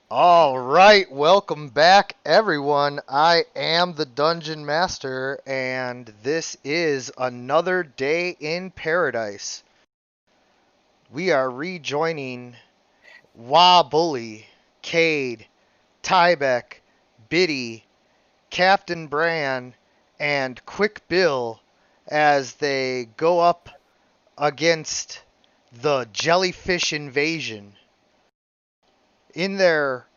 All right, welcome back, everyone. I am the Dungeon Master, and this is another day in paradise. We are rejoining Bully, Cade, Tybeck, Biddy, Captain Bran, and Quick Bill as they go up against the Jellyfish Invasion. In their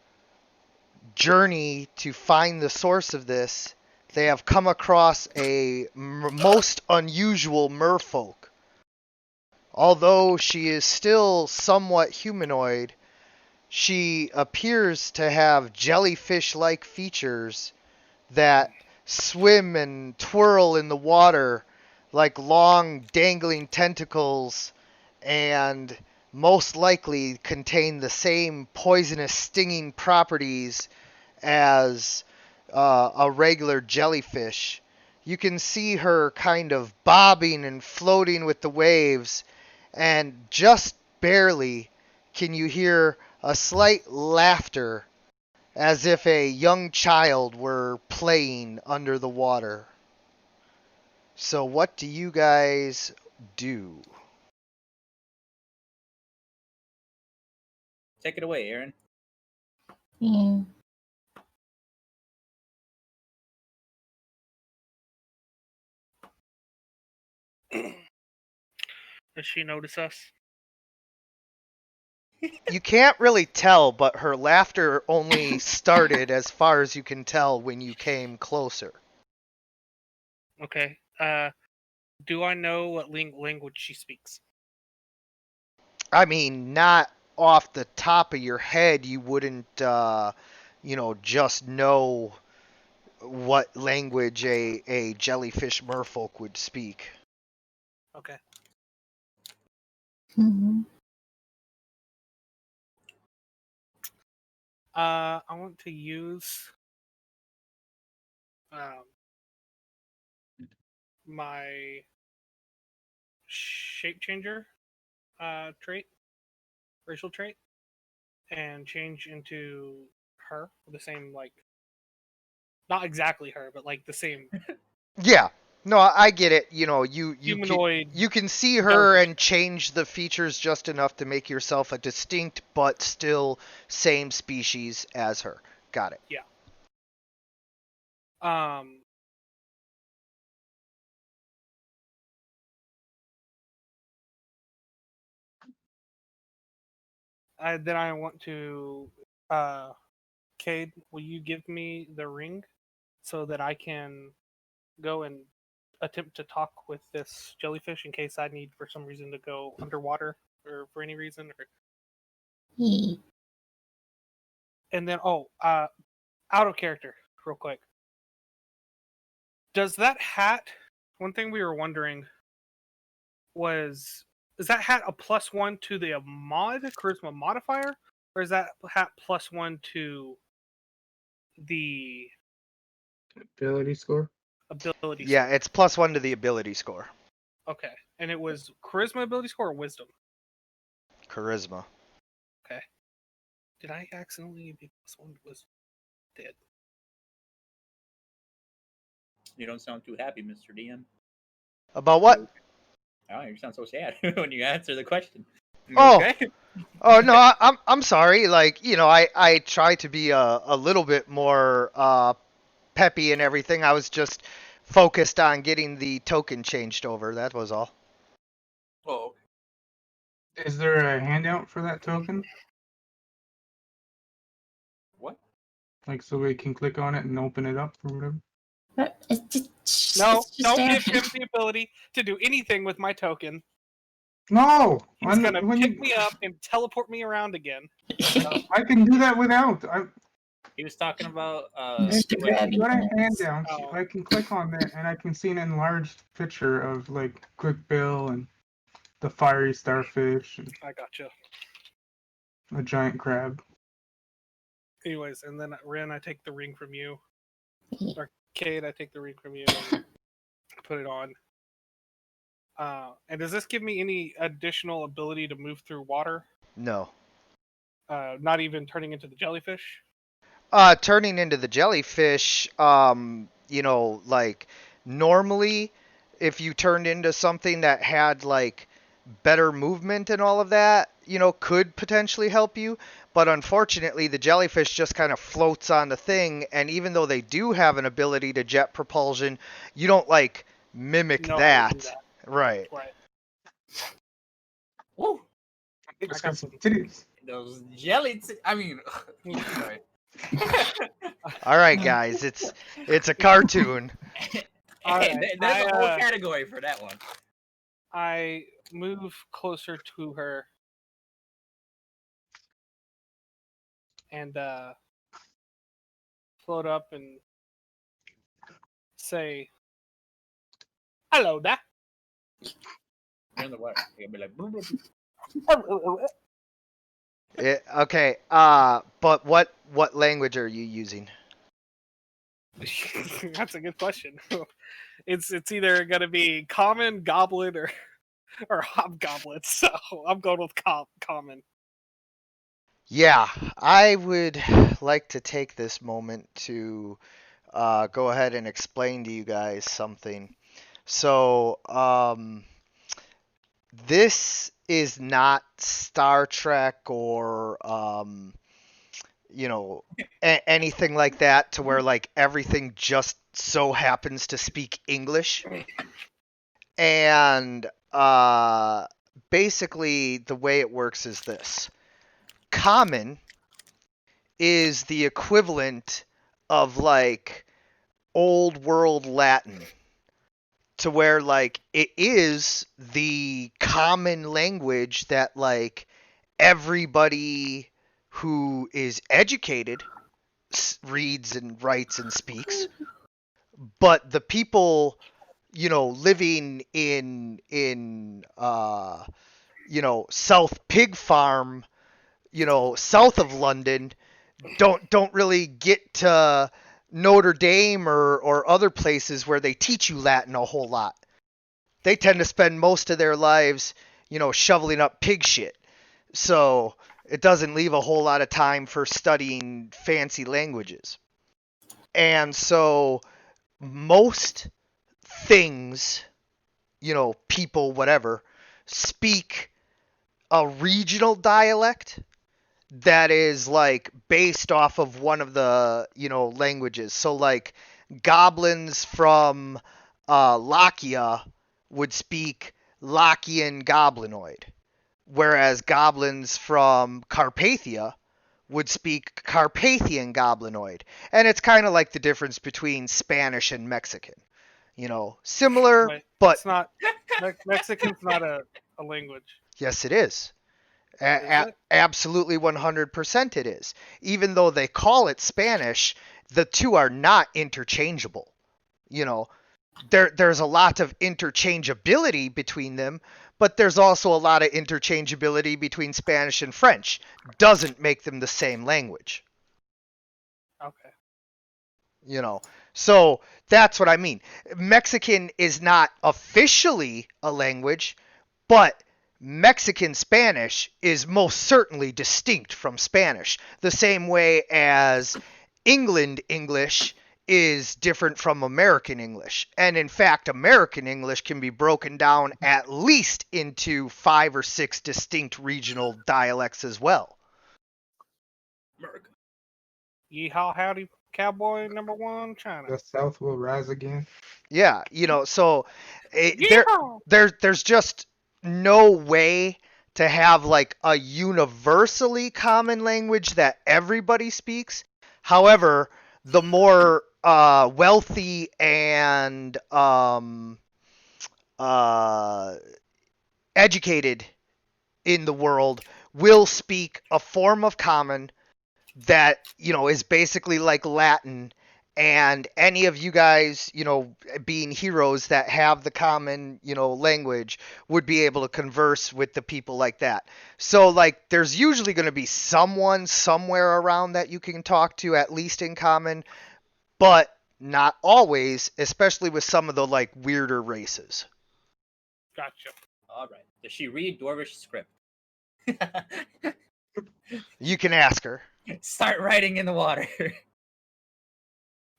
journey to find the source of this, they have come across a most unusual merfolk. Although she is still somewhat humanoid, she appears to have jellyfish like features that swim and twirl in the water like long dangling tentacles and most likely contain the same poisonous stinging properties as a regular jellyfish. You can see her kind of bobbing and floating with the waves, and just barely can you hear a slight laughter as if a young child were playing under the water. So, what do you guys do? Take it away, Aaron. Yeah. Does she notice us? You can't really tell, but her laughter only started, as far as you can tell, when you came closer. Okay. Do I know what language she speaks? I mean, not off the top of your head, you wouldn't, just know what language a jellyfish merfolk would speak. Okay. Mm-hmm. I want to use my shape changer trait, racial trait, and change into her, the same, like, not exactly her, but like the same Yeah. No, I get it. humanoid. You can see her jellyfish. and change the features just enough to make yourself a distinct but still same species as her. Got it. Yeah. Then I want to, Cade, will you give me the ring so that I can go and attempt to talk with this jellyfish in case I need for some reason to go underwater or for any reason? Yeah. And then, out of character, real quick. Does that hat? One thing we were wondering was, is that hat a +1 to the charisma modifier, or is that hat +1 to the Ability score? ability Yeah, score? it's +1 to the ability score. Okay, and it was charisma ability score or wisdom? Charisma. Okay. Did I accidentally be +1 to wisdom? Did. You don't sound too happy, Mr. DM. About what? Oh, you sound so sad when you answer the question. Oh. Okay. Oh no, I'm sorry. Like, I try to be a little bit more peppy and everything. I was just focused on getting the token changed over. That was all. Oh, Is there a handout for that token? what? Like, so we can click on it and open it up or whatever? No, It's just don't give Aaron. him the ability to do anything with my token. No! He's gonna pick me up and teleport me around again. I can do that without. He was talking about Just to grab you. Go to handouts. Oh. I can click on that and I can see an enlarged picture of like Quick Bill and the fiery starfish and I gotcha. a giant crab. Anyways, and then Ren, I take the ring from you. Yeah. Or Cade, I take the ring from you and put it on. And does this give me any additional ability to move through water? No. Not even turning into the jellyfish. Turning into the jellyfish, like normally if you turned into something that had like better movement and all of that, could potentially help you. But unfortunately, the jellyfish just kind of floats on the thing, and even though they do have an ability to jet propulsion, you don't like mimic No, I didn't do that. Right. Right. Woo! It's got some titties. Those jelly. I mean, sorry. All right, guys, it's a cartoon. All right, There's a whole I, category for that one. I move closer to her and float up and say, "Hello there." You're in the water. You'll be like, boom, boom, Okay. But what language are you using? That's a good question. It's either gonna be common, goblin, or hobgoblin. So I'm going with common. Yeah, I would like to take this moment to go ahead and explain to you guys something. So, this is not Star Trek or, anything like that to where like everything just so happens to speak English. And basically, the way it works is this. Common is the equivalent of like old world Latin, to where like it is the common language that like everybody who is educated reads and writes and speaks, but the people living in South Pig Farm, south of London, don't really get to Notre Dame or other places where they teach you Latin a whole lot. They tend to spend most of their lives, shoveling up pig shit. So it doesn't leave a whole lot of time for studying fancy languages. And so most things, people, whatever, speak a regional dialect that is like based off of one of the languages. So like goblins from Lakia would speak Lakian goblinoid, whereas goblins from Carpathia would speak Carpathian goblinoid. And it's kind of like the difference between Spanish and Mexican. Similar, But but it's not. Mexican's not a language. yes, it is. Is it? Absolutely 100% it is. Even though they call it Spanish, the two are not interchangeable. There's a lot of interchangeability between them, but there's also a lot of interchangeability between Spanish and French. Doesn't make them the same language. Okay. So that's what I mean. Mexican is not officially a language, but Mexican Spanish is most certainly distinct from Spanish, the same way as England English is different from American English. And in fact, American English can be broken down at least into 5 or 6 distinct regional dialects as well. America. Yeehaw, howdy, cowboy number one, China. The South will rise again. Yeah, so Yeehaw! there's just no way to have like a universally common language that everybody speaks. However, the more wealthy and educated in the world will speak a form of common that is basically like Latin. And any of you guys, being heroes that have the common, language would be able to converse with the people like that. So, like, there's usually going to be someone somewhere around that you can talk to, at least in common, but not always, especially with some of the, like, weirder races. Gotcha. All right. Does she read Dwarvish script? You can ask her. Start riding in the water.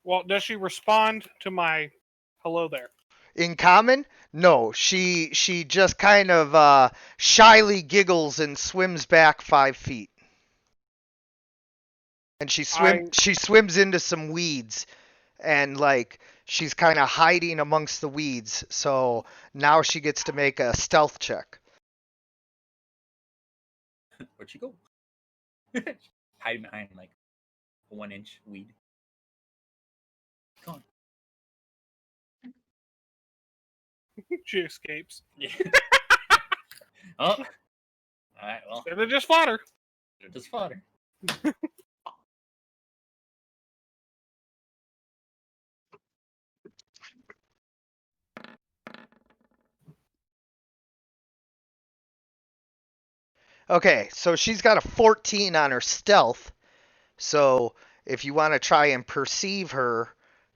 Well, does she respond to my hello there? In common, no. She just kind of shyly giggles and swims back 5 feet. And she swims into some weeds, and like she's kind of hiding amongst the weeds. So now she gets to make a stealth check. Where'd she go? Hiding behind like a 1-inch weed. Come on. She escapes. Yeah. Oh. Alright, well, They're just fodder. they're just fodder. Okay, so she's got a 14 on her stealth. So if you want to try and perceive her,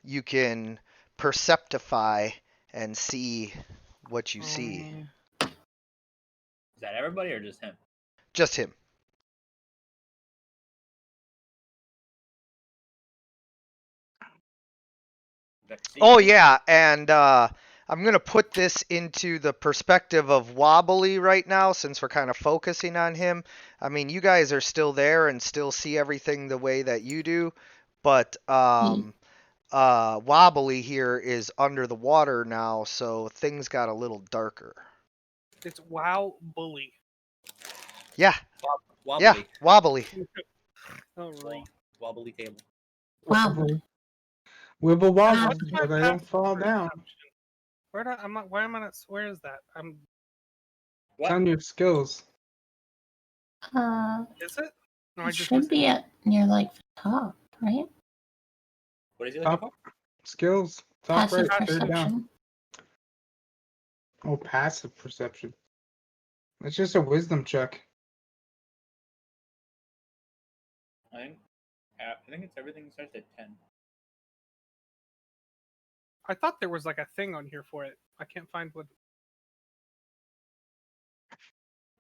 you can perceptify and see what you see. Is that everybody or just him? Just him. Oh yeah, and I'm gonna put this into the perspective of Wobbly right now, since we're kind of focusing on him. I mean, you guys are still there and still see everything the way that you do, but Wobbly here is under the water now, so things got a little darker. It's wow bully. Yeah, Wobbly. yeah, Wobbly. All right. Wobbly table. Wow. Wibble wobble, What's my but I don't passive fall down. perception? I'm not. Why am I not? Where is that? I'm. What? It's on your skills. Is it? No, I It just. should be at near like the top, right? What is he looking Top for? skills. Top Passive right, third down. perception. Oh, passive perception. It's just a wisdom check. I think it's everything starts at 10. I thought there was like a thing on here for it. I can't find what.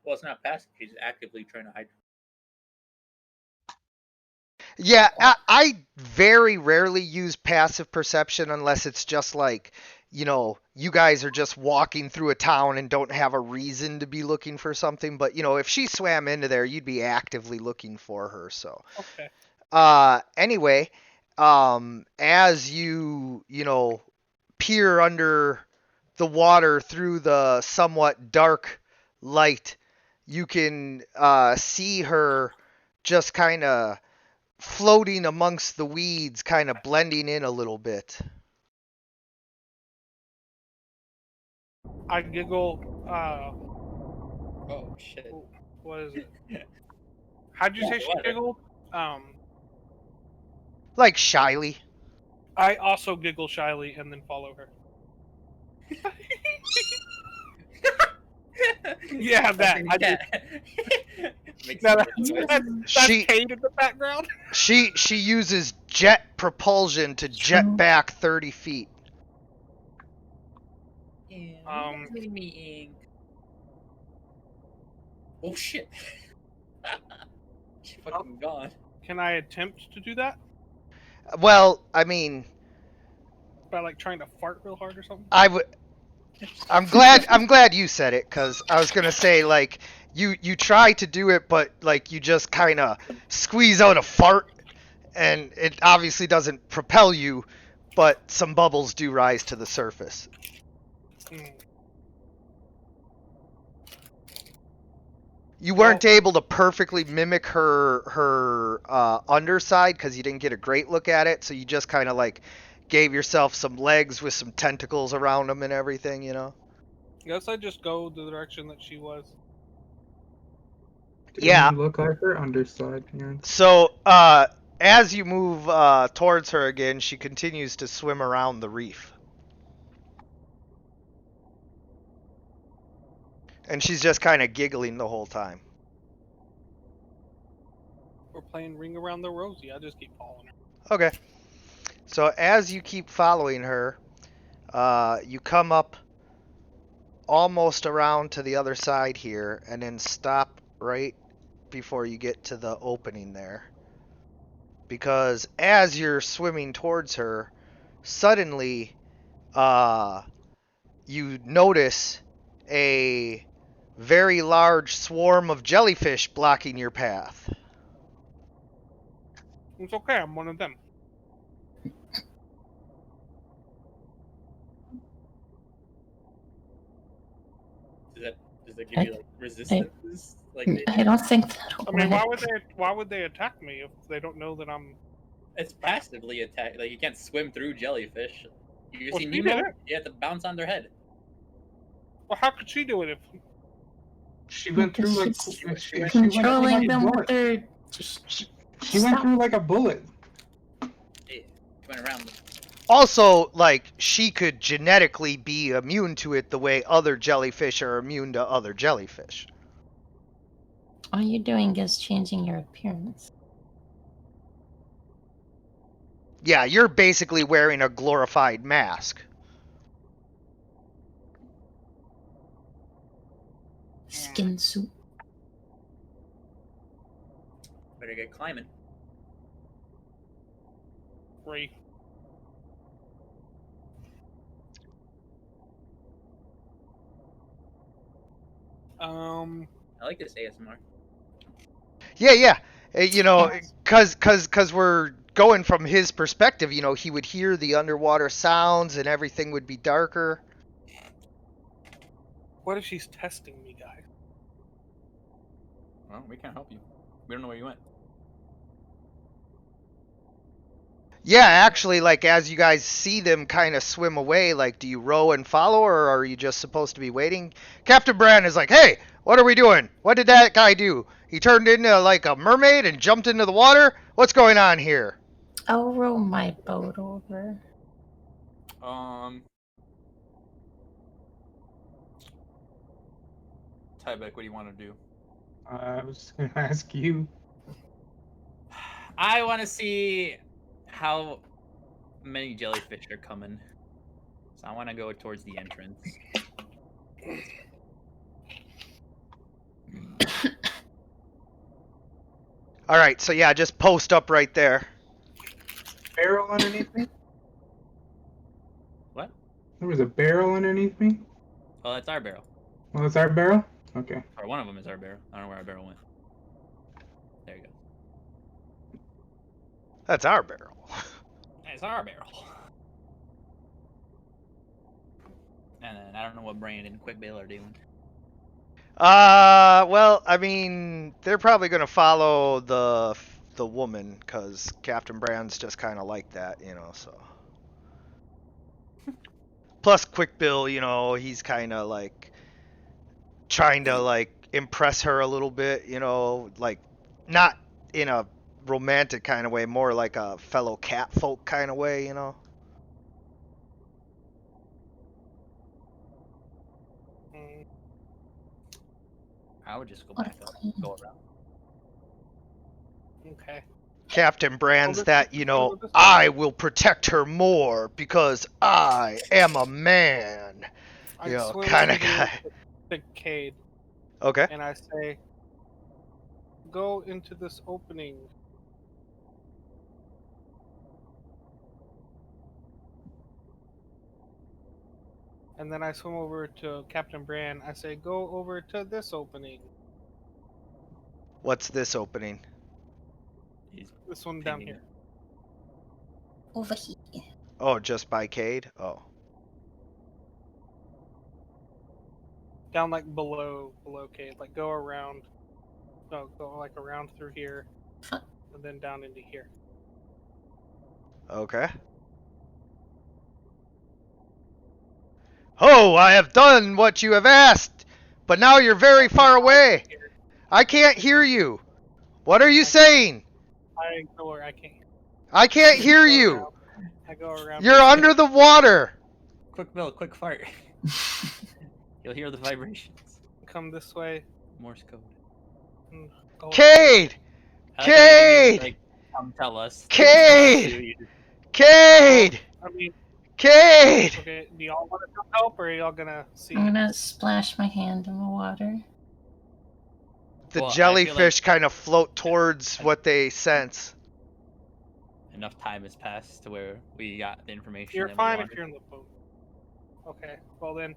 Well, it's not passive. She's actively trying to hide. Yeah, I very rarely use passive perception unless it's just like, you guys are just walking through a town and don't have a reason to be looking for something. But, if she swam into there, you'd be actively looking for her. So, Okay. anyway, as you peer under the water through the somewhat dark light, you can see her just kind of floating amongst the weeds, kind of blending in a little bit. I giggle. Oh, shit. What is it? How'd you say she What? giggled? Like shyly. I also giggle shyly and then follow her. Yeah, that. I did. Makes No, sense. that's She Kate in the background. she uses jet propulsion to jet back 30 feet. Give me ink. Oh shit! She fucking gone. Can I attempt to do that Well, I mean, by like trying to fart real hard or something? I'm glad you said it, because I was gonna say, like, you try to do it, but like you just kind of squeeze out a fart, and it obviously doesn't propel you, but some bubbles do rise to the surface. Hmm. You weren't able to perfectly mimic her underside because you didn't get a great look at it, so you just kind of like gave yourself some legs with some tentacles around them and everything, Guess I just go the direction that she was. Yeah. Didn't look like her underside. Yeah. So, as you move towards her again, she continues to swim around the reef. And she's just kind of giggling the whole time. We're playing Ring Around the Rosie. I just keep following her. Okay. So as you keep following her, you come up almost around to the other side here, and then stop right before you get to the opening there. Because as you're swimming towards her, suddenly you notice a very large swarm of jellyfish blocking your path. It's okay. I'm one of them. Does that give you like resistance? Like I don't think that'll I mean, work. why would they attack me if they don't know that I'm? it's passively attack. Like you can't swim through jellyfish. You Well, see she Nemo? did it. You have to bounce on their head. Well, how could she do it if? She went through like Because she went through Controlling like a them with bullet. their. She went through like a bullet. It went around them. Also, like, she could genetically be immune to it the way other jellyfish are immune to other jellyfish. All you're doing is changing your appearance. Yeah, you're basically wearing a glorified mask. Skin suit. Better get climbing. Ray. I like this ASMR. Yeah. You know, cause we're going from his perspective. You know, he would hear the underwater sounds and everything would be darker. What if she's testing me, guys? Well, we can't help you. We don't know where you went. Yeah, actually, like, as you guys see them kind of swim away, like, do you row and follow, or are you just supposed to be waiting? Captain Brand is like, hey, what are we doing? What did that guy do? He turned into, like, a mermaid and jumped into the water? What's going on here? I'll row my boat over. Tybeck, what do you want to do? I was gonna ask you. I want to see how many jellyfish are coming. So I want to go towards the entrance. All right, so yeah, just post up right there. Barrel underneath me? What? There was a barrel underneath me? Oh, that's our barrel. Well, it's our barrel? Okay. Or one of them is our barrel. I don't know where our barrel went. There you go. That's our barrel. It's our barrel. And then I don't know what Brandon and Quick Bill are doing. Well, I mean, they're probably gonna follow the woman, cause Captain Brand's just kind of like that, you know. So. Plus, Quick Bill, you know, he's kind of like trying to like impress her a little bit, you know, like not in a romantic kind of way, more like a fellow cat folk kind of way, you know. Mm, I would just go What a back up, queen. go around. okay. Captain Brand's this- that, you know, well, this- I will protect her more because I am a man, I you know, swim kind of over guy. to Cade Okay. and I say, "Go into this opening." And then I swim over to Captain Brand. I say, "Go over to this opening." What's this opening? He's This one down pinging here. Over here. Oh, just by Cade? Oh. Down like below Cade. Like go around. No, go like around through here. Fine. And then down into here. Okay. Oh, I have done what you have asked, but now you're very far away. I can't hear you. What are you saying? I ignore. I can't. I can't hear Go you. around. I go around. You're under the water. Quick Bill, quick fart. You'll hear the vibrations. Come this way. Morse code. and go- Cade! I like how you Cade! like, come tell us. Cade! Cade! I mean, Cade! okay. Do y'all want to come help, or are y'all gonna see? I'm gonna splash my hand in the water. The Well, I feel like jellyfish kind of float towards what they sense. enough time has passed to where we got the information. You're that we fine if wanted. you're in the boat. Okay, well then,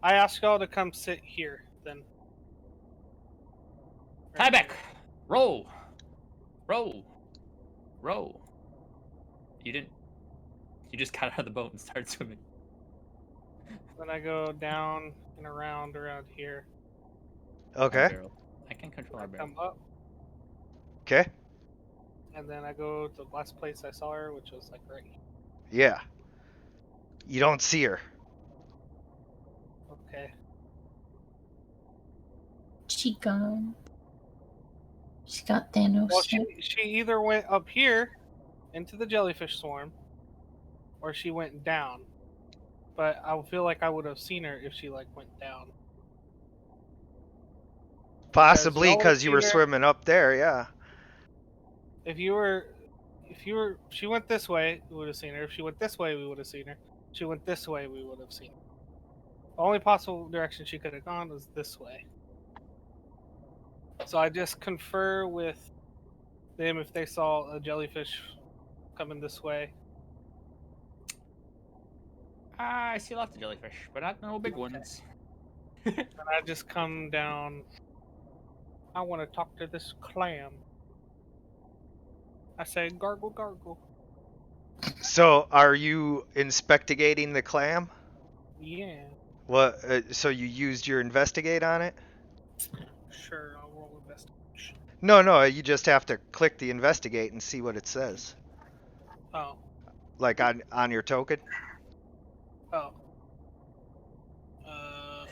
I ask y'all to come sit here then. Tybeck, row, row, row. You didn't. You just got out of the boat and started swimming. Then I go down and around here. Our Okay. barrel. I can control I our barrel. come up, Okay. and then I go to the last place I saw her, which was like right here. Yeah. You don't see her. Okay. She gone. She got Thanos. Well, sick. she either went up here into the jellyfish swarm, or she went down. But I feel like I would have seen her if she like went down. Possibly y'all because you were see her- swimming up there, yeah. If she went this way, we would have seen her. If she went this way, we would have seen her. If she went this way, we would have seen her. The only possible direction she could have gone was this way. So I just confer with them if they saw a jellyfish coming this way. I see lots of jellyfish, but not no big ones. And I just come down. I want to talk to this clam. I say, gargle, gargle. So, are you inspecting the clam? Yeah, What? So you used your investigate on it? sure, I'll roll investigation. No, you just have to click the investigate and see what it says. Oh, Like on your token. oh.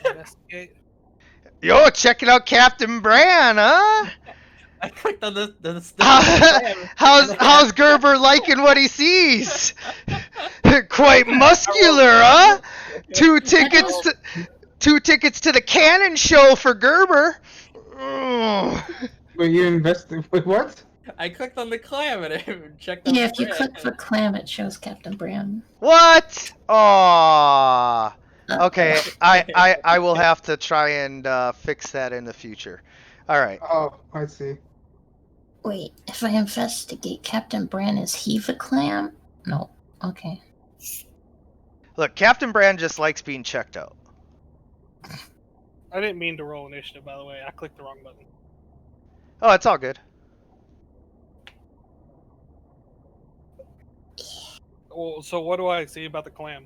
Investigate. Yo, checking out Captain Bran, huh? I clicked on the How's Gerber liking what he sees? Quite muscular, huh? Two tickets to the cannon show for Gerber. Mm. Wait, you invested? Wait, what? I clicked on the clam and it checked out Yeah, the if you brand. click for clam, it shows Captain Bran. What? Aww. Okay, I will have to try and fix that in the future. All right. Oh, I see. Wait, if I investigate Captain Bran, is he the clam? No. Okay. Look, Captain Bran just likes being checked out. I didn't mean to roll initiative, by the way. I clicked the wrong button. Oh, it's all good. Well, so what do I see about the clam?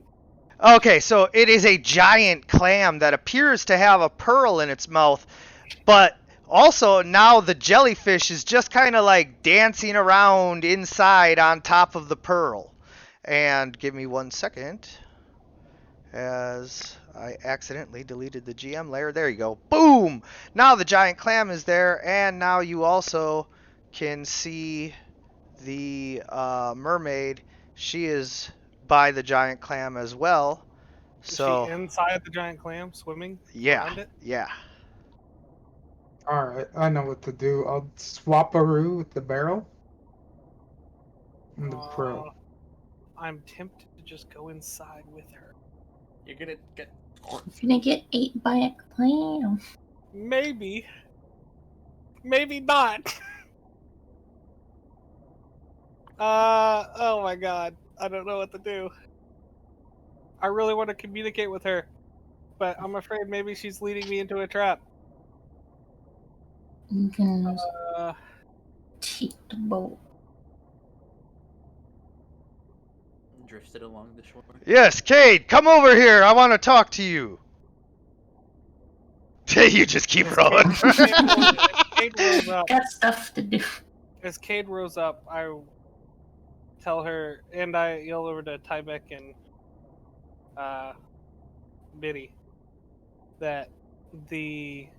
Okay, so it is a giant clam that appears to have a pearl in its mouth, but also now the jellyfish is just kind of like dancing around inside on top of the pearl. And give me 1 second, as I accidentally deleted the GM layer. There you go. Boom! Now the giant clam is there, and now you also can see the mermaid. She is by the giant clam as well. Is So she inside the giant clam swimming? yeah, around it? yeah. Alright, I know what to do. I'll swap-a-roo with the barrel. And the pro. I'm tempted to just go inside with her. You're gonna get. You're gonna get ate by a clam. Maybe. Maybe not. Oh my god. I don't know what to do. I really want to communicate with her, but I'm afraid maybe she's leading me into a trap. You can Uh, take the boat. Drifted along the shore. Yes, Cade, come over here. I want to talk to you. You just keep rolling. as Cade rose up, Got stuff to do. as Cade rose up, I tell her, and I yell over to Tybeck and Biddy that I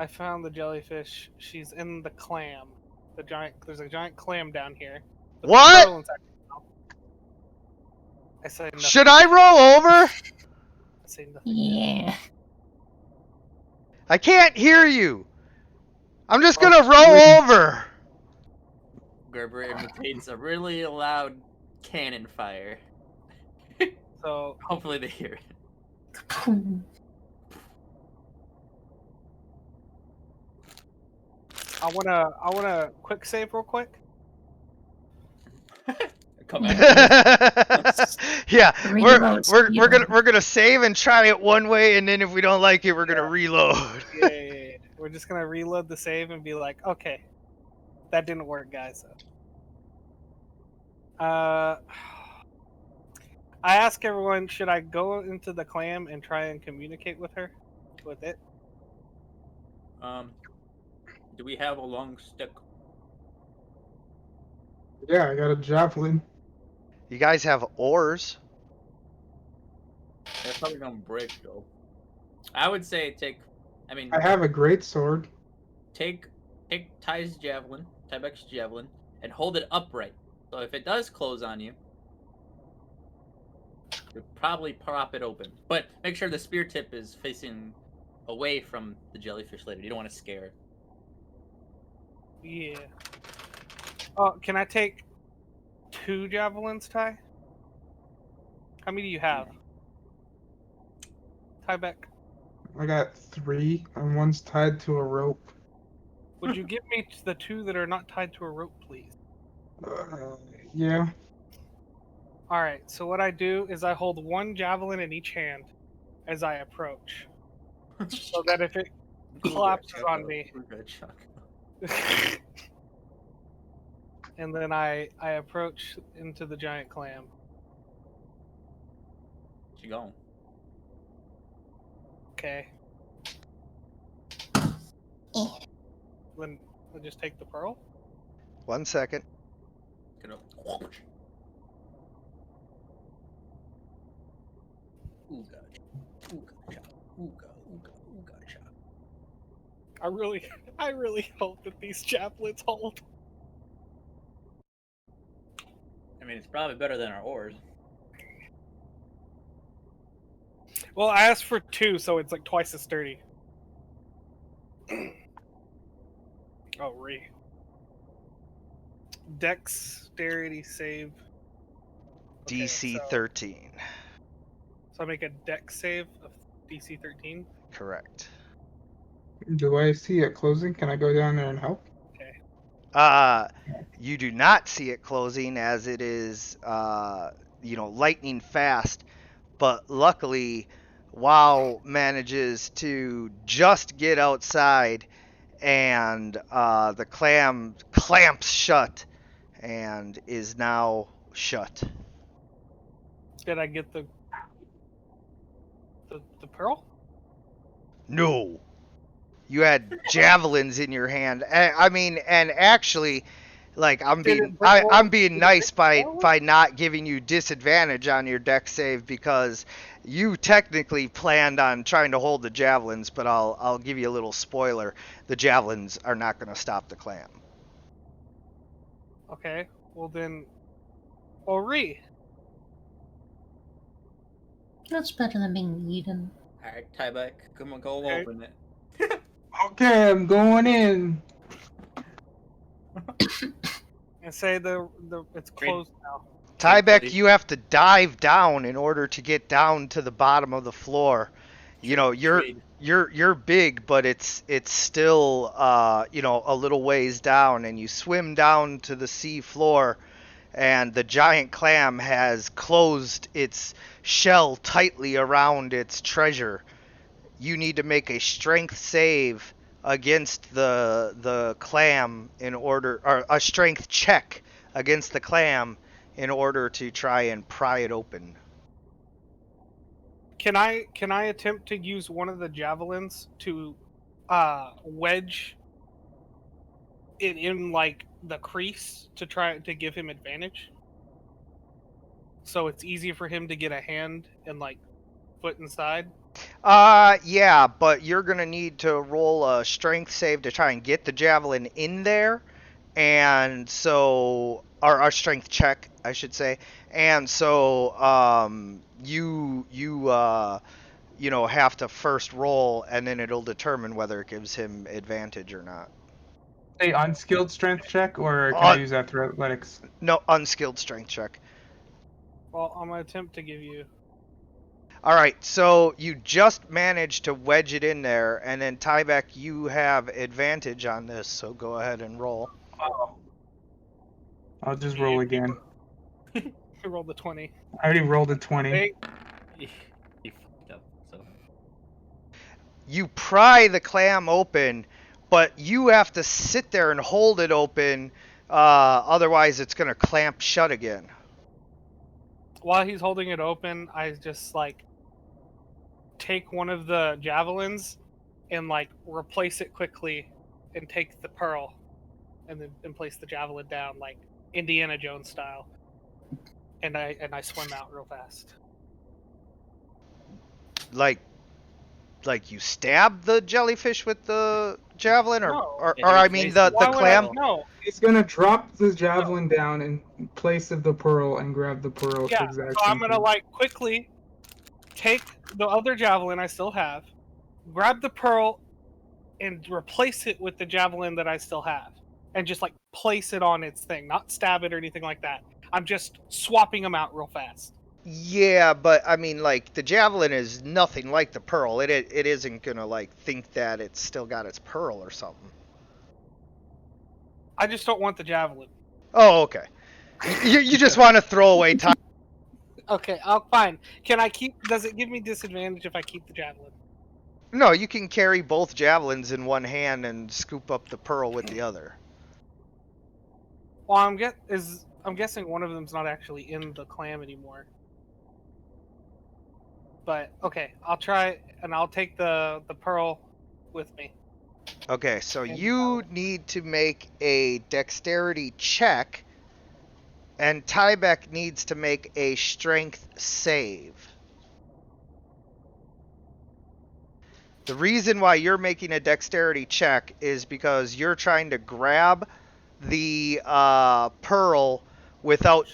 found the jellyfish. She's in the clam. There's a giant clam down here. with a What? pearl inside her mouth. I say nothing. Should I roll over? I say nothing. Yeah. I can't hear you. I'm just Oh, gonna roll over. Gerber imitates a really loud cannon fire. So Hopefully they hear it. Kapoom. I wanna quick save real quick. Come back. Yeah, Reload speed. we're gonna save and try it one way, and then if we don't like it, we're gonna Yeah. reload. Yeah. We're just gonna reload the save and be like, okay, that didn't work, guys. I ask everyone, should I go into the clam and try and communicate with her? With it? Do we have a long stick? Yeah, I got a javelin. You guys have oars. They're probably gonna break though. I would say I have a great sword. take Ty's javelin, Tybeck's javelin, and hold it upright. So if it does close on you, you'll probably prop it open. But make sure the spear tip is facing away from the jellyfish lady. You don't want to scare it. Yeah. Oh, can I take 2 javelins, Ty? How many do you have? Tybeck, I got 3, and one's tied to a rope. would you give me the 2 that are not tied to a rope, please? Yeah. Alright, so what I do is I hold 1 javelin in each hand as I approach. So that if it collapses on me, and then I approach into the giant clam. You going? Okay. Eh. Then I just take the pearl. 1 second. Gonna... Ooga, ooga, ooga, ooga, ooga, cha. I really hope that these javelins hold. I mean, it's probably better than our oars. Well, I asked for 2, so it's like twice as sturdy. Oh, Dexterity save. Okay, DC so- 13. So I make a dex save of DC 13. Correct. Do I see it closing? Can I go down there and help? You do not see it closing as it is, lightning fast. But luckily, WoW manages to just get outside, and the clam clamps shut, and is now shut. Did I get the pearl? No. You had javelins in your hand. I mean, and actually, like I'm being nice by not giving you disadvantage on your deck save because you technically planned on trying to hold the javelins, but I'll give you a little spoiler. The javelins are not going to stop the clam. Okay. Well then, Ori. That's better than being eaten. Alright, Tybeck, come on, go Okay. open it. Okay, I'm going in. And say it's closed now. Tybeck, you have to dive down in order to get down to the bottom of the floor. You know, you're big, but it's still a little ways down, and you swim down to the sea floor, and the giant clam has closed its shell tightly around its treasure. You need to make a strength save against the clam or a strength check against the clam in order to try and pry it open. Can I attempt to use one of the javelins to wedge it in like the crease to try to give him advantage? So it's easier for him to get a hand and like foot inside. Yeah, but you're gonna need to roll a strength save to try and get the javelin in there, and so or a strength check, I should say, and so you have to first roll, and then it'll determine whether it gives him advantage or not. A unskilled strength check, or can I use that through athletics? No, unskilled strength check. Well, I'm gonna attempt to give you. All right, so you just managed to wedge it in there, and then Tyvek, you have advantage on this, so go ahead and roll. Oh, I'll just roll again. I rolled the 20. I already rolled a 20. Hey, You fucked up. So You pry the clam open, but you have to sit there and hold it open, otherwise it's going to clamp shut again. while he's holding it open, I just like take one of the javelins and like replace it quickly, and take the pearl, and place the javelin down like Indiana Jones style, and I swim out real fast. Like you stab the jellyfish with the javelin, or, No. or, Yeah, or I you mean place the it- Why the would clam. No, He's gonna drop the javelin down in place of the pearl and grab the pearl. at the yeah. exact So I'm same gonna time. like quickly take the other javelin I still have, grab the pearl, and replace it with the javelin that I still have, and just like place it on its thing, not stab it or anything like that. I'm just swapping them out real fast. Yeah, but I mean, like, the javelin is nothing like the pearl. It isn't gonna like think that it's still got its pearl or something. I just don't want the javelin. Oh, okay. You just want to throw away time. Okay, I'll fine. Can I keep? Does it give me disadvantage if I keep the javelin? No, you can carry both javelins in one hand and scoop up the pearl with the other. Well, I'm guessing one of them's not actually in the clam anymore. But okay, I'll try, and I'll take the pearl with me. Okay, so And you need to make a dexterity check, and Tyvek needs to make a strength save. The reason why you're making a dexterity check is because you're trying to grab the pearl without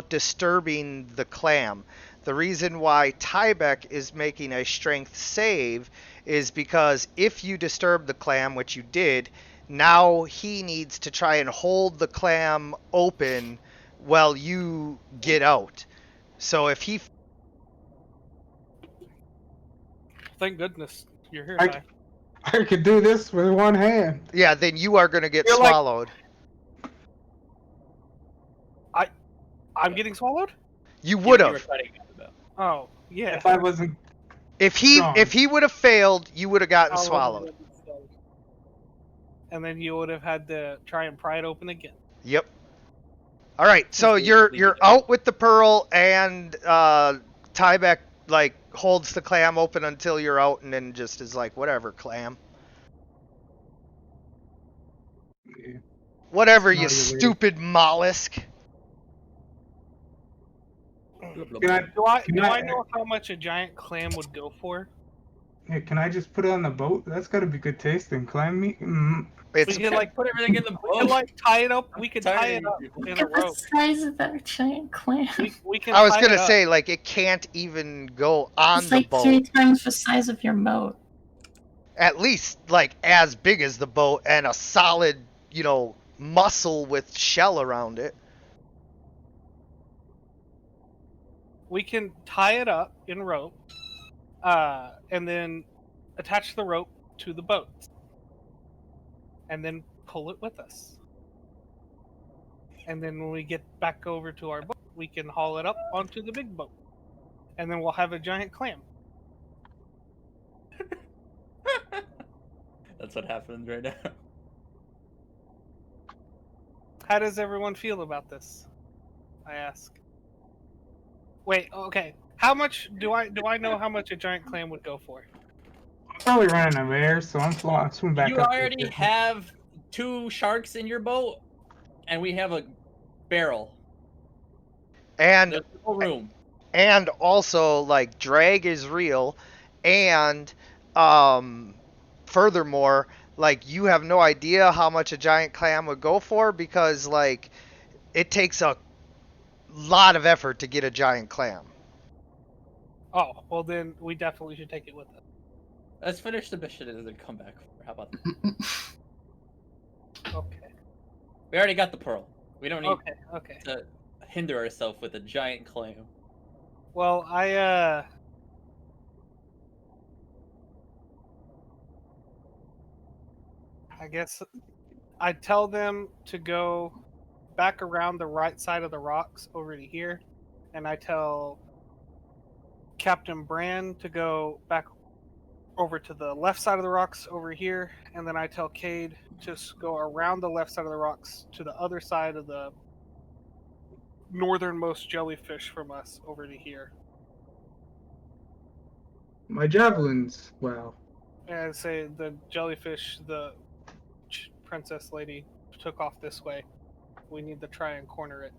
disturbing the clam. The reason why Tyvek is making a strength save is because if you disturb the clam, which you did, now he needs to try and hold the clam open while you get out. So if he... Thank goodness you're here, I- Ty. I could do this with one hand. Yeah, then you are going to get You're like- swallowed. I'm getting swallowed? You would You were have. fighting about. Oh, yeah. If I wasn't, If he Strong. would have failed, you would have gotten I would've swallowed. been swallowed. And then you would have had to try and pry it open again. Yep. All right, so Leave you're it. out with the pearl, and Tyvek like holds the clam open until you're out, and then just is like, whatever, clam, whatever, you Not your lady. stupid mollusk. can I? Do I Can I- know how much a giant clam would go for? Hey, can I just put it on the boat? That's gotta be good tasting. Clam meat. It's We could like Put everything in the we could boat. like tie it up. We could tie Tiny. it up in Look a at the rope. size of that giant clam. We can. I was tie gonna it up. say, like, it can't even go on It's the like boat. 3 times the size of your boat. At least like as big as the boat, and a solid, muscle with shell around it. We can tie it up in rope, and then attach the rope to the boat, and then pull it with us. And then when we get back over to our boat, we can haul it up onto the big boat, and then we'll have a giant clam. That's what happens right now. How does everyone feel about this? I ask. Wait, okay. How much do I know how much a giant clam would go for? I'm probably running out of air, so I'm swimming back You up. already have 2 sharks in your boat, and we have a barrel. And There's no room. and also like drag is real, and furthermore, like, you have no idea how much a giant clam would go for, because like it takes a lot of effort to get a giant clam. Oh, well then we definitely should take it with us. Let's finish the mission and then come back. How about that? Okay. We already got the pearl. We don't need Okay. to hinder ourselves with a giant clam. Well, I guess I tell them to go back around the right side of the rocks over to here, and I tell Captain Brand to go back over to the left side of the rocks over here, and then I tell Cade to just go around the left side of the rocks to the other side of the northernmost jellyfish from us over to here. My javelins. Wow. And I say the jellyfish, the princess lady, took off this way. We need to try and corner it.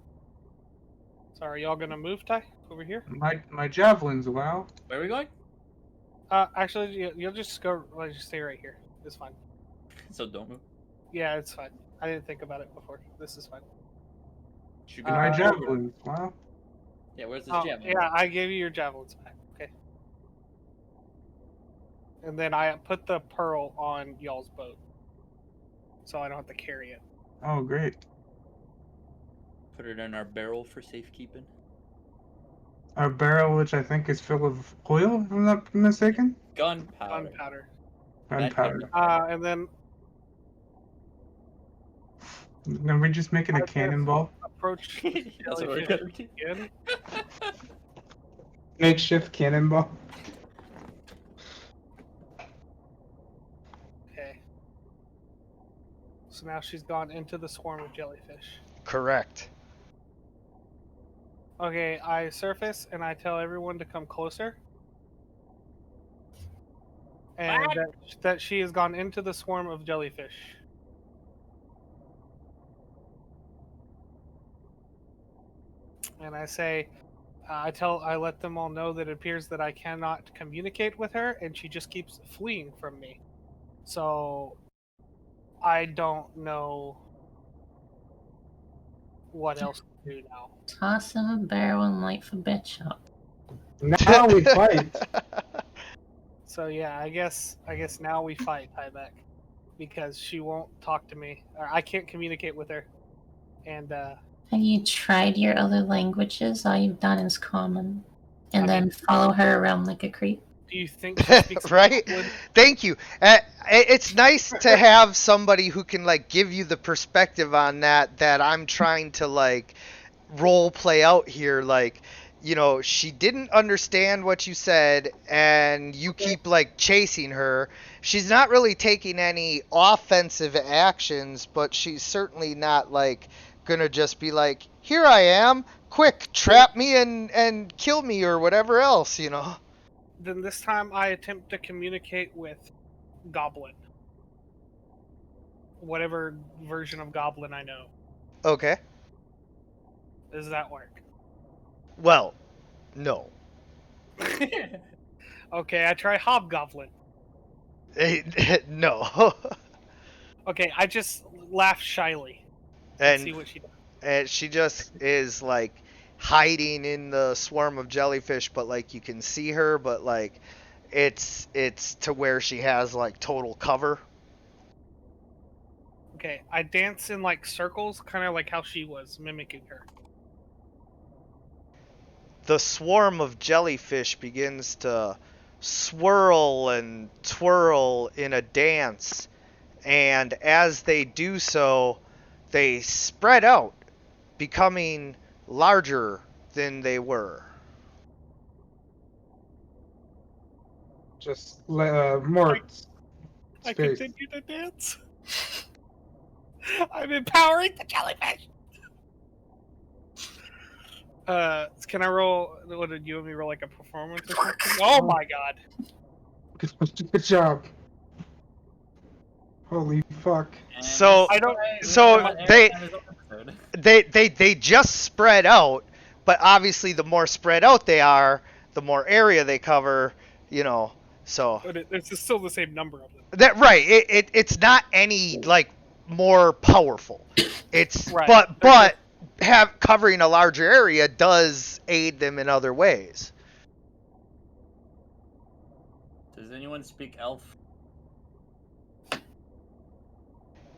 So are y'all gonna move, Ty, over here? My javelins. Wow. Where are we going? Actually, you'll just go. Let's just stay right here. It's fine. So don't move. Yeah, it's fine. I didn't think about it before. This is fine. Shoot My Uh, javelins. Wow. Yeah, where's this Oh, javelin? yeah, I gave you your javelins back. Okay. And then I put the pearl on y'all's boat, so I don't have to carry it. Oh, great. Put it in our barrel for safekeeping. A barrel which I think is full of oil, if I'm not mistaken. Gunpowder. Gunpowder. Gunpowder. And then Are we just making a I guess- cannonball? approach That's what we're jellyfish gonna again. Makeshift cannonball. Okay. So now she's gone into the swarm of jellyfish. Correct. Okay, I surface and I tell everyone to come closer. And that she has gone into the swarm of jellyfish. And I say, I let them all know that it appears that I cannot communicate with her, and she just keeps fleeing from me. So, I don't know what else to do now. Toss him a barrel and light for bitch up. Now we fight. So yeah, I guess now we fight Tyvek, because she won't talk to me, or I can't communicate with her, and Have you tried your other languages? All you've done is common. And I then mean- follow her around like a creep. do you think she speaks Right? Goblin? Thank you. It's nice to have somebody who can like give you the perspective on that I'm trying to like role play out here. Like, you know, she didn't understand what you said, and you keep like chasing her. She's not really taking any offensive actions, but she's certainly not like gonna just be like, "Here I am, quick, trap me and kill me," or whatever else, you know. Then this time I attempt to communicate with Goblin. Whatever version of Goblin I know. Okay. Does that work? Well, no. Okay, I try Hobgoblin. No. Okay, I just laugh shyly and see and what she does. and she just is like hiding in the swarm of jellyfish, but like you can see her, but like it's to where she has like total cover. Okay, I dance in like circles, kind of like how she was mimicking her. The swarm of jellyfish begins to swirl and twirl in a dance, and as they do so, they spread out, becoming larger than they were. Just more I space. continue to dance. I'm empowering the jellyfish. Can I roll? What did you want me to roll, like a performance or something? Oh my god! Good job. Holy fuck. So- I don't. so they just spread out, but obviously the more spread out they are, the more area they cover, you know. So But it's still the same number of them. that right, it's not any like more powerful. It's Right. but have covering a larger area does aid them in other ways. Does anyone speak elf?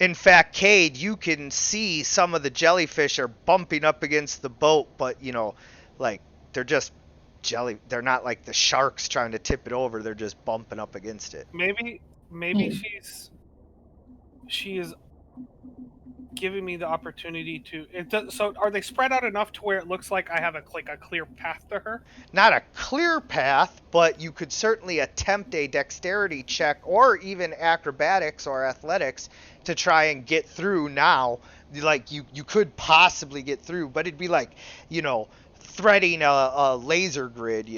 In fact, Cade, you can see some of the jellyfish are bumping up against the boat, but you know, like they're just they're not like the sharks trying to tip it over, they're just bumping up against it. Maybe Hmm. she is giving me the opportunity to. So are they spread out enough to where it looks like I have a clear path to her? Not a clear path, but you could certainly attempt a dexterity check or even acrobatics or athletics to try and get through now. Like, you could possibly get through, but it'd be like, threading a laser grid,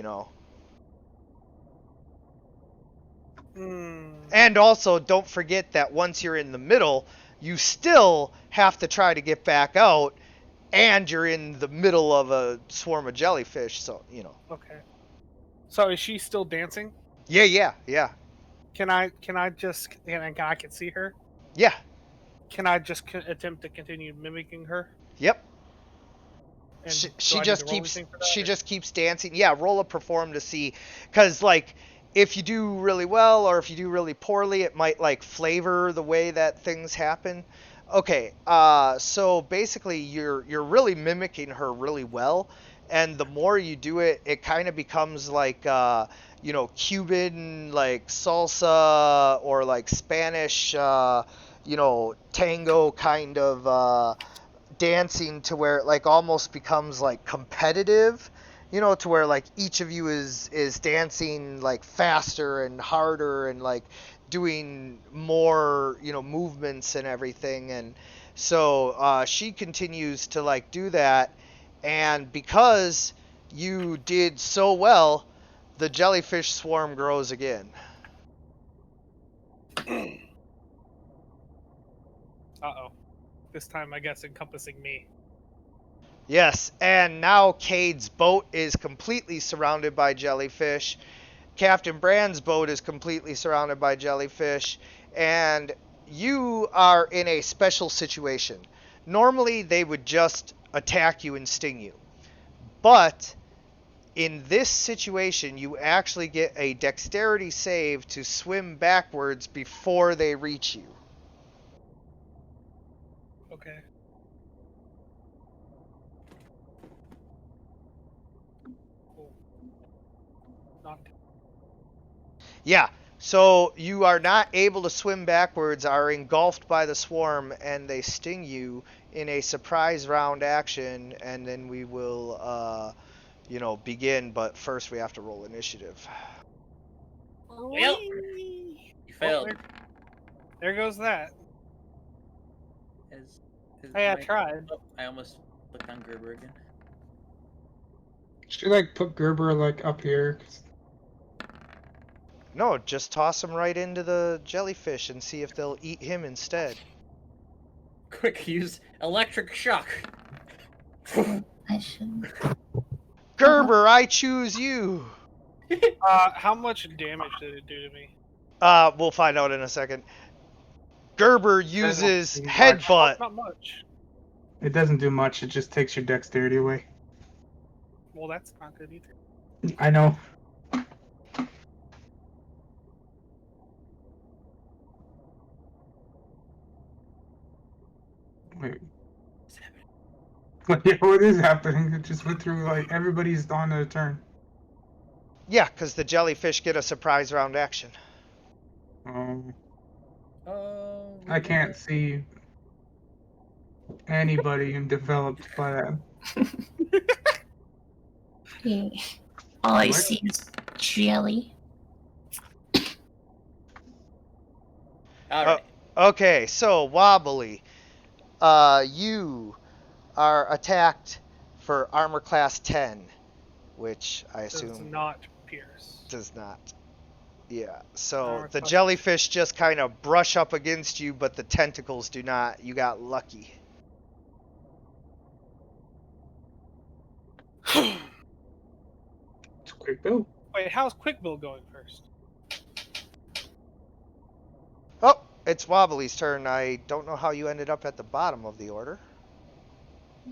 And also, don't forget that once you're in the middle, you still have to try to get back out, and you're in the middle of a swarm of jellyfish, so, Okay. So is she still dancing? Yeah. Can I just can I can see her? Yeah. Can I just attempt to continue mimicking her? Yep. And She do I need just to roll keeps anything for that, she or- just keeps dancing. Yeah, roll a perform to see, because like if you do really well or if you do really poorly, it might like flavor the way that things happen. Okay, so basically you're really mimicking her really well, and the more you do it, it kind of becomes like Cuban like salsa or like Spanish tango kind of dancing, to where it like almost becomes like competitive, to where like each of you is dancing like faster and harder and like doing more movements and everything. And so she continues to like do that, and because you did so well, the jellyfish swarm grows again. Uh-oh. This time, I guess, encompassing me. Yes, and now Cade's boat is completely surrounded by jellyfish. Captain Brand's boat is completely surrounded by jellyfish, and you are in a special situation. Normally, they would just attack you and sting you. But in this situation, you actually get a dexterity save to swim backwards before they reach you. Okay. Cool. Not. Yeah, so you are not able to swim backwards, are engulfed by the swarm, and they sting you in a surprise round action, and then we will, begin, but first we have to roll initiative. Well, you failed. There goes that. Is Hey, I my- tried. Oh, I almost clicked on Gerber again. Should like put Gerber like up here? 'Cause No, just toss him right into the jellyfish and see if they'll eat him instead. Quick, use electric shock. I should. Gerber, I choose you! How much damage did it do to me? We'll find out in a second. Gerber uses do much. headbutt. Not much. it doesn't do much. It just takes your dexterity away. Well, that's not good either. I know. Wait. Yeah, what is happening? It just went through like everybody's on their turn. Yeah, because the jellyfish get a surprise round action. Oh. I can't see anybody enveloped by that. Yeah. All I What? see is jelly. All right. Okay, so Wobbly, you are attacked for armor class 10, which I Does assume not pierce. does not. Yeah, so Armor the class- jellyfish just kind of brush up against you, but the tentacles do not. You got lucky. It's quick Bill. Wait, how's Quick Bill going first? Oh, it's Wobbly's turn. I don't know how you ended up at the bottom of the order.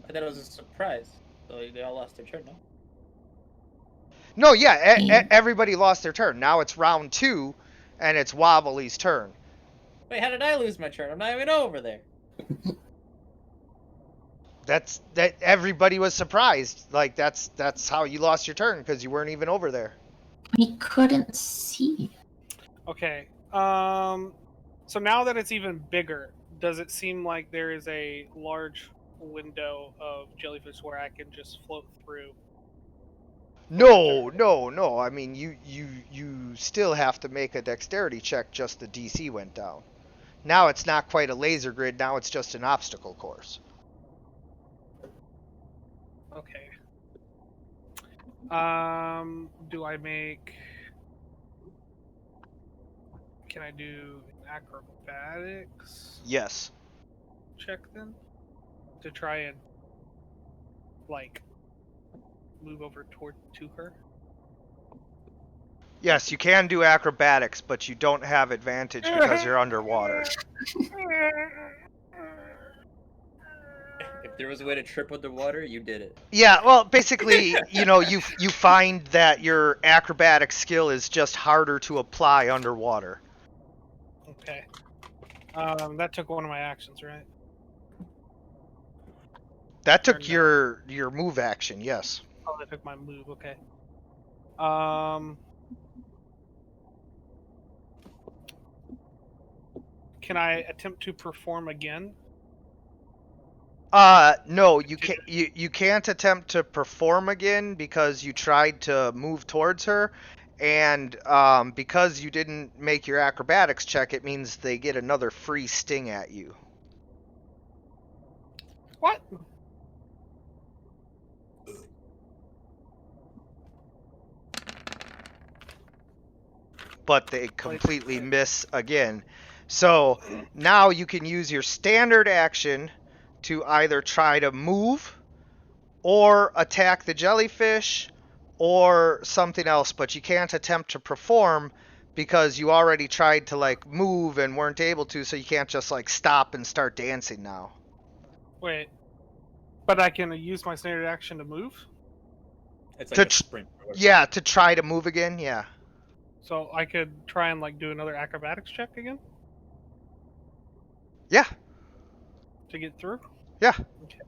I thought it was a surprise. So they all lost their turn, no? No, yeah, Hmm. everybody lost their turn. Now it's round 2, and it's Wobbly's turn. Wait, how did I lose my turn? I'm not even over there. That everybody was surprised. Like that's how you lost your turn, because you weren't even over there. We couldn't see. Okay. So now that it's even bigger, does it seem like there is a large window of jellyfish where I can just float through? No. I mean, you still have to make a dexterity check. Just the DC went down. Now it's not quite a laser grid. Now it's just an obstacle course. Okay. Do I make? Can I do an acrobatics Yes. check then to try and like move over to her? Yes, you can do acrobatics, but you don't have advantage because you're underwater. If there was a way to trip underwater, you did it. Yeah, well, basically, you find that your acrobatic skill is just harder to apply underwater. Okay. That took one of my actions, right? That Or took no. your move action, yes. Oh, that took my move. Okay. Can I attempt to perform again? No, you can't attempt to perform again because you tried to move towards her, and because you didn't make your acrobatics check, it means they get another free sting at you. What? But they completely miss again. So now you can use your standard action to either try to move or attack the jellyfish or something else, but you can't attempt to perform because you already tried to like move and weren't able to, so you can't just like stop and start dancing now. Wait. But I can use my standard action to move? It's To like a tr- sprint. or whatever. Yeah, to try to move again, yeah. So I could try and like do another acrobatics check again Yeah, to get through? yeah. Okay.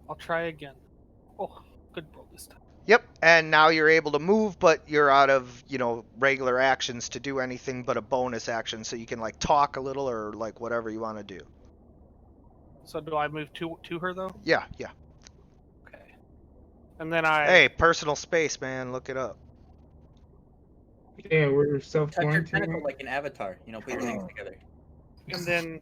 I'll try again. Oh, good roll this time. Yep, and now you're able to move, but you're out of, regular actions to do anything but a bonus action, so you can like talk a little or like whatever you want to do. So do I move to her though? Yeah. Okay. And then I Hey, personal space, man, look it up. Yeah, we're Touch your self-quarantining. tentacle like an avatar. Put your things together. and then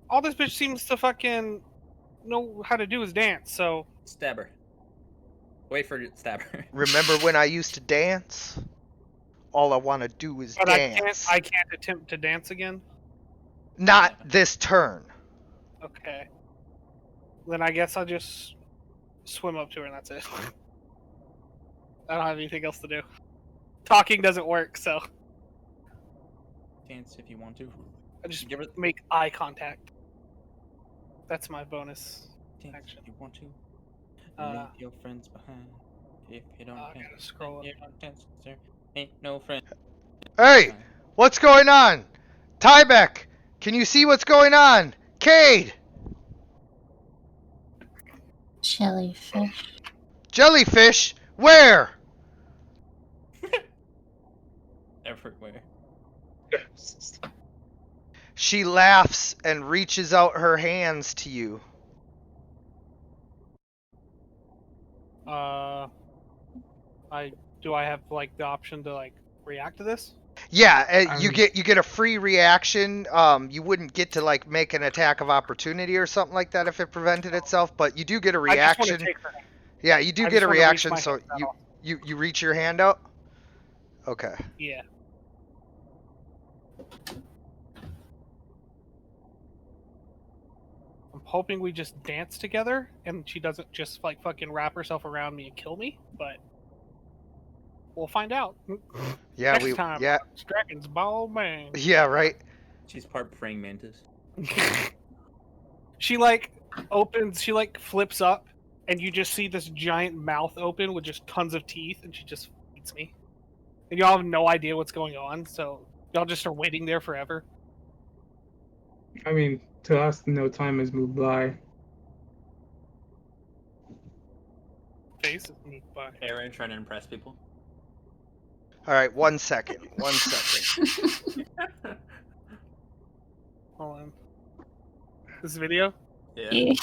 all this bitch seems to fucking know how to do is dance, so Stab her. Wait for it. Stab her. Remember when I used to dance? All I want to do is but dance. I can't attempt to dance again. Not this turn. Okay. Then I guess I'll just swim up to her and that's it. I don't have anything else to do. Talking doesn't work, so Dance if you want to. I just Give her make eye contact. That's my bonus. dance Action. if you want to. Uh, Leave your friends behind. If you don't I dance, gotta scroll up. you don't dance, there ain't no friend. Hey, what's going on? Tybeck, can you see what's going on? Cade, Jellyfish. jellyfish, where? Everywhere. She laughs and reaches out her hands to you. Do I have like the option to like react to this? Yeah, you get a free reaction. You wouldn't get to like make an attack of opportunity or something like that if it prevented itself, but you do get a I just want reaction. to take her. Yeah, you do I get just a wanna reach reaction, my so hand out. you reach your hand out. Okay. Yeah. I'm hoping we just dance together and she doesn't just like fucking wrap herself around me and kill me, but we'll find out. Yeah, Next time, Dragon's Ball Bang. Yeah, right. She's part praying mantis. She like opens, she like flips up, and you just see this giant mouth open with just tons of teeth, and she just eats me. And y'all have no idea what's going on, so y'all just are waiting there forever. I mean, to us, no time has moved by. Faces moved by. Aaron trying to impress people. All right, 1 second. 1 second. Hold on. This video? Yeah.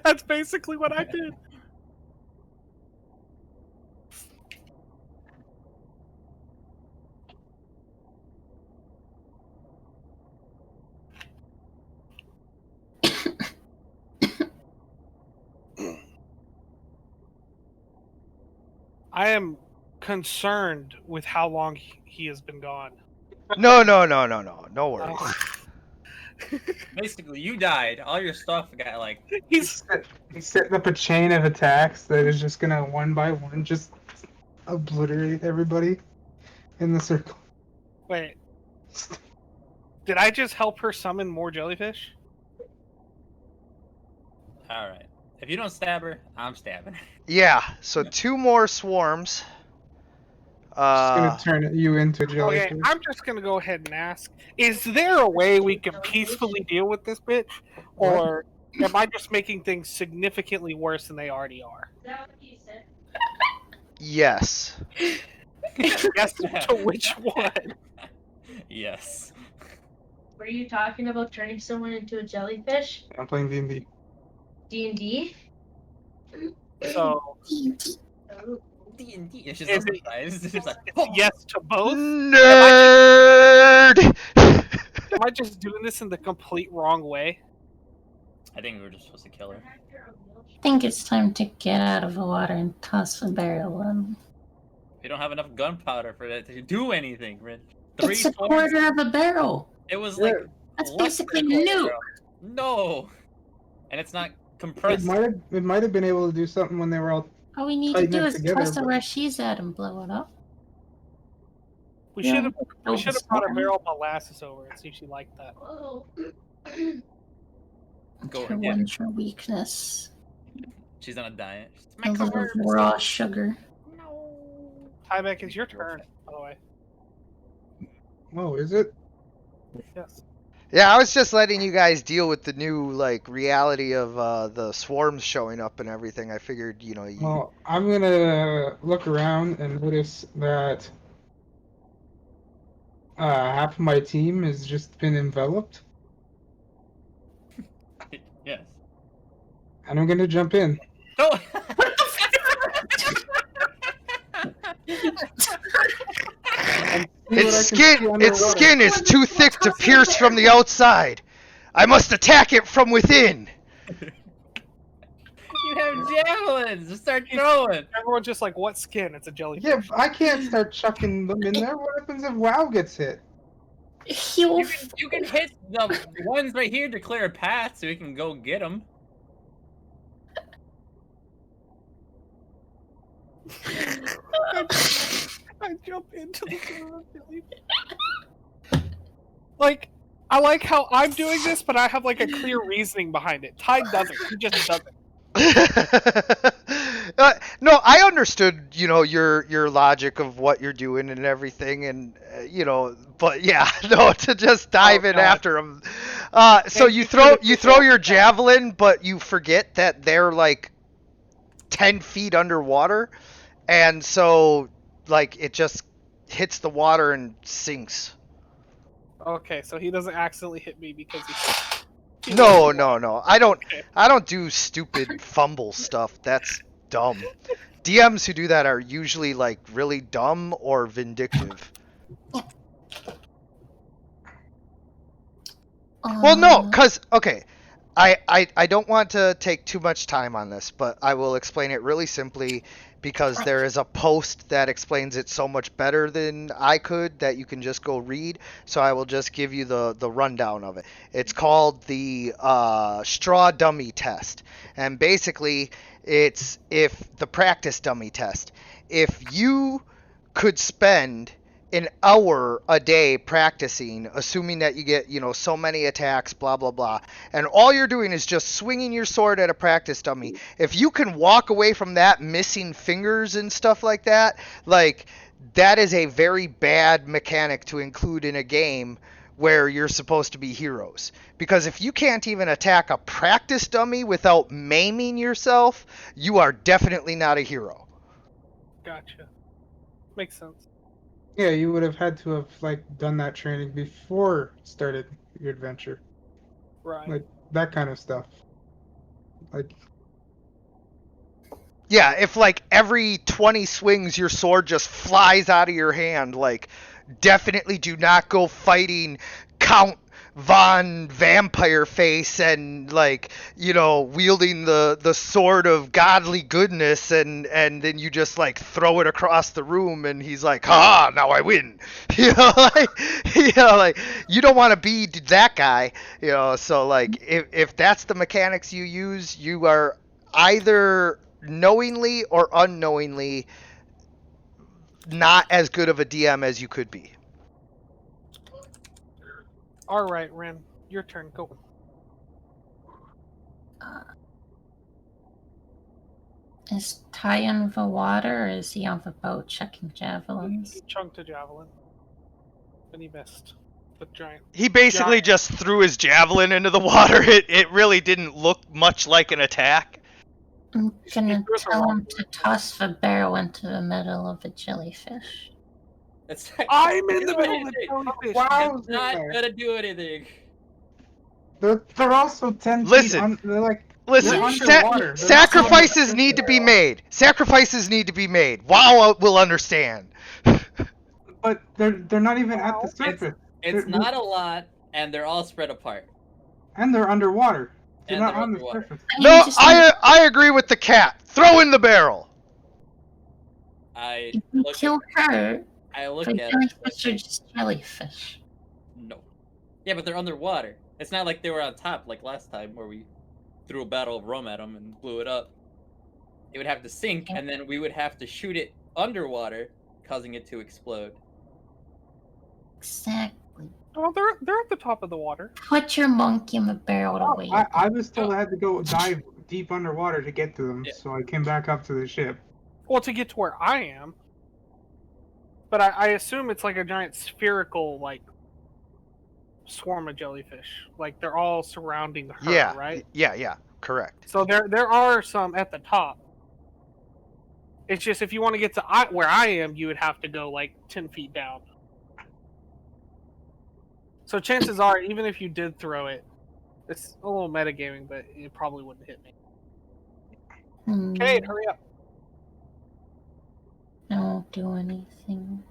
That's basically what I did. I am concerned with how long he has been gone. No worries. Basically, you died. All your stuff got like. He's He's setting up a chain of attacks that is just gonna one by one just obliterate everybody in the circle. wait. Did I just help her summon more jellyfish? All right. If you don't stab her, I'm stabbing her. Yeah, so 2 more swarms. Just gonna turn you into a jellyfish. Okay, I'm just gonna go ahead and ask: is there a way we can peacefully deal with this bitch, or am I just making things significantly worse than they already are? Yes. Yes, to which one? Yes. Were you talking about turning someone into a jellyfish? I'm playing D&D. D&D? So, Oh. D&D. It's just Is so it- surprised. It's just like, it's yes to both. Nerd! Am I just doing this in the complete wrong way? I think we were just supposed to kill her. I think it's time to get out of the water and toss the barrel in. We don't have enough gunpowder for that to do anything, Rich. It's a swords- quarter of a barrel. It was like. That's less than basically a quarter nuke. barrel. No. And it's not It compressed. might have been able to do something when they were all. All we need to Tighten do it is together, toss it but- where she's at and blow it up. We Yeah. should have. Oh, We should have brought a sorry. barrel of molasses over and see if she liked that. Oh. Go Her again. one's her weakness. She's on a diet. She's A my little carbs. raw sugar. No. Tyvek, it's your turn, by the way. Oh, is it? Yes. Yeah, I was just letting you guys deal with the new like reality of the swarms showing up and everything. I figured, you know, you... Well, I'm gonna look around and notice that half of my team has just been enveloped, Yes. and I'm gonna jump in. No. and see what I its can see skin underwater. is too thick to pierce from the outside. I must attack it from within. You have javelins. Just start throwing. Everyone's just like, what skin? It's a jellyfish. Yeah, I can't start chucking them in there. What happens if WoW gets hit? He'll You can hit the ones right here to clear a path so we can go get them. I jump into the jellyfish. Like, I like how I'm doing this, but I have like a clear reasoning behind it. Ty doesn't. He just doesn't. No, I understood, you know, your logic of what you're doing and everything, and you know, but yeah, no, to just dive in God. after them. So And you you throw could've you just throw walked your back. javelin, but you forget that they're like 10 feet underwater, and so like it just hits the water and sinks. Okay, so he doesn't accidentally hit me because he. No. I Okay. don't do stupid fumble stuff. That's dumb. DMs who do that are usually like really dumb or vindictive. Well, no, cuz okay. I don't want to take too much time on this, but I will explain it really simply because there is a post that explains it so much better than I could that you can just go read. So I will just give you the rundown of it. It's called the straw dummy test. And basically, it's the practice dummy test. If you could spend an hour a day practicing, assuming that you get, you know, so many attacks, blah, blah, blah, and all you're doing is just swinging your sword at a practice dummy, if you can walk away from that missing fingers and stuff like that, like, that is a very bad mechanic to include in a game where you're supposed to be heroes. Because if you can't even attack a practice dummy without maiming yourself, you are definitely not a hero. Gotcha. Makes sense. Yeah, you would have had to have like done that training before started your adventure. Right. Like that kind of stuff. Like Yeah, if like every 20 swings your sword just flies out of your hand, like definitely do not go fighting Count Von Vampire Face and like, you know, wielding the sword of godly goodness and then you just like throw it across the room and he's like, "Ha, now I win." You know, like you don't want to be that guy, you know, so like if that's the mechanics you use, you are either knowingly or unknowingly not as good of a DM as you could be. All right, Ren, your turn. Go. Is Ty on the water, or is he on the boat checking He javelins? chunked a javelin, and he missed the giant. He basically Giant. just threw his javelin into the water. It really didn't look much like an attack. I'm gonna threw it tell wrong him to toss the barrel into the middle of a jellyfish. It's I'm in the do middle of the anything. jellyfish. wow, It's not gonna do anything. they're also 10 Listen. feet. They're like Listen, They're sa- underwater. They're sacrifices not need to be made. Sacrifices need to be made. WoW will understand. but they're not even at the surface. It's They're- not a lot, and they're all spread apart. And they're underwater. They're And not they're on the underwater. surface. I mean, No, just I agree with the cat. Throw in the barrel. I if you look kill her, I look the at it. jellyfish are just jellyfish. No. Yeah, but they're underwater. It's not like they were on top like last time where we threw a bottle of rum at them and blew it up. It would have to sink, and then we would have to shoot it underwater, causing it to explode. Exactly. Oh, they're at the top of the water. Put your monkey in the barrel to wait. I was told I had to go dive deep underwater to get to them, Yeah. so I came back up to the ship. Well, to get to where I am. But I assume it's like a giant spherical, like, swarm of jellyfish. Like, they're all surrounding her, Yeah. right? Yeah. Correct. So there are some at the top. It's just if you want to get to where I am, you would have to go, like, 10 feet down. So chances are, even if you did throw it, it's a little metagaming, but it probably wouldn't hit me. Hmm, Kate, hurry up. I won't do anything.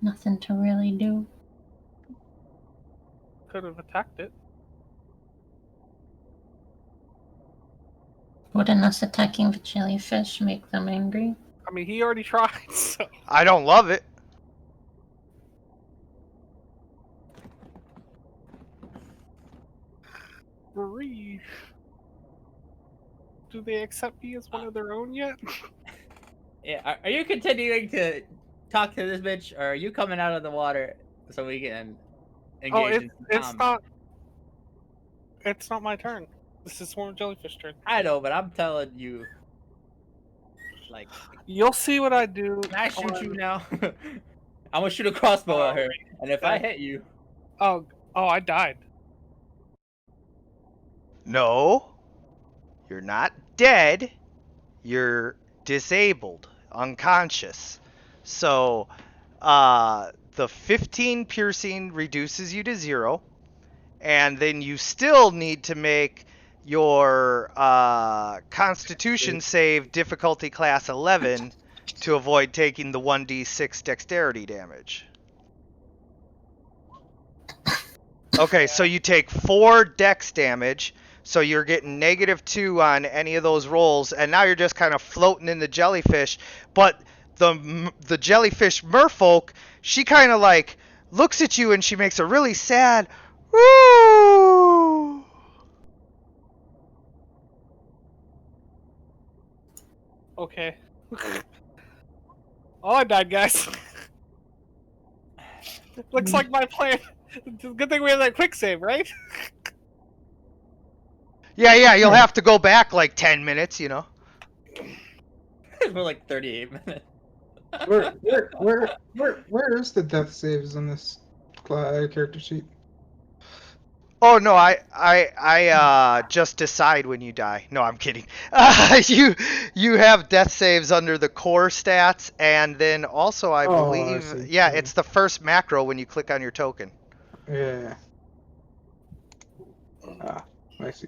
Nothing to really do. Could have attacked it. Wouldn't us attacking the jellyfish make them angry? I mean, he already tried, so. I don't love it. Marie. Do they accept me as one of their own yet? Yeah, are you continuing to talk to this bitch, or are you coming out of the water so we can engage Oh, in some it's combat? not. It's not my turn. This is Swarm Jellyfish turn. I know, but I'm telling you. Like, You'll see what I do. can I shoot you now? I'm gonna shoot a crossbow at her, and if I hit you, Oh, I died. No. You're not dead. You're disabled, unconscious. So, the 15 piercing reduces you to 0, and then you still need to make your Constitution save difficulty class 11 to avoid taking the 1d6 dexterity damage. Okay, so you take 4 dex damage, so you're getting -2 on any of those rolls, and now you're just kind of floating in the jellyfish. But the jellyfish merfolk, she kind of like looks at you and she makes a really sad woo. Okay. Oh, I died, guys. Looks like my plan. Good thing we have that quick save, right? Yeah, you'll have to go back like 10 minutes, you know. for like 38 minutes. Where is the death saves on this character sheet? Oh no, I just decide when you die. No, I'm kidding. You have death saves under the core stats, and then also I Oh, I believe see. yeah, Yeah. it's the first macro when you click on your token. Yeah. I see.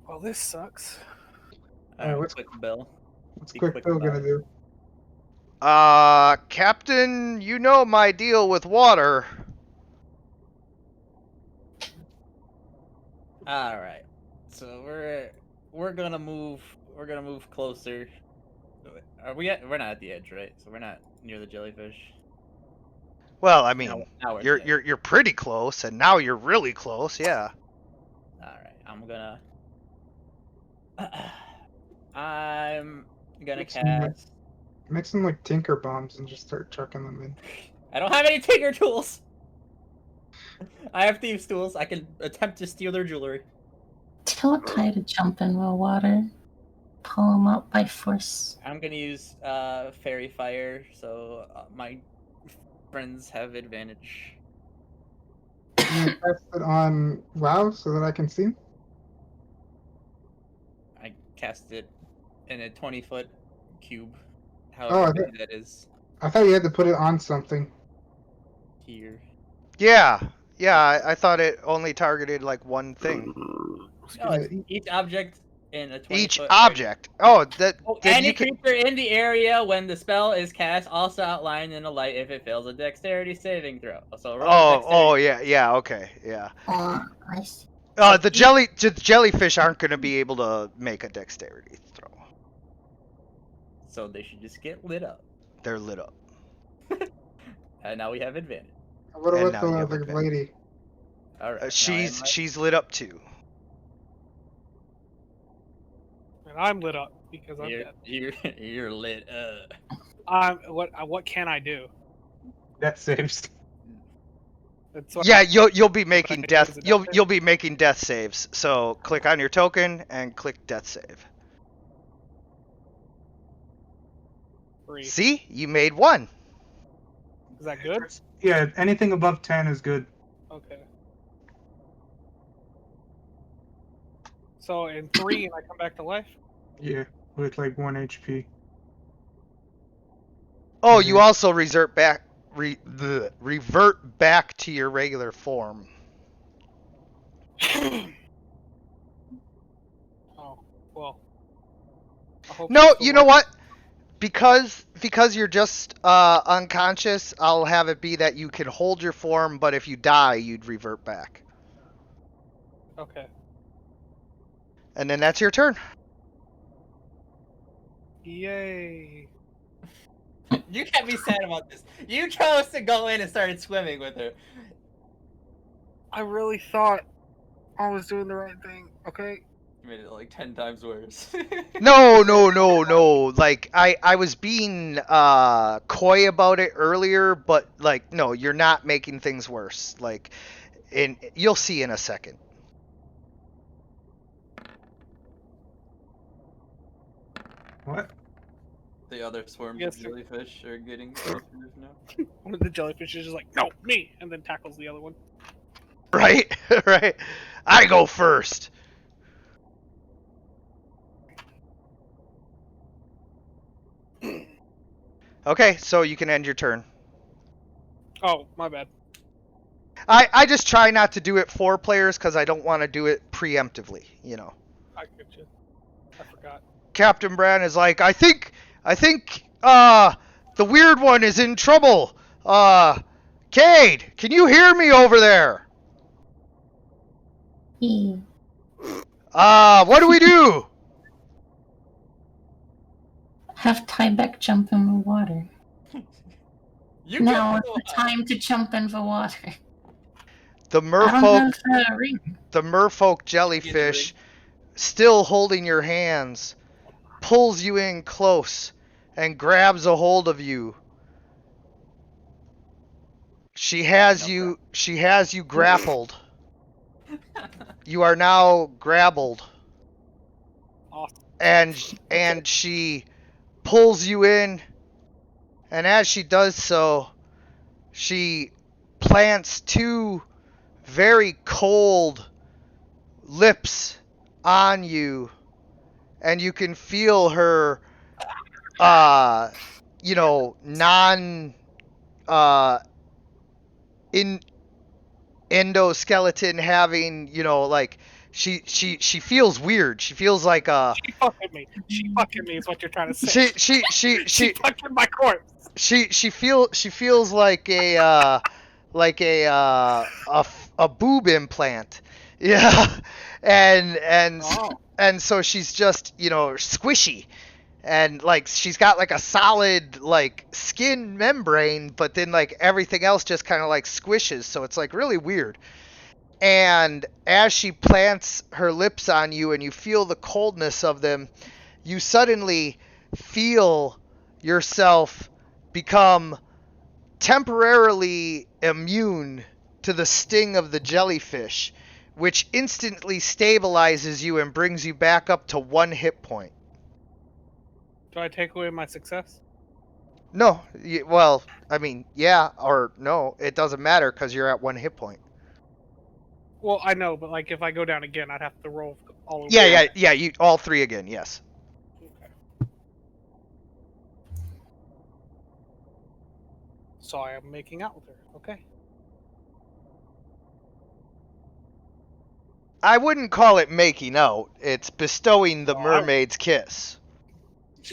Well, this sucks. Alright, what's- quick Bill. What's Be Quick quick Bill about gonna it. do? Captain, you know my deal with water. All right, so we're gonna move. We're gonna move closer. Are we at? We're not at the edge, right? So we're not near the jellyfish. Well, I mean, Now we're you're at the you're you're pretty close, and now you're really close. Yeah. edge. All right, I'm gonna. I'm gonna Make some, like, cast. Make some like Tinker Bombs and just start chucking them in. I don't have any Tinker tools. I have thieves' tools. I can attempt to steal their jewelry. Tell Ty to jump in the water. Pull him up by force. I'm gonna use fairy fire, so my friends have advantage. I'm gonna cast it on WoW so that I can see. I cast it in a 20-foot cube. Oh, However I big that is I thought you had to put it on something. here. Yeah. Yeah. I thought it only targeted like one thing. No, it's each object in a 20 Each foot object. Oh, that. Oh, then any you can. creature in the area when the spell is cast, also outlined in a light if it fails a dexterity saving throw. So roll a Oh. dexterity- Oh. Yeah. Yeah. Okay. Yeah. I see. The jellyfish aren't going to be able to make a dexterity throw. So they should just get lit up. They're lit up. And now we have advantage. What And about now you the have other advantage. lady? All right. now She's lit up too. And I'm lit up because I'm you're, dead. you're lit up. What can I do? That saves. That's what Yeah, you'll be making can do death. is a death You'll save? you'll be making death saves. So click on your token and click death save. Free. See, you made one. Is that good? Yeah, anything above 10 is good. Okay. So in 3, and I come back to life. Yeah, with like 1 HP. Oh, you Mhm. also revert back to your regular form. Oh well. I hope No, it still you know works. what? Because you're just unconscious, I'll have it be that you can hold your form, but if you die, you'd revert back. Okay. And then that's your turn. Yay. You can't be sad about this. You chose to go in and started swimming with her. I really thought I was doing the right thing. Okay. You made it like 10 times worse. No. Like I was being coy about it earlier, but like no, you're not making things worse. Like, and you'll see in a second. What? The other swarms Yes, of sir. jellyfish are getting initiative now. One of the jellyfish is just like, no, me, and then tackles the other one. Right? Right. I go first. Okay, so you can end your turn. Oh, my bad. I just try not to do it for players because I don't want to do it preemptively, you know. I get you. I forgot. Captain Bran is like, I think the weird one is in trouble. Cade, can you hear me over there? E. What do we do? Have Tybeck jump in the water. You Now is can the time to jump in the water. The I merfolk, don't have a ring. the merfolk jellyfish, still holding your hands, pulls you in close and grabs a hold of you. She has you grappled. You are now grappled. Awesome. and she pulls you in, and as she does so, she plants two very cold lips on you, and you can feel her non in endoskeleton having, like she feels weird. She feels like She fucking me. She fucking me is what you're trying to say. she fucking my corpse. she feels like a boob implant. Yeah. and Oh. and so she's just, squishy, and like she's got like a solid like skin membrane, but then like everything else just kind of like squishes, so it's like really weird. And as she plants her lips on you and you feel the coldness of them, you suddenly feel yourself become temporarily immune to the sting of the jellyfish, which instantly stabilizes you and brings you back up to 1 hit point. Do I take away my success? No, well, I mean, yeah or no, it doesn't matter because you're at 1 hit point. Well, I know, but like if I go down again, I'd have to roll all over. Yeah, you all 3 again, yes. So I am making out with her. Okay. I wouldn't call it making out. It's bestowing the Oh, mermaid's kiss.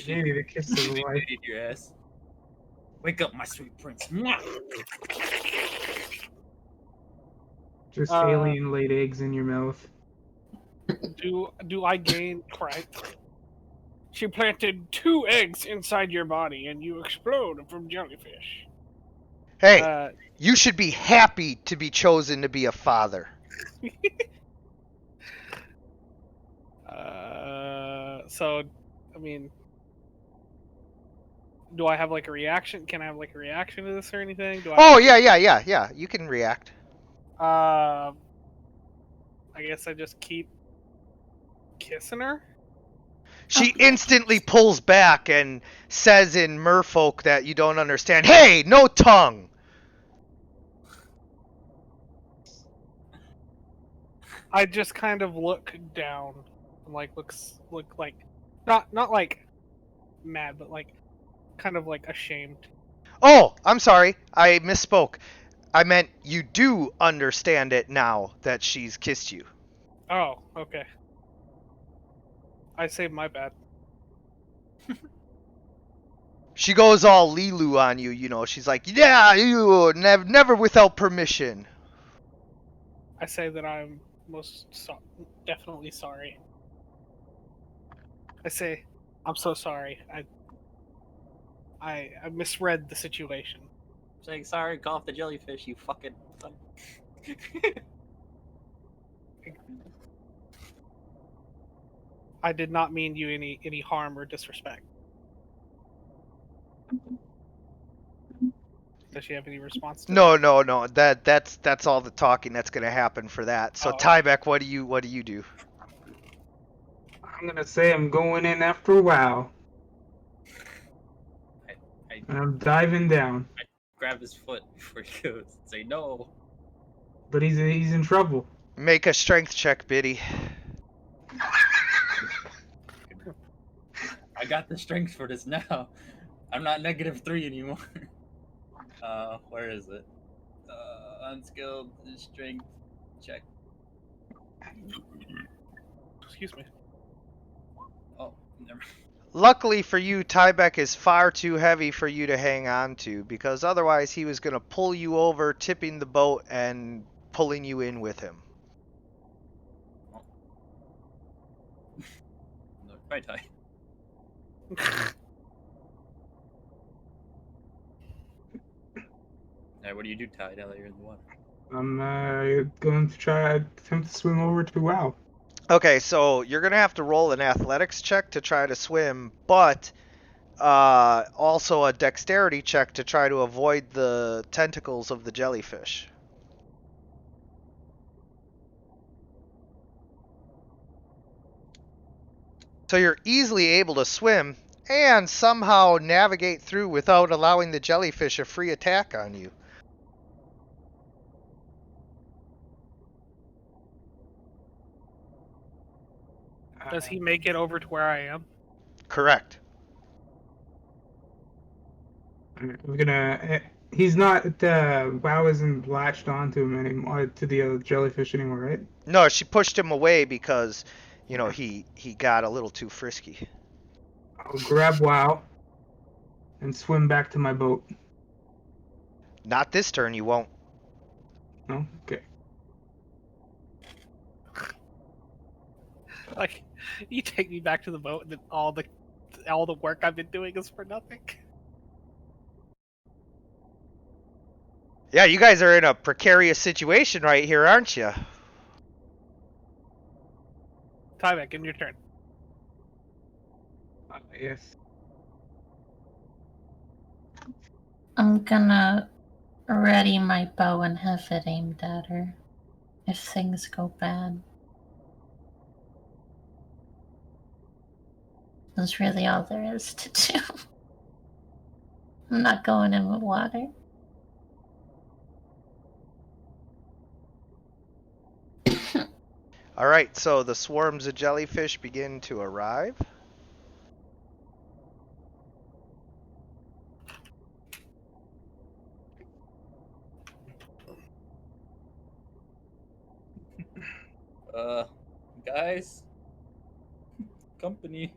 Maybe the kiss of Big life. lady, your ass. Wake up, my sweet prince. Mwah! Just Uh, alien laid eggs in your mouth. Do I gain right? She planted 2 eggs inside your body, and you explode from jellyfish. Hey, you should be happy to be chosen to be a father. So, I mean, do I have like a reaction? Can I have like a reaction to this or anything? Do I? Oh, yeah. You can react. I guess I just keep kissing her. She instantly pulls back and says in merfolk that you don't understand, "Hey, no tongue!" I just kind of look down, and like look like not like mad, but like kind of like ashamed. Oh, I'm sorry. I misspoke. I meant you do understand it now that she's kissed you. Oh, okay. I say my bad. She goes all Lilu on you, She's like, "Yeah, you never without permission." I say that I'm definitely sorry. I say I'm so sorry. I misread the situation. Saying sorry, call off the jellyfish, you fucking son. I did not mean you any harm or disrespect. Does she have any response to No. That's all the talking that's gonna happen for that. So Oh. Tybeck, what do you do? I'm gonna say I'm going in after WoW. I And I'm diving down. grab his foot before he goes and say no. But he's in trouble. Make a strength check, Biddy. I got the strength for this now. I'm not -3 anymore. Where is it? Unskilled strength check. Excuse me. Oh, never. Luckily for you, Tybeck is far too heavy for you to hang on to, because otherwise he was going to pull you over, tipping the boat, and pulling you in with him. No, quite high. Alright, what do you do, Ty, now that you're in the water? I'm going to attempt to swim over to WoW. Okay, so you're going to have to roll an athletics check to try to swim, but also a dexterity check to try to avoid the tentacles of the jellyfish. So you're easily able to swim and somehow navigate through without allowing the jellyfish a free attack on you. Does he make it over to where I am? Correct. We're gonna. He's not. WoW isn't latched onto him anymore. To the jellyfish anymore, right? No, she pushed him away because, you know, he got a little too frisky. I'll grab WoW and swim back to my boat. Not this turn, you won't. No, okay. Like, you take me back to the boat, and then all the work I've been doing is for nothing. Yeah, you guys are in a precarious situation right here, aren't you? Tyvek, in your turn. Yes. I'm gonna ready my bow and have it aimed at her if things go bad. That's really all there is to do. I'm not going in the water. Alright, so the swarms of jellyfish begin to arrive. Guys, company.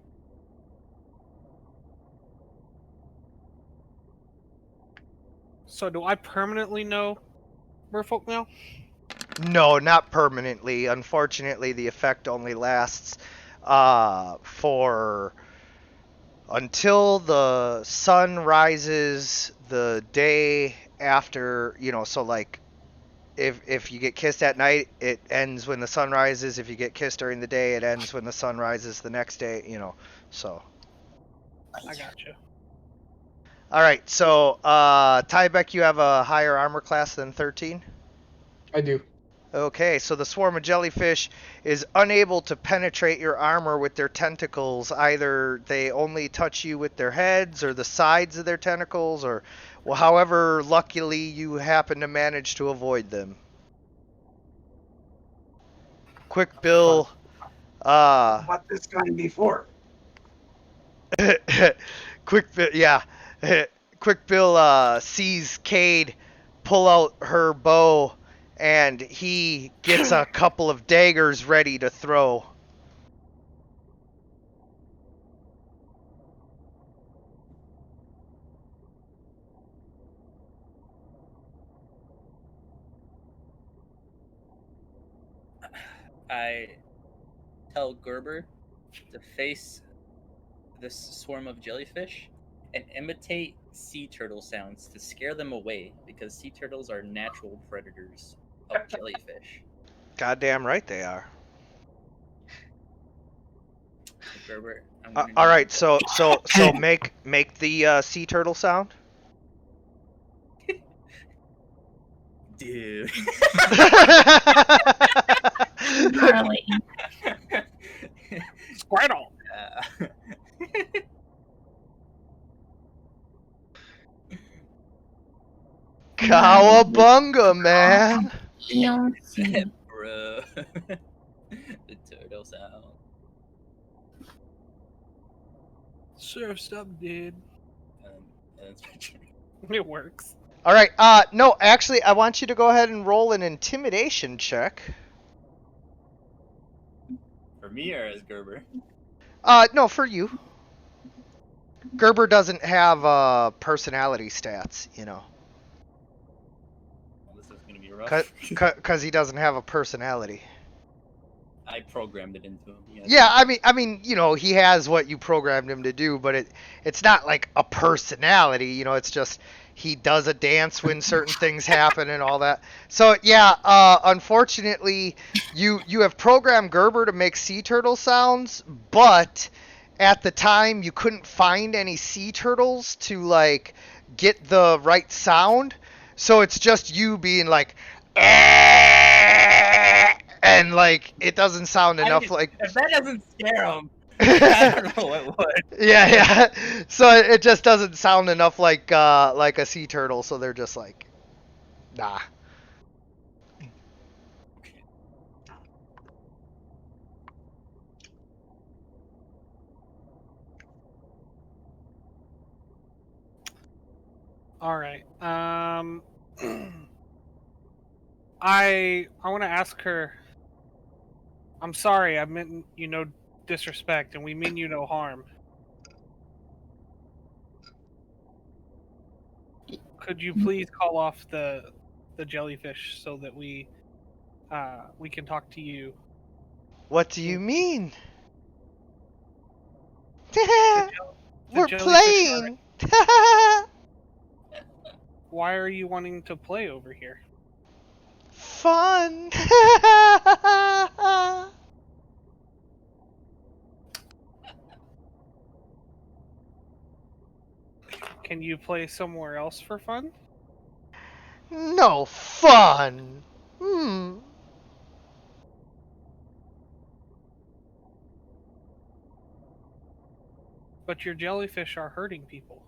So do I permanently know Merfolk now? No, not permanently. Unfortunately, the effect only lasts for until the sun rises the day after, you know, so like if you get kissed at night, it ends when the sun rises. If you get kissed during the day, it ends when the sun rises the next day, you know. So I got you. all right, so Tyvek, you have a higher armor class than 13? I do. Okay, so the swarm of jellyfish is unable to penetrate your armor with their tentacles. Either they only touch you with their heads or the sides of their tentacles, or well, however luckily you happen to manage to avoid them. Quick Bill, What this gun before? Quick Bill, yeah. Quick Bill sees Cade pull out her bow, and he gets a couple of daggers ready to throw. I tell Gerber to face this swarm of jellyfish and imitate sea turtle sounds to scare them away, because sea turtles are natural predators of jellyfish. Goddamn right they are. Gerber, I'm All gonna right, need- so make the sea turtle sound. Dude. Charlie, Squirtle! Cowabunga, man. Eeyore. Bro. The turtle sound. Surf's up, dude. That's my turn. It works. All right. No, actually, I want you to go ahead and roll an intimidation check. For me or as Gerber? No, for you. Gerber doesn't have personality stats, you know, This is gonna be rough. because he doesn't have a personality. I programmed it into him. Yes. Yeah, I mean, you know, he has what you programmed him to do, but it's not like a personality, you know, it's just he does a dance when certain things happen and all that. So yeah, unfortunately, you have programmed Gerber to make sea turtle sounds, but at the time you couldn't find any sea turtles to like get the right sound, so it's just you being like, and like it doesn't sound enough like. If that doesn't scare him, I don't know what would. Yeah, yeah. So it just doesn't sound enough like a sea turtle, so they're just like, nah. All right. I want to ask her. I'm sorry. I meant no disrespect, and we mean you no harm. Could you please call off the jellyfish so that we can talk to you? What do you mean? The We're jellyfish are. playing. Why are you wanting to play over here? Fun. Can you play somewhere else for fun? No fun. Hmm. But your jellyfish are hurting people.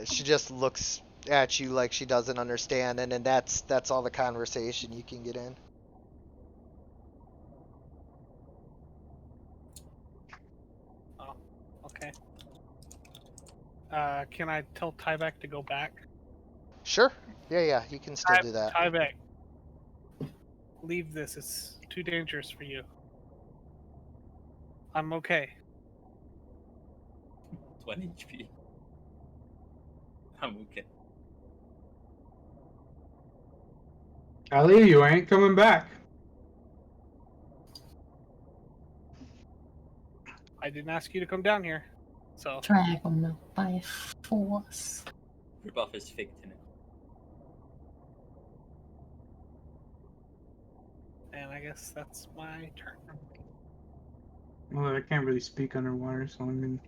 She just looks at you like she doesn't understand, and then that's all the conversation you can get in. Oh, okay. Can I tell Tyvek to go back? Sure. Yeah, you can still do that. Tyvek, leave this. It's too dangerous for you. I'm okay. 20 HP. I'm okay. Ellie, you ain't coming back. I didn't ask you to come down here. So, Drag him out by force. Rip off his fake tentacle. and I guess that's my turn. Well, I can't really speak underwater, so I mean,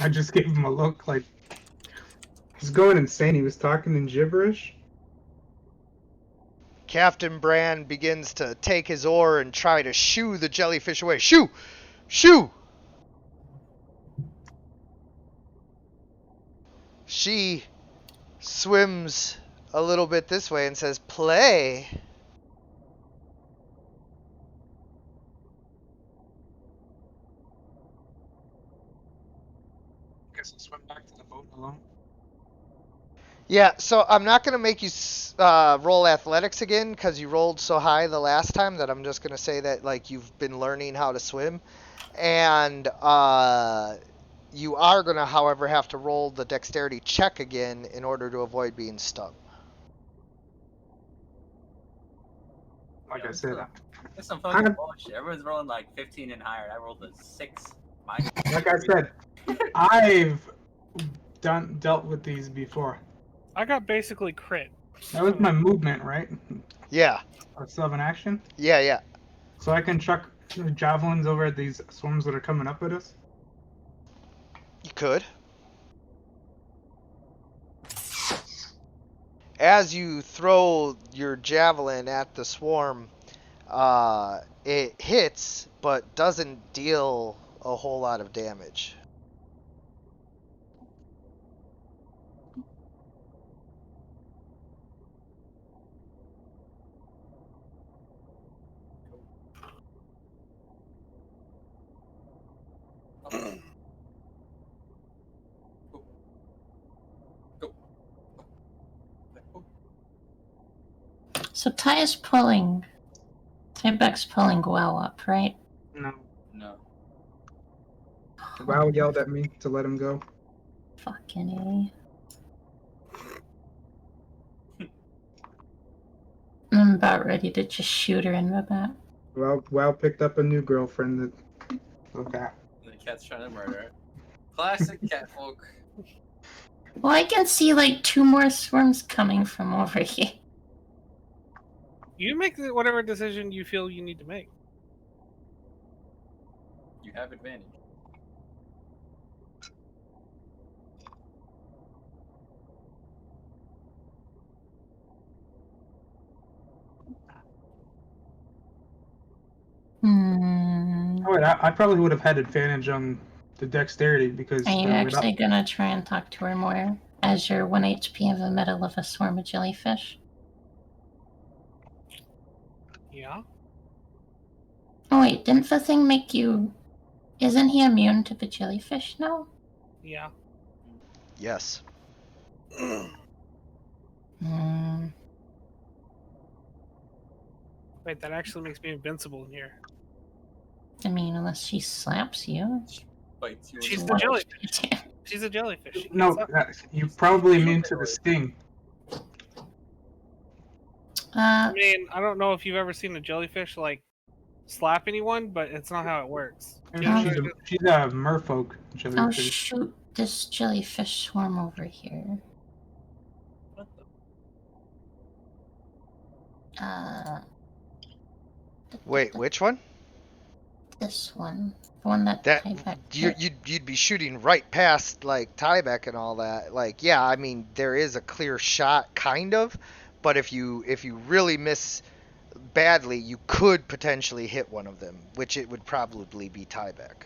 I just gave him a look like he's going insane. He was talking in gibberish. Captain Brand begins to take his oar and try to shoo the jellyfish away. Shoo! Shoo! She swims a little bit this way and says, "Play." Guess I'll swim back to the boat alone. Yeah, so I'm not going to make you roll athletics again because you rolled so high the last time that I'm just going to say that like you've been learning how to swim. And you are going to, however, have to roll the dexterity check again in order to avoid being stung. Like I said, That's some fucking bullshit. Everyone's rolling like 15 and higher. I rolled a 6. like I said, I've dealt with these before. I got basically crit. That was my movement, right? Yeah, I still have an action, yeah. so I can chuck javelins over at these swarms that are coming up at us. You could. As you throw your javelin at the swarm, it hits but doesn't deal a whole lot of damage. So Tybeck's pulling Well up, right? No. No. Wow yelled at me to let him go. Fucking A. I'm about ready to just shoot her in the back. Wow picked up a new girlfriend that. Okay. The cat's trying to murder it. Classic cat folk. Well, I can see like 2 more swarms coming from over here. You make whatever decision you feel you need to make. You have advantage. right. I probably would have had advantage on the dexterity because Are you without- actually gonna try and talk to her more as you're 1 HP in the middle of a swarm of jellyfish? Yeah. Oh wait, didn't the thing make you... Isn't he immune to the jellyfish now? Yeah. Yes. Hmm. Wait, that actually makes me invincible in here. I mean, unless she slaps you. Bites you. She's in the What? jellyfish. She's a jellyfish. She no, can't suck. you're probably immune to the sting. I mean, I don't know if you've ever seen a jellyfish like slap anyone, but it's not how it works. She's Jellyfish- she's a merfolk Oh jellyfish. shoot, this jellyfish swarm over here. What the? Wait, which one? This one. The one that That Tyvek hit. you'd be shooting right past like Tyvek and all that. Like, yeah, I mean there is a clear shot, kind of, but if you really miss badly, you could potentially hit one of them, which it would probably be Tyvek.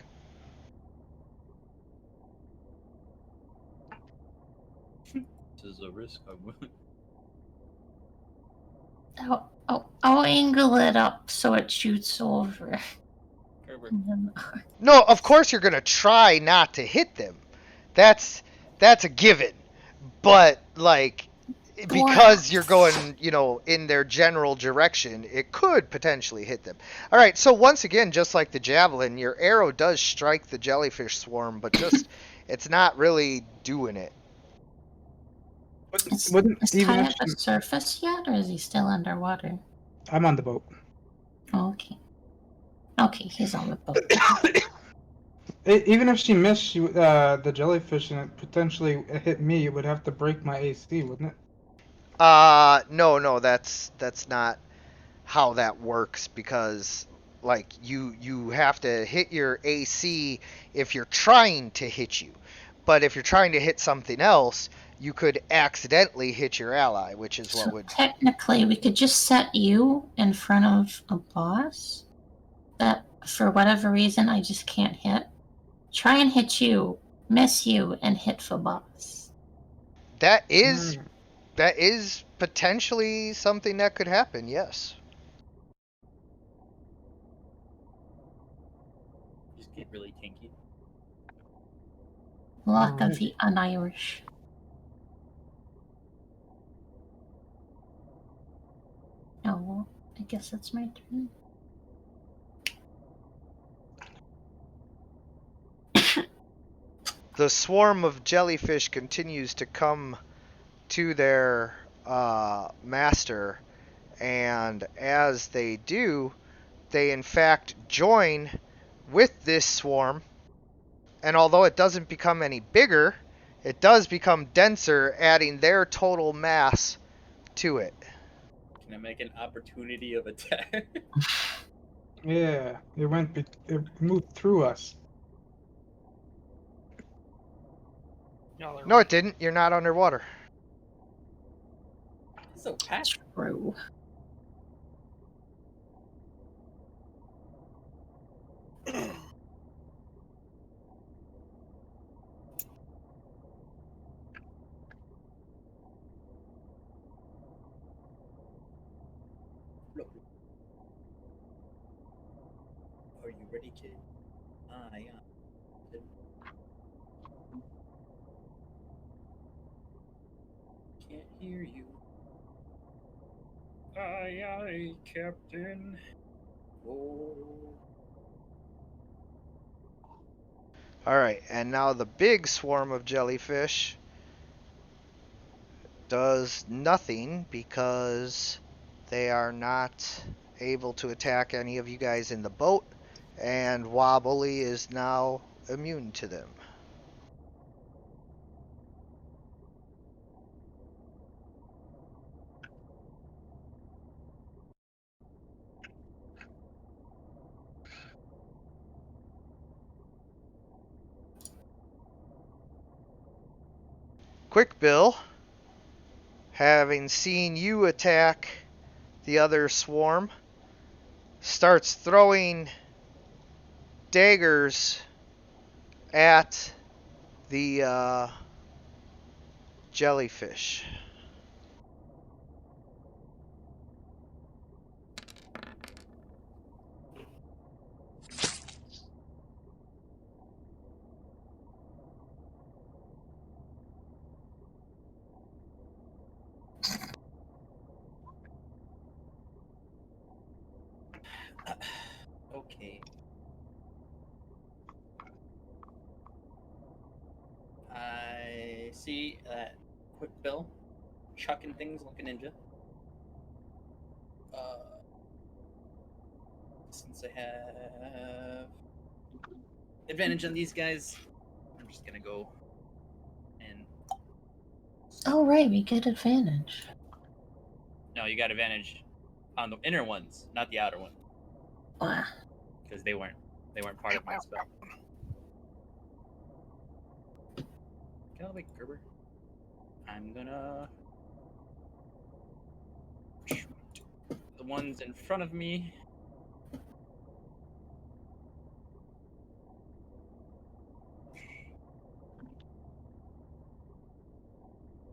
This is a risk I'm willing. I'll angle it up so it shoots over. Herbert. And then- No, of course you're gonna try not to hit them. That's a given. But like, because you're going, in their general direction, it could potentially hit them. All right. So once again, just like the javelin, your arrow does strike the jellyfish swarm, but just it's not really doing it. Is Wouldn't even Ty if at the surface yet, or is he still underwater? I'm on the boat. Oh, okay. Okay, he's on the boat. Even if she missed the jellyfish and it potentially hit me, it would have to break my AC, wouldn't it? No, that's not how that works, because like you have to hit your AC if you're trying to hit you. But if you're trying to hit something else, you could accidentally hit your ally, which is what So would... technically, we could just set you in front of a boss that, for whatever reason, I just can't hit. Try and hit you, miss you, and hit the boss. That is potentially something that could happen, yes. Just get really kinky. Luck of Alright. the un-Irish. Oh, well, I guess it's my turn. The swarm of jellyfish continues to come to their master, and as they do, they in fact join with this swarm, and although it doesn't become any bigger, it does become denser, adding their total mass to it. Can I make an opportunity of attack? Yeah, it moved through us. Y'all are No, it didn't. You're not underwater. So passive. True. Are you ready, kid? I am. Can't hear you. Aye, Captain. Oh. Alright, and now the big swarm of jellyfish does nothing because they are not able to attack any of you guys in the boat, and Wobbly is now immune to them. Quick Bill, having seen you attack the other swarm, starts throwing daggers at the jellyfish. Okay. I see that Quick Bill chucking things like a ninja. Since I have advantage on these guys, I'm just gonna go and. Oh, right, we get advantage. No, you got advantage on the inner ones, not the outer ones, Wow. because they weren't part of my spell. Get out of the way, Gerber. I'm gonna shoot the ones in front of me.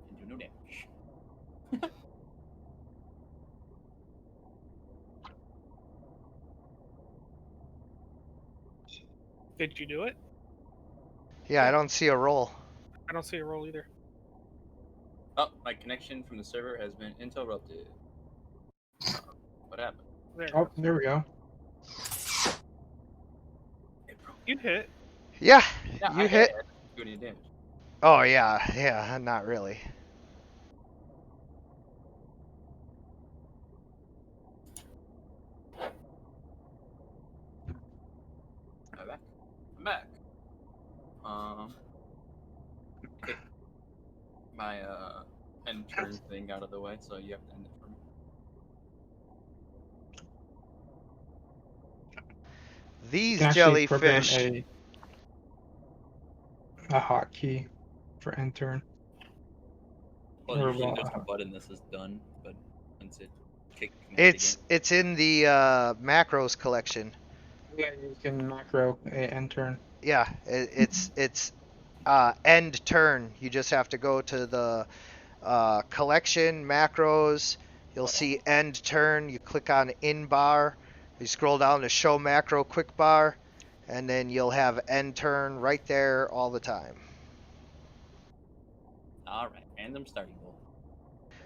And do no damage. Did you do it? Yeah, I don't see a roll. I don't see a roll either. Oh, my connection from the server has been interrupted. What happened? There. Oh, there we go. It broke. You hit. Yeah, Yeah, you I hit. it. I didn't do any damage. Oh yeah, not really. I'm back. I'm back. Okay. My end turn thing out of the way, so you have to end it for me. You These can actually program jellyfish. a hotkey for end turn. Well, Or usually what? there's a button that says done, but once it kicks me out It's in the macros collection. Yeah, you can macro a end turn. Yeah, it's end turn. You just have to go to the collection macros. You'll see end turn. You click on in bar. You scroll down to show macro quick bar, and then you'll have end turn right there all the time. Alright, random starting goal.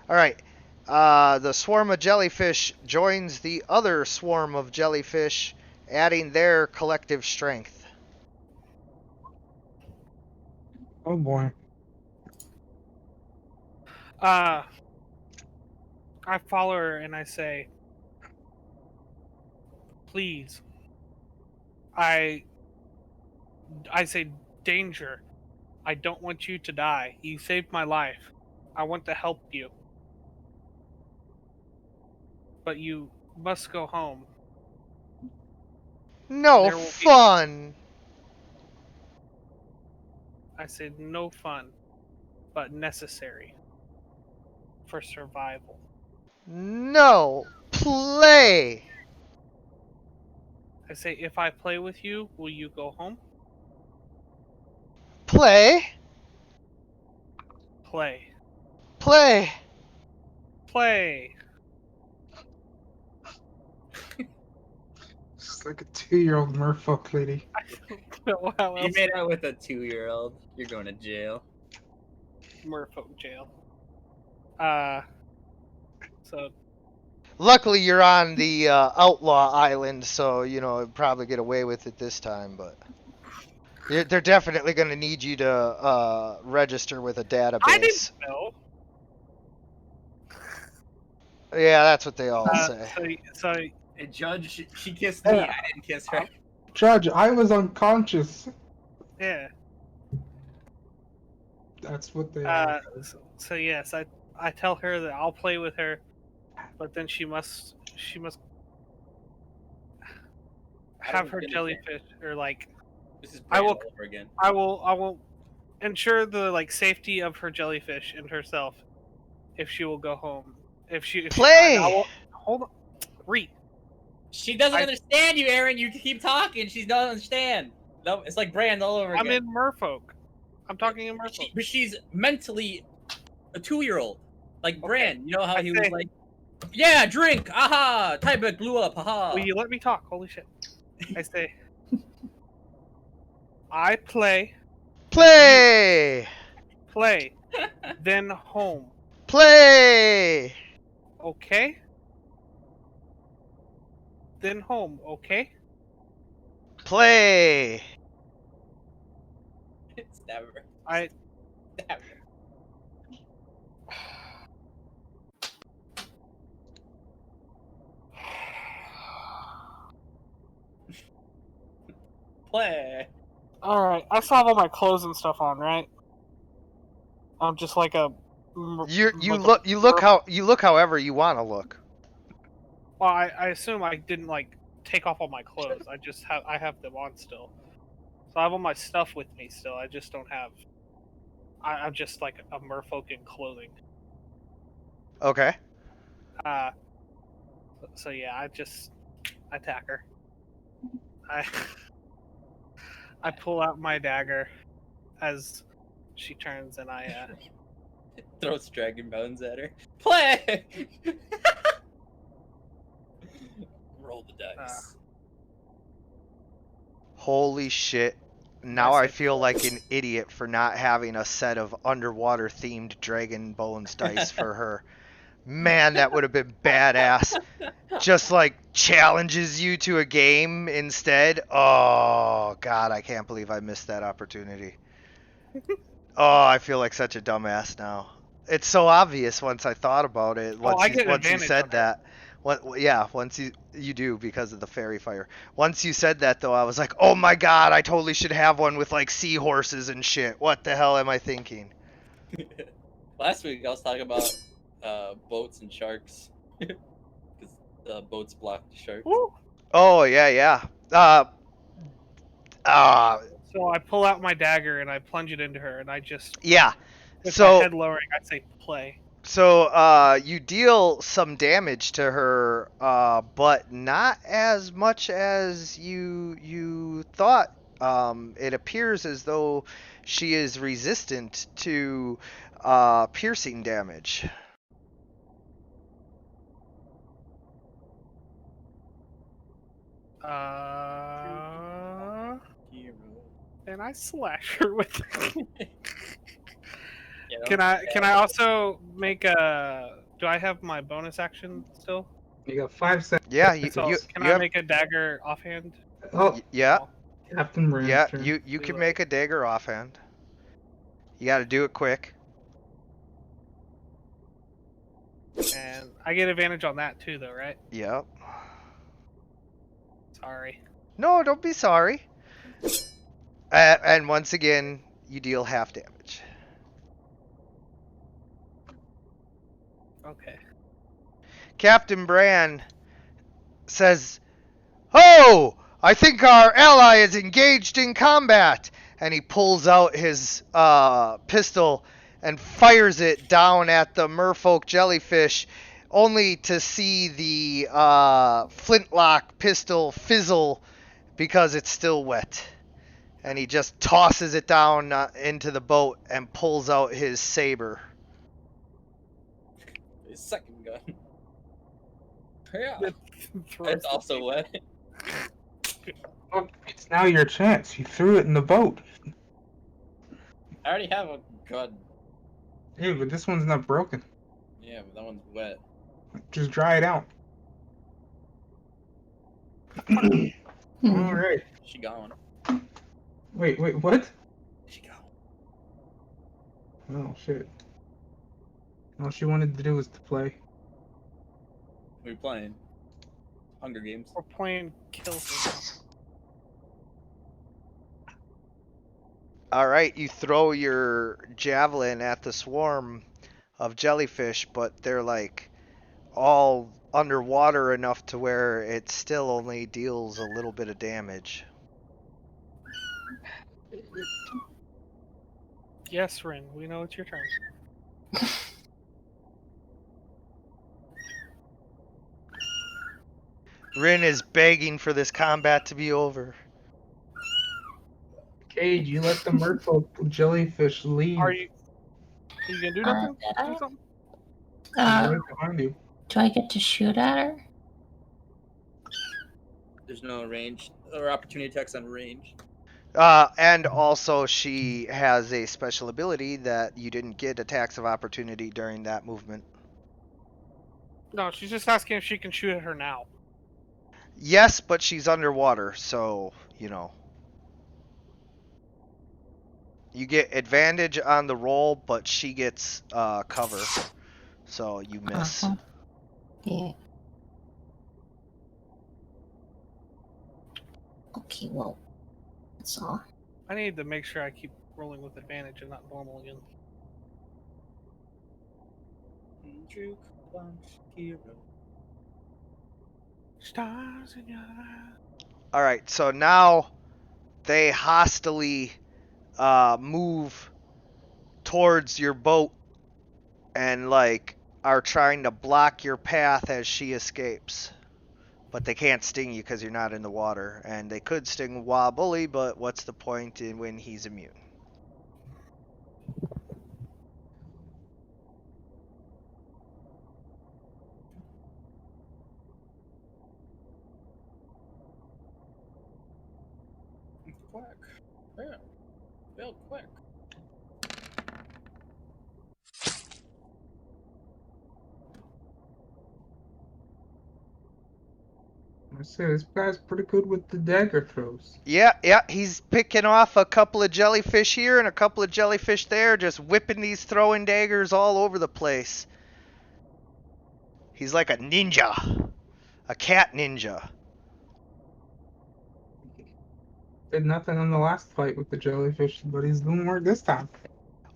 All right. The swarm of jellyfish joins the other swarm of jellyfish, adding their collective strength. Oh boy. I follow her and I say, please. I say, danger. I don't want you to die. You saved my life. I want to help you. But you must go home. No There will be- fun. I said, no fun, but necessary for survival. No play. I say, if I play with you, will you go home? Play. Play. Play. Play. It's like a 2-year-old merfolk lady. Wow, You made out with a 2-year-old. You're going to jail. Merfolk jail. So Luckily, you're on the outlaw island, so you know probably get away with it this time. But they're definitely going to need you to register with a database. I didn't know. Yeah, that's what they all say. So Hey, Judge, she kissed me. Yeah. I didn't kiss her. Judge, I was unconscious. yeah. That's what they are. So yes, I tell her that I'll play with her, but then she must have her understand. jellyfish or like This is I will- all over again. I will ensure the like safety of her jellyfish and herself if she will go home. If Play! I will, hold on. Read. She doesn't I- understand you, Aaron. You keep talking. She doesn't understand. No, it's like Brand all over I'm again. in Merfolk. I'm talking in Merfolk. But she's mentally a 2-year-old. Like Okay. Brand, you know how I he was say- like, yeah, drink, aha, Tyvek blew up, haha. Will you let me talk? Holy shit. I say, I play, Play! then home. Play! Okay? Then home, okay? Play! Stab her. I Stab her. Play. Alright, I still have all my clothes and stuff on, right? I'm just like a You like a look however you want to look. Well, I assume I didn't like take off all my clothes. I have them on still. So I have all my stuff with me still. I just don't have. I'm just like a merfolk in clothing. Okay. So yeah, I attack her. I pull out my dagger as she turns, and I Throws dragon bones at her. Play. Roll the dice. Holy shit. Now I I said feel like an idiot for not having a set of underwater themed dragon bones dice for her. Man, that would have been badass. Just like challenges you to a game instead. Oh, God, I can't believe I missed that opportunity. Oh, I feel like such a dumbass now. It's so obvious once I thought about it. Once I you, get once you advantage said on that. Yeah, once you do because of the fairy fire. Once you said that though, I was like, oh my God, I totally should have one with like seahorses and shit. What the hell am I thinking? Last week I was talking about boats and sharks. Because boats block the sharks. Woo! Oh yeah. So I pull out my dagger and I plunge it into her, and I just Yeah. with my So head lowering, I say play. you deal some damage to her, but not as much as you thought. It appears as though she is resistant to piercing damage. And I slash her with. You know? Can I also make a? Do I have my bonus action still? You got 5 seconds. Yeah, So you can you I have, make a dagger offhand? Oh, yeah, Captain Brand's yeah, turn. you can make a dagger offhand. You got to do it quick. And I get advantage on that too, though, right? Yep. Sorry. No, don't be sorry. And once again, you deal half damage. Okay. Captain Bran says, "Oh, I think our ally is engaged in combat." And he pulls out his pistol and fires it down at the merfolk jellyfish, only to see the flintlock pistol fizzle because it's still wet. And he just tosses it down into the boat and pulls out his saber. His second gun. Yeah. Throws It's the also saber. wet. Oh, it's now your chance. You threw it in the boat. I already have a gun. Yeah, but this one's not broken. Yeah, but that one's wet. Just dry it out. Hmm. Alright. She gone. Wait, what? She gone. Oh, shit. All she wanted to do was to play. We were playing Hunger Games. We're playing kills. All right, you throw your javelin at the swarm of jellyfish, but they're like all underwater enough to where it still only deals a little bit of damage. Yes, Rin. We know it's your turn. Rin is begging for this combat to be over. Cade, you let the merfolk jellyfish leave. Are you gonna do nothing? did I? Do something? He's right behind you. Do I get to shoot at her? There's no range or opportunity attacks on range. And also she has a special ability that you didn't get attacks of opportunity during that movement. No, she's just asking if she can shoot at her now. Yes, but she's underwater, so, you know. You get advantage on the roll, but she gets cover. So you miss. Uh-huh. Yeah. Okay, well, that's all. I need to make sure I keep rolling with advantage and not normal again. Juke Punch Hero. Stars in your eyes. Alright, so now they hostily move towards your boat and, like, are trying to block your path as she escapes. But they can't sting you because you're not in the water. And they could sting Wobbly, but what's the point in when he's immune? Quick. Yeah. Real quick. I say this guy's pretty good with the dagger throws. Yeah, he's picking off a couple of jellyfish here and a couple of jellyfish there, just whipping these throwing daggers all over the place. He's like a ninja. A cat ninja. Did nothing in the last fight with the jellyfish, but he's doing work this time.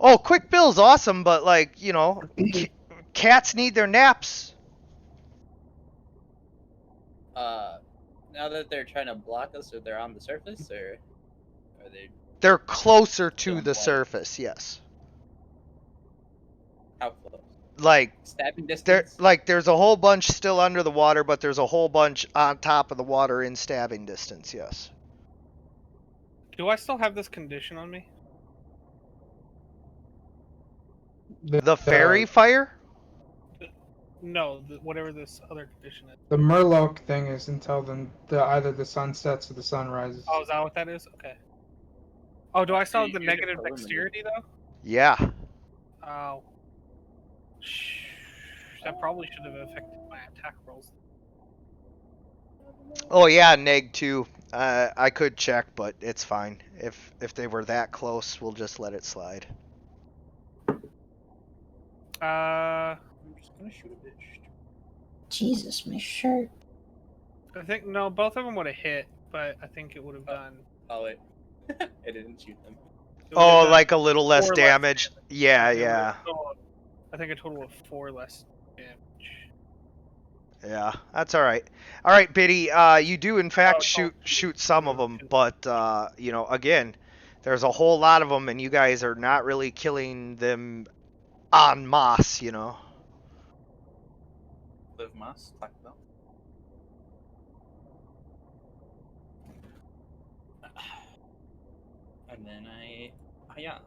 Oh, Quick Bill's awesome, but, like, you know, cats need their naps. Now that they're trying to block us, or they're on the surface, or are they? They're closer to Don't the block. surface, yes. How close? Like, Stabbing distance. there's a whole bunch still under the water, but there's a whole bunch on top of the water in stabbing distance, yes. Do I still have this condition on me? The fairy fire? No, whatever this other condition is. The Murloc thing is until either the sun sets or the sun rises. Oh, is that what that is? Okay. Oh, do I still have the You're negative eliminated. dexterity though? Yeah. Oh. That probably should have affected my attack rolls. Oh yeah, neg 2. I could check, but it's fine. If they were that close, we'll just let it slide. I'm just gonna shoot a bitch. Jesus, my shirt. I think no, both of them would have hit, but I think it would have done. Oh wait, I didn't shoot them. it would have Oh, done like a little less 4 less damage. Yeah, It would have yeah. total- I think a total of 4 less damage. Yeah, that's all right. All right, Biddy. You do in fact shoot some of them, but you know, again, there's a whole lot of them, and you guys are not really killing them en masse, you know. Live Moss, Taco Bell. And then yeah.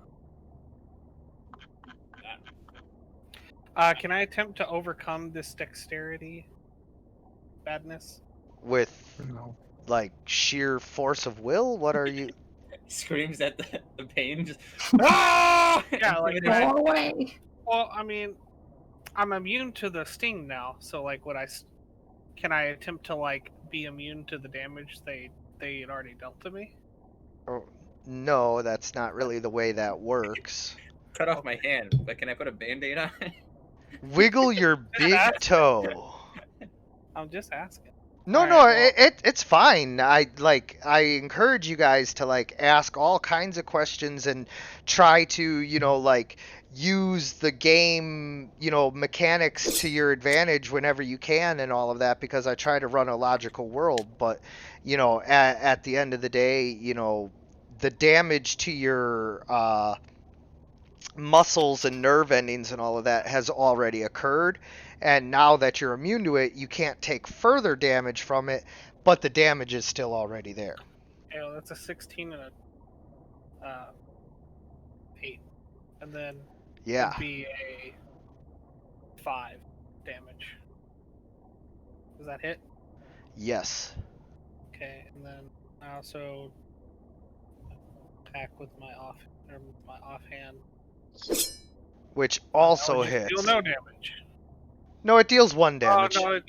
Can I attempt to overcome this dexterity badness? With No. like sheer force of will. What are you? Screams at the pain, just ah! Yeah, like Intimidate- that. Go away. Well, I mean, I'm immune to the sting now, so like, can I attempt to like be immune to the damage they had already dealt to me? Oh, no, that's not really the way that works. cut off my hand, but can I put a band-aid on it? Wiggle your big toe. I'm just asking. No, Alright, no, well- it's fine. I encourage you guys to like ask all kinds of questions and try to, you know, like use the game, you know, mechanics to your advantage whenever you can and all of that, because I try to run a logical world. But, you know, at the end of the day, you know, the damage to your muscles and nerve endings and all of that has already occurred, and now that you're immune to it, you can't take further damage from it, but the damage is still already there. Yeah, well, that's a 16 and a 8, and then Yeah. it'd be a 5 damage. Does that hit? Yes. Okay, and then I also attack with my offhand. Which also That would just hits. deal no damage. No, it deals 1 damage. Oh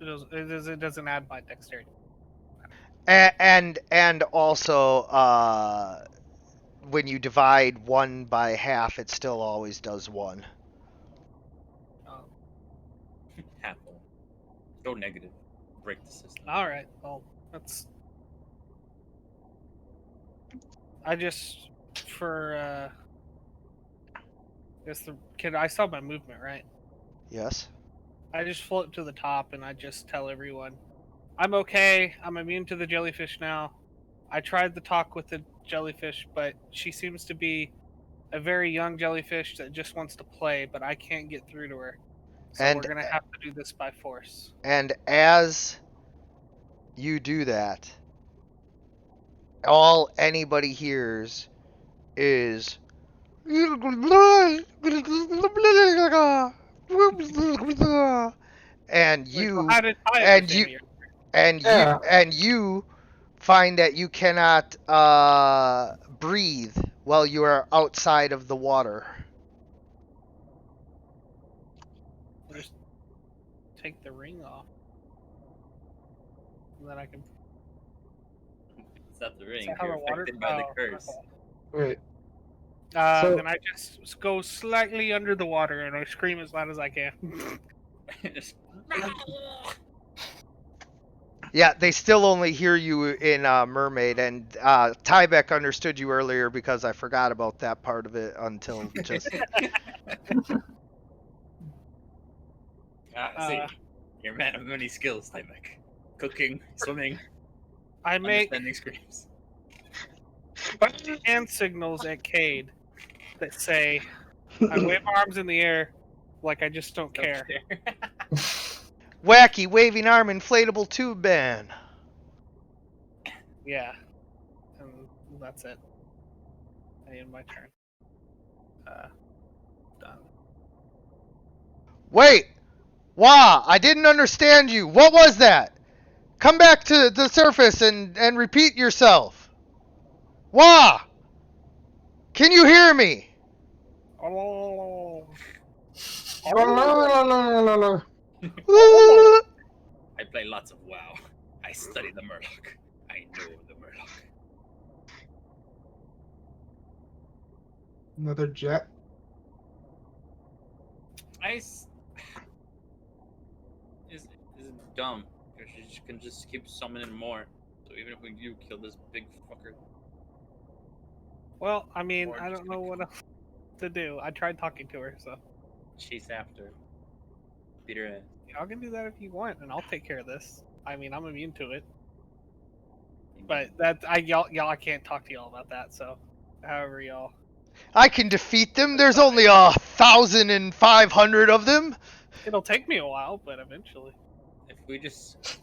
no, it doesn't add my dexterity. And also, when you divide 1 by half, it still always does 1. Half one. Go negative. Break the system. All right. Well, that's. I just for guess the kid. I saw my movement right. Yes. I just float to the top and I just tell everyone, I'm okay. I'm immune to the jellyfish now. I tried to talk with the jellyfish, but she seems to be a very young jellyfish that just wants to play, but I can't get through to her. So And- we're gonna have to do this by force. And as you do that, all anybody hears is and Like, you well, how did I and understand you- it? Yeah. you find that you cannot breathe while you are outside of the water. We'll just take the ring off, and then I can. It's not the Is ring. that how You're the water? affected by the Oh, curse. okay. Wait. So- Then I just go slightly under the water and I scream as loud as I can. Just- Yeah, they still only hear you in Mermaid, and Tybeck understood you earlier because I forgot about that part of it until just. See, you're a man of many skills, Tymek. Cooking, swimming, I make understanding screams. hand signals at Cade that say, I wave my arms in the air like I just don't care. Wacky waving arm inflatable tube man. Yeah. And that's it. I end my turn. Done. Wait! Wah! I didn't understand you. What was that? Come back to the surface and repeat yourself. Wah! Can you hear me? Oh. I play lots of WoW. I study the Murloc. I know the Murloc. Another jet. Ice is dumb. Because you can just keep summoning more. So even if we do kill this big fucker, Well, I mean, Or I just don't know what else to do. I tried talking to her, so chase after him. Beat her ass. y'all can do that if you want, and I'll take care of this. I mean, I'm immune to it, but y'all I can't talk to y'all about that. So, however y'all. I can defeat them. There's only 1,500 of them. It'll take me a while, but eventually. If we just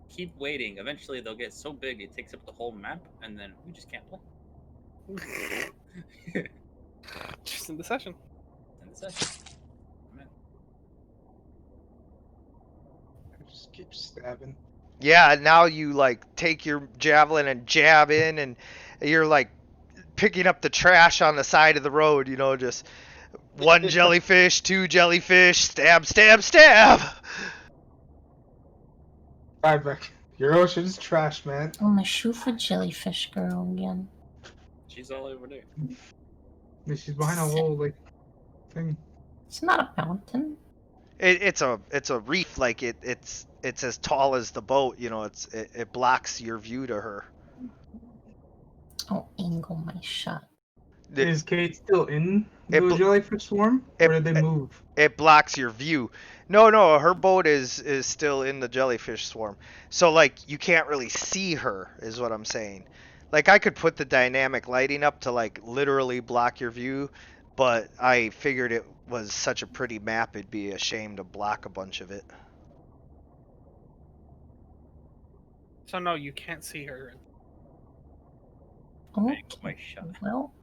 keep waiting, eventually they'll get so big it takes up the whole map, and then we just can't play. Just in the session. And it's it. Amen. I just keep stabbing. Yeah, now you like take your javelin and jab in, and you're like picking up the trash on the side of the road. You know, just one jellyfish, two jellyfish, stab, stab, stab. Tybeck. Your ocean's trash, man. Oh, my Shufa jellyfish girl again. She's all over there. She's behind a whole like thing. It's not a mountain. It's a reef. Like it's as tall as the boat. You know, it blocks your view to her. Oh, angle my shot. Is Kate still in It the bl- jellyfish swarm? it- Or did they move? It blocks your view. No, her boat is still in the jellyfish swarm. So like you can't really see her, is what I'm saying. Like I could put the dynamic lighting up to like literally block your view, but I figured it was such a pretty map, it'd be a shame to block a bunch of it. So no, you can't see her. Okay. My shot. Well.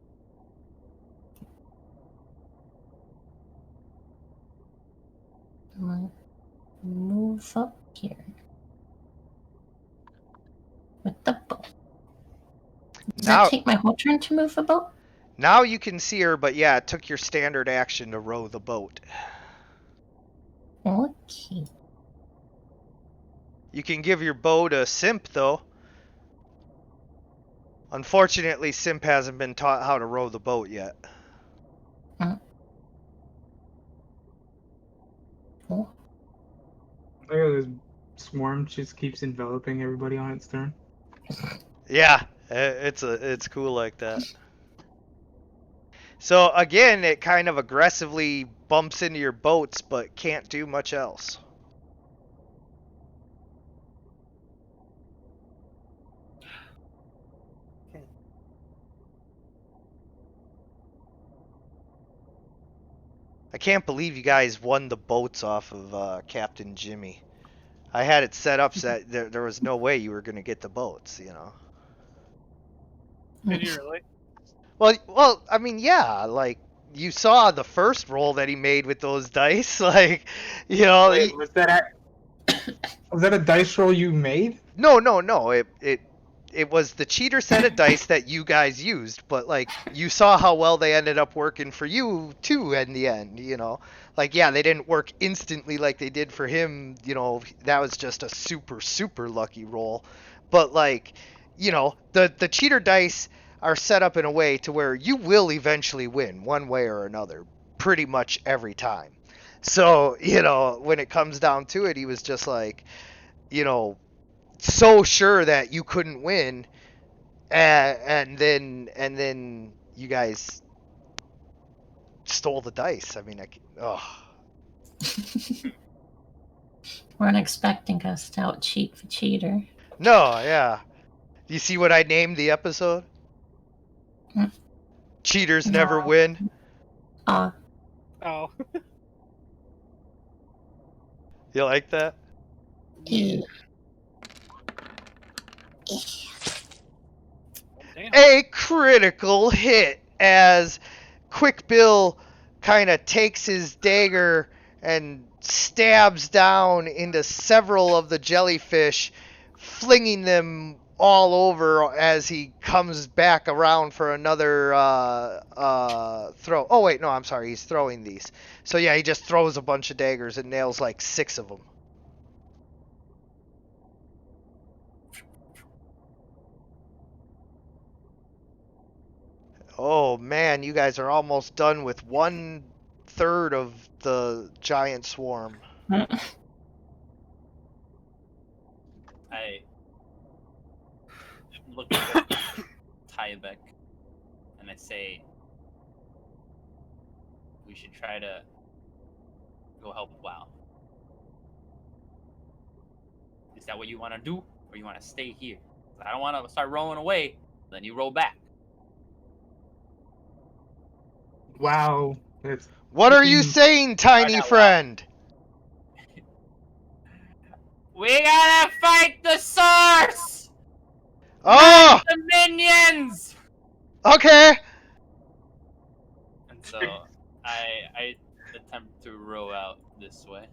I'm gonna move up here with the boat. Does Now, that take my whole turn to move a boat? now you can see her, but yeah, it took your standard action to row the boat. Okay. You can give your boat a Simp, though. Unfortunately, Simp hasn't been taught how to row the boat yet. Cool. Look at this swarm just keeps enveloping everybody on its turn. Yeah, it's cool like that. So again, it kind of aggressively bumps into your boats, but can't do much else. I can't believe you guys won the boats off of Captain Jimmy. I had it set up so that there was no way you were going to get the boats, you know. Did you really? Well, I mean, yeah, like you saw the first roll that he made with those dice, like, you know. Wait, was that a dice roll you made? No. It was the cheater set of dice that you guys used, but like you saw how well they ended up working for you too in the end, you know. Like yeah, they didn't work instantly like they did for him, you know. That was just a super lucky roll. But like, you know, the cheater dice are set up in a way to where you will eventually win one way or another pretty much every time. So, you know, when it comes down to it, he was just like, you know, so sure that you couldn't win, and then you guys stole the dice. I mean, Weren't expecting us to out cheat the cheater. no, yeah. You see what I named the episode? Mm. Cheaters No. never win. Oh. You like that? Yeah. Damn. A critical hit as Quick Bill kind of takes his dagger and stabs down into several of the jellyfish, flinging them all over as he comes back around for another throw. Oh wait, no, I'm sorry, he's throwing these. So yeah, he just throws a bunch of daggers and nails like 6 of them. Oh man, you guys are almost done with 1/3 of the giant swarm. I look at Tyvek and I say, we should try to go help WoW. Is that what you want to do, or you want to stay here? I don't want to start rowing away, then you roll back. Wow. That's What are you saying, tiny out loud. friend? We gotta fight the source! Oh, The minions! okay. And so I attempt to row out this way.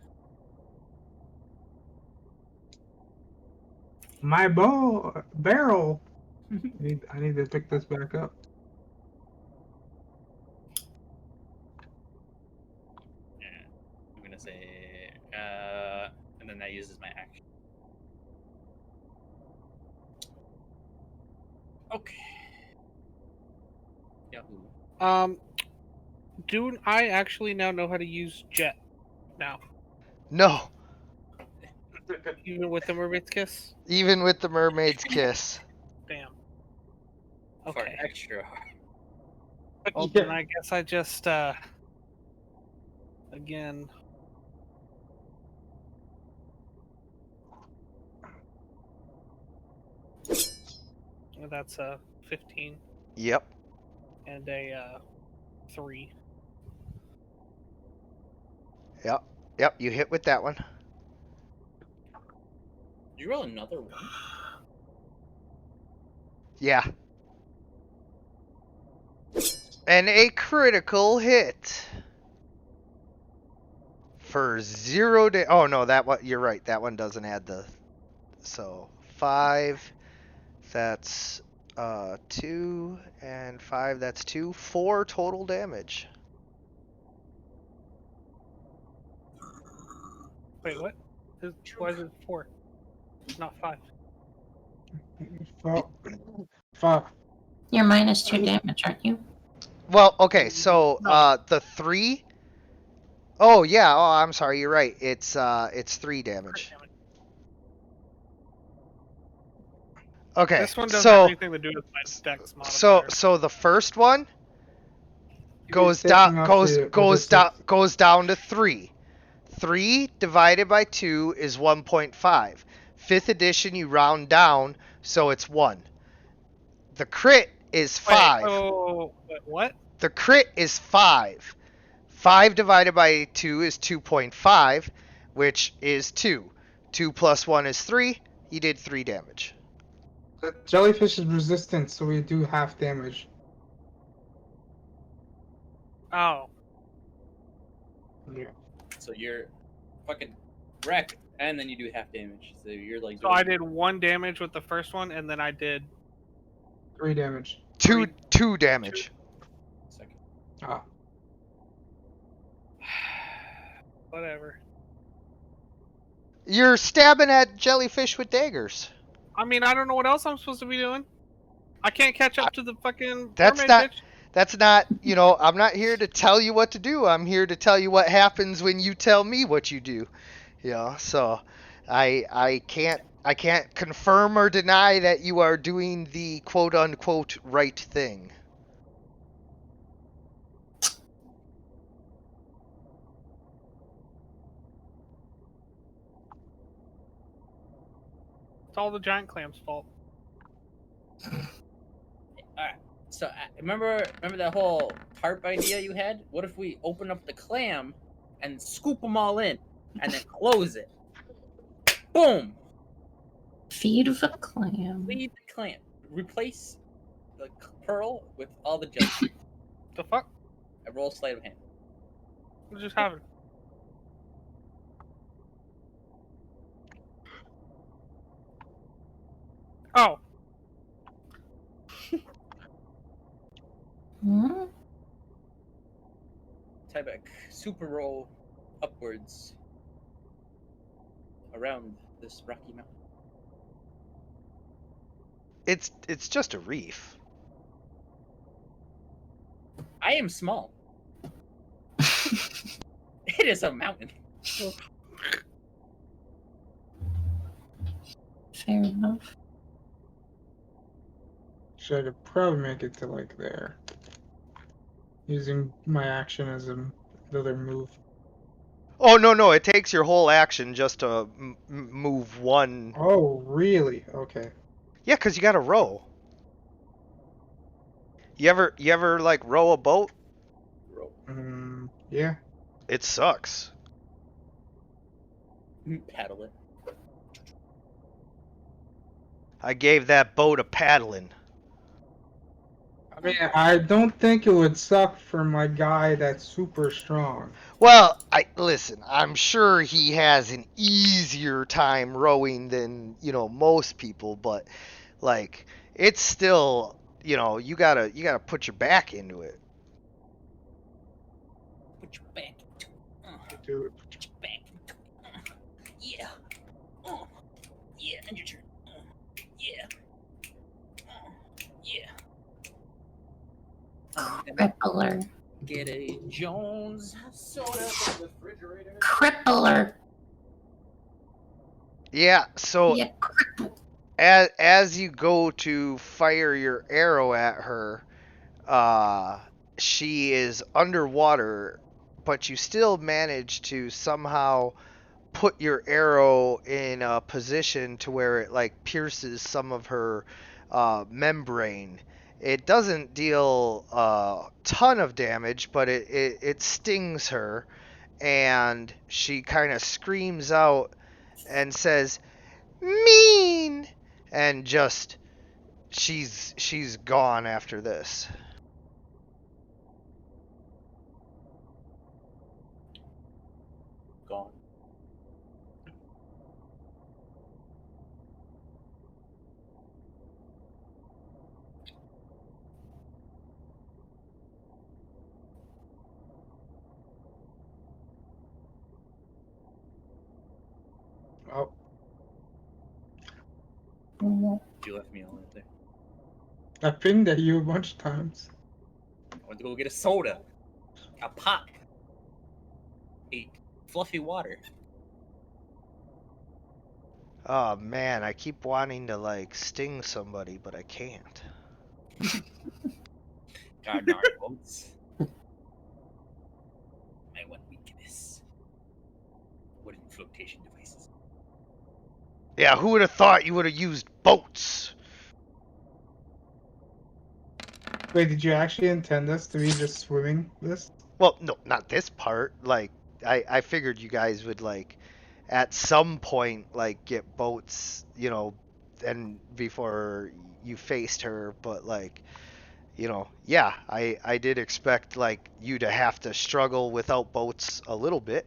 my barrel. I need to pick this back up. Yeah, I'm gonna say, and then that uses my action. Okay. Yahoo. Do I actually now know how to use jet? Now, No, even with the mermaid's kiss. even with the mermaid's kiss. Damn. For Okay. extra. Well, then I guess I just again. That's a 15 Yep. and a 3. Yep, you hit with that one. You roll another one. Yeah. And a critical hit. For 0 damage. Oh no, that one, you're right. That one doesn't add the. So 5. That's 2 and 5. That's 2. 4 total damage. Wait, what? Why is it 4? Not 5. Fuck. You're -2 damage, aren't you? Well, okay. So No. the 3. Oh yeah. Oh, I'm sorry. You're right. It's 3 damage. Okay. This one doesn't so have anything to do with my dex modifier. so the first one goes taking down off goes the goes resistance. down goes down to 3. 3 divided by 2 is 1.5. 5th edition, you round down, so it's 1. The crit is 5. Wait, what? The crit is 5. 5 divided by 2 is 2.5, which is 2. 2 plus 1 is 3. You did 3 damage. The jellyfish is resistant, so we do half damage. Oh. Yeah. So you're fucking wrecked, and then you do half damage. So you're like. So I did 1 damage with the first one, and then I did 3 damage. 2 damage. Second. Ah. whatever. You're stabbing at jellyfish with daggers. I mean, I don't know what else I'm supposed to be doing. I can't catch up to the fucking That's mermaid not- bitch. That's not, I'm not here to tell you what to do. I'm here to tell you what happens when you tell me what you do. So I can't confirm or deny that you are doing the quote unquote right thing. It's all the giant clam's fault. Alright. So remember that whole tarp idea you had? What if we open up the clam and scoop them all in, and then close it? Boom! Feed of a clam. Lead the clam. Replace the pearl with all the jelly. The fuck? I roll sleight of hand. What just happened? Oh, Hmm? Tybeck, super roll upwards around this rocky mountain. It's just a reef. I am small. It is a mountain. Fair enough. So I could probably make it to like there. Using my action as another move. Oh no, it takes your whole action just to move one. Oh, really? Okay. Yeah, 'cause you got to row. You ever like row a boat? Roll. Yeah. It sucks. Paddle it. I gave that boat a paddling. I mean, I don't think it would suck for my guy that's super strong. Well, listen, I'm sure he has an easier time rowing than, most people, but like it's still, you got to put your back into it. Put your back into it. Do it. Put your back into it. Yeah. Yeah, and your turn. Yeah. Yeah. Crippler. Get a Jones soda from the refrigerator. Crippler. Yeah, so Yeah, cripple. as you go to fire your arrow at her, she is underwater, but you still manage to somehow put your arrow in a position to where it like pierces some of her membrane. It doesn't deal a ton of damage, but it stings her, and she kind of screams out and says, "Mean!" and just she's gone after this. Gone. Oh, Mm, You left me alone there. I pinged at you a bunch of times. I went to go get a soda. A pop. A fluffy water. Oh man, I keep wanting to like sting somebody, but I can't. God darn boats. My one weakness. Wooden flotation devices. Yeah, who would have thought you would have used boats? Wait, did you actually intend us to be just swimming this? Well, no, not this part. Like, I figured you guys would like, at some point, like get boats, you know, and before you faced her. But like, you know, yeah, I did expect like you to have to struggle without boats a little bit.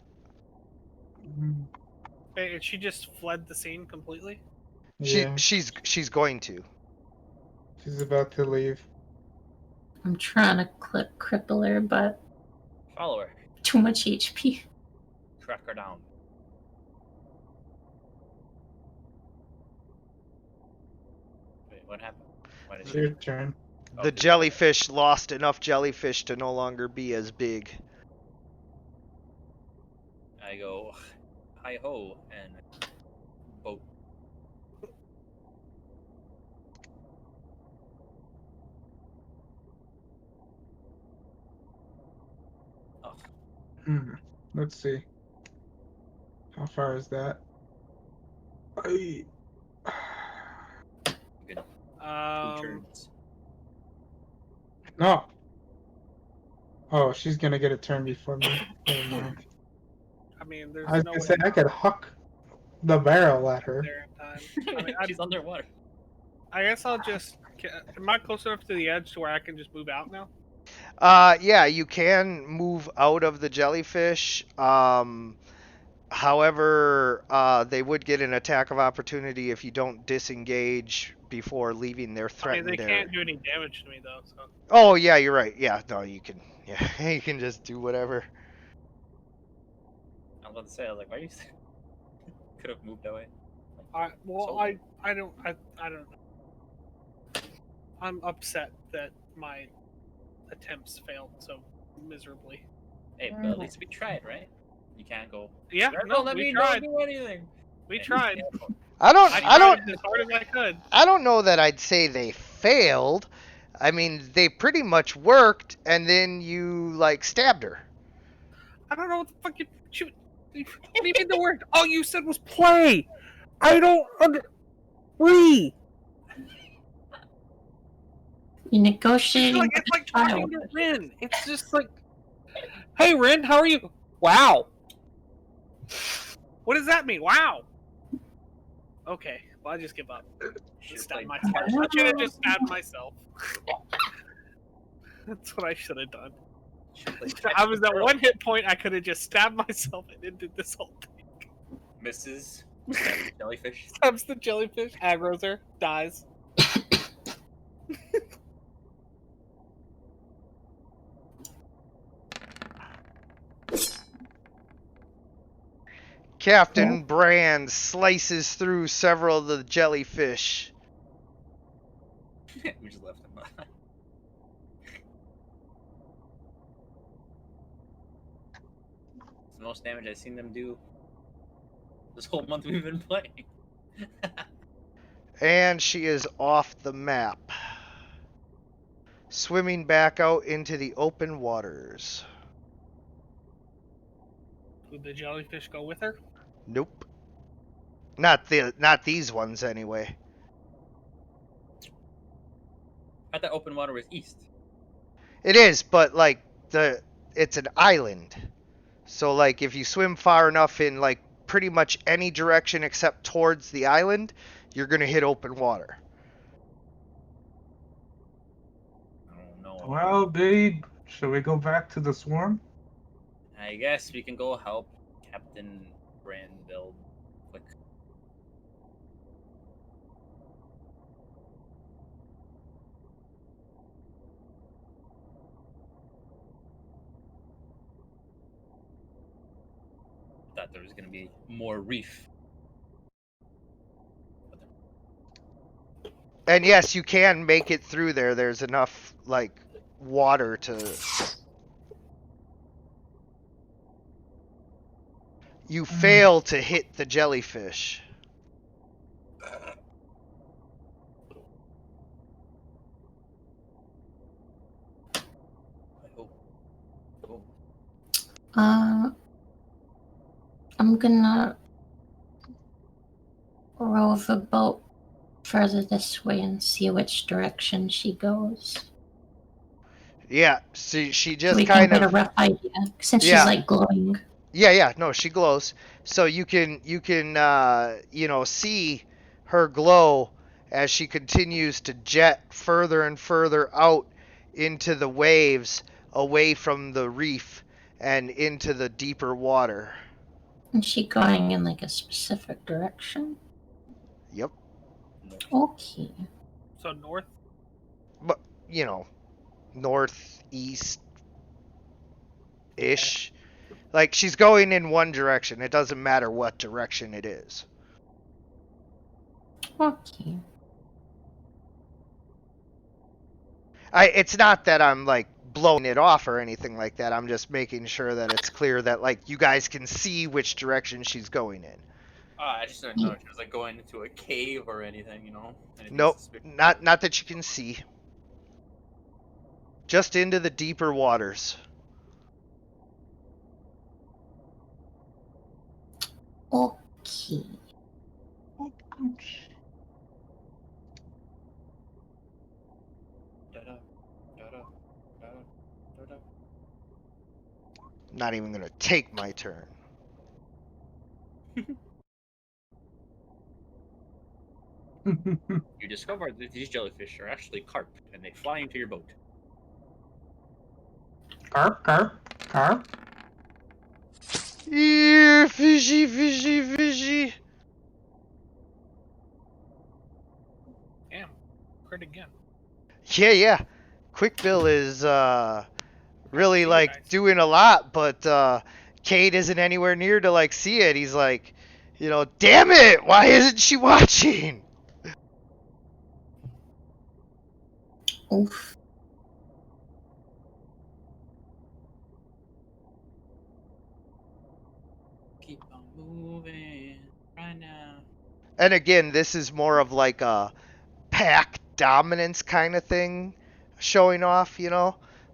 Wait, and she just fled the scene completely? Yeah, She's going to. she's about to leave. I'm trying to click cripple her, but Follow her. too much HP. Track her down. Wait, what happened? Why did It's she... your turn. The jellyfish lost enough jellyfish to no longer be as big. I go, hi ho, and boat. Oh, Let's see. How far is that? Ay. good. 2 turns. No. Oh, she's gonna get a turn before me. Never mind. I mean, there's I was no gonna way say I could huck the barrel at her. there in time. I mean, She's underwater. I guess I'll just. Am I close enough to the edge to where I can just move out now? Yeah, you can move out of the jellyfish. However, they would get an attack of opportunity if you don't disengage before leaving their I mean, threatened they area. can't do any damage to me though. So Oh, yeah, you're right. Yeah, no, you can. Yeah, you can just do whatever. I was about to say, I was like, why are you... Could have moved away. I So- I don't know. I'm upset that my attempts failed so miserably. Hey, but at least we tried, right? You can't go... Yeah, "Sir, no, don't let we me tried. do anything. We And tried. you can't go. I don't. I I don't. tried as hard as I could. I don't know that I'd say they failed. I mean, they pretty much worked, and then you like stabbed her. I don't know what the fuck what do you mean the word? All you said was play. I don't free. You negotiating It's with like the talking child. to Rin. It's just like, hey Rin, how are you? Wow. What does that mean? Wow. Okay, well I just give up. Should've Stab played myself. smart. I should have just stabbed myself. That's what I should have done. Should've played I was at Earl. 1 hit point. I could have just stabbed myself and ended this whole thing. Misses. Stabs the jellyfish. Stabs the jellyfish, aggroes her, dies. Captain Brand slices through several of the jellyfish. We just left him. It's the most damage I've seen them do this whole month we've been playing. And she is off the map. Swimming back out into the open waters. Would the jellyfish go with her? Nope. Not these ones anyway. I thought open water was east. It is, but like it's an island. So like if you swim far enough in like pretty much any direction except towards the island, you're gonna hit open water. I don't know. Well, babe, shall we go back to the swarm? I guess we can go help Captain Granville. Quick. Thought there was gonna be more reef. And yes, you can make it through there. There's enough like water to. You fail to hit the jellyfish. Oh. Oh. I'm gonna row the boat further this way and see which direction she goes. Yeah, see, she So just we kind can get of. a rough idea since Yeah. she's like glowing. Yeah, no, she glows. So you can see her glow as she continues to jet further and further out into the waves, away from the reef and into the deeper water. Is she going in like a specific direction? Yep. Okay. So north. But, northeast ish. Like she's going in one direction. It doesn't matter what direction it is. Okay. It's not that I'm like blowing it off or anything like that. I'm just making sure that it's clear that like you guys can see which direction she's going in. I just didn't know if she was like going into a cave or anything, anything Nope, suspicious. not that you can see. Just into the deeper waters. Okay. Da-da, da-da, da-da, da-da. Not even gonna take my turn. You discover that these jellyfish are actually carp, and they fly into your boat. Carp. Ear, fishy. Damn. Crit again. Yeah. Quick Bill is really See, like guys. doing a lot, but Cade isn't anywhere near to like see it. He's like, damn it, why isn't she watching? Oof. Keep on moving right now. And again, this is more of like a pack dominance kind of thing showing off,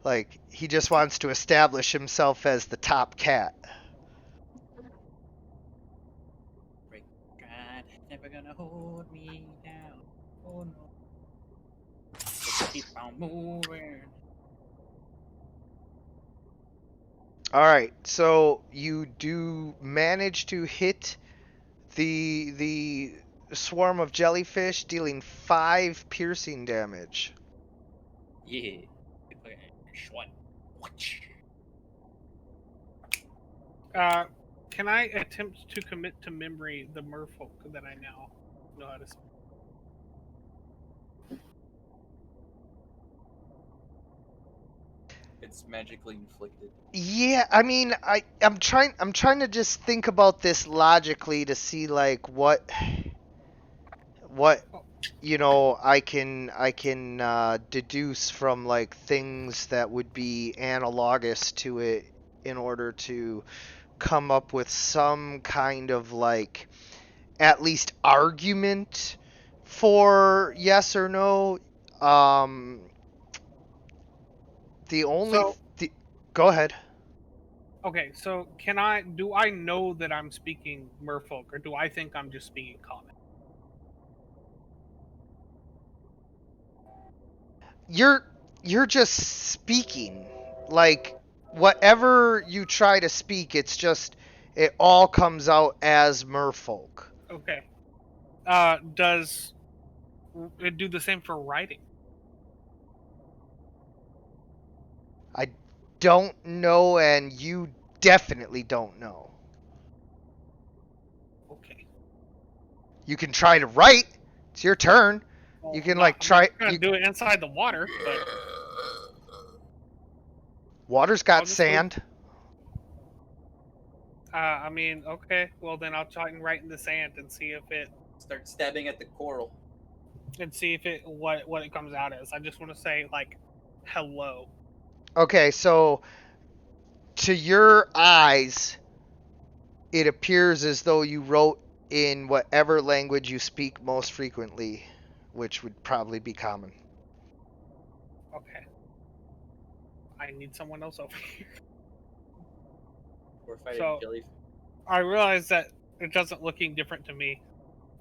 Like he just wants to establish himself as the top cat. Break God, never gonna hold me down. Oh no. Just keep on moving. All right, so you do manage to hit the swarm of jellyfish, dealing 5 piercing damage. Yeah. Okay. Shwan. Can I attempt to commit to memory the merfolk that I now know how to speak? It's magically inflicted. Yeah, I mean, I'm trying to just think about this logically to see like what I can deduce from like things that would be analogous to it in order to come up with some kind of like at least argument for yes or no. The only So- go ahead. Okay, so do I know that I'm speaking merfolk, or do I think I'm just speaking common? You're just speaking like whatever you try to speak, it's just it all comes out as merfolk. Okay. Does it do the same for writing? I don't know, and you definitely don't know. Okay. You can try to write. It's your turn. Well, You can I'm like not- I'm try. not gonna You, do it inside the water, but water's I'll got just go- sand. I mean, okay. Well, then I'll try and write in the sand and see if it Start stabbing at the coral. what it comes out as. I just want to say like, hello. Okay, so to your eyes, it appears as though you wrote in whatever language you speak most frequently, which would probably be common. Okay. I need someone else over here. We're fighting So- jellyfish. I realize that it doesn't looking different to me,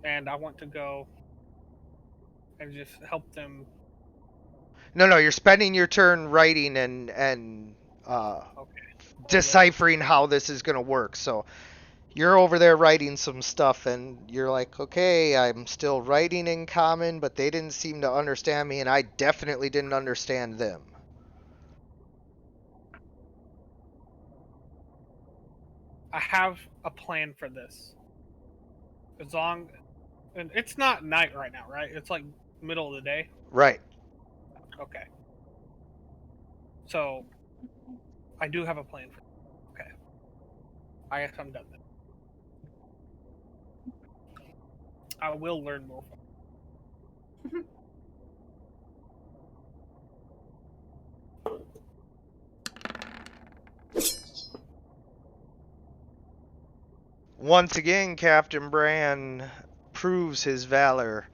and I want to go and just help them. No, you're spending your turn writing and Okay. deciphering how this is going to work. So you're over there writing some stuff, and you're like, okay, I'm still writing in common, but they didn't seem to understand me, and I definitely didn't understand them. I have a plan for this. As long, and it's not night right now, right? It's like middle of the day. Right. Okay. So, I do have a plan for. Okay. I guess I'm done then. I will learn more. Once again, Captain Bran proves his valor.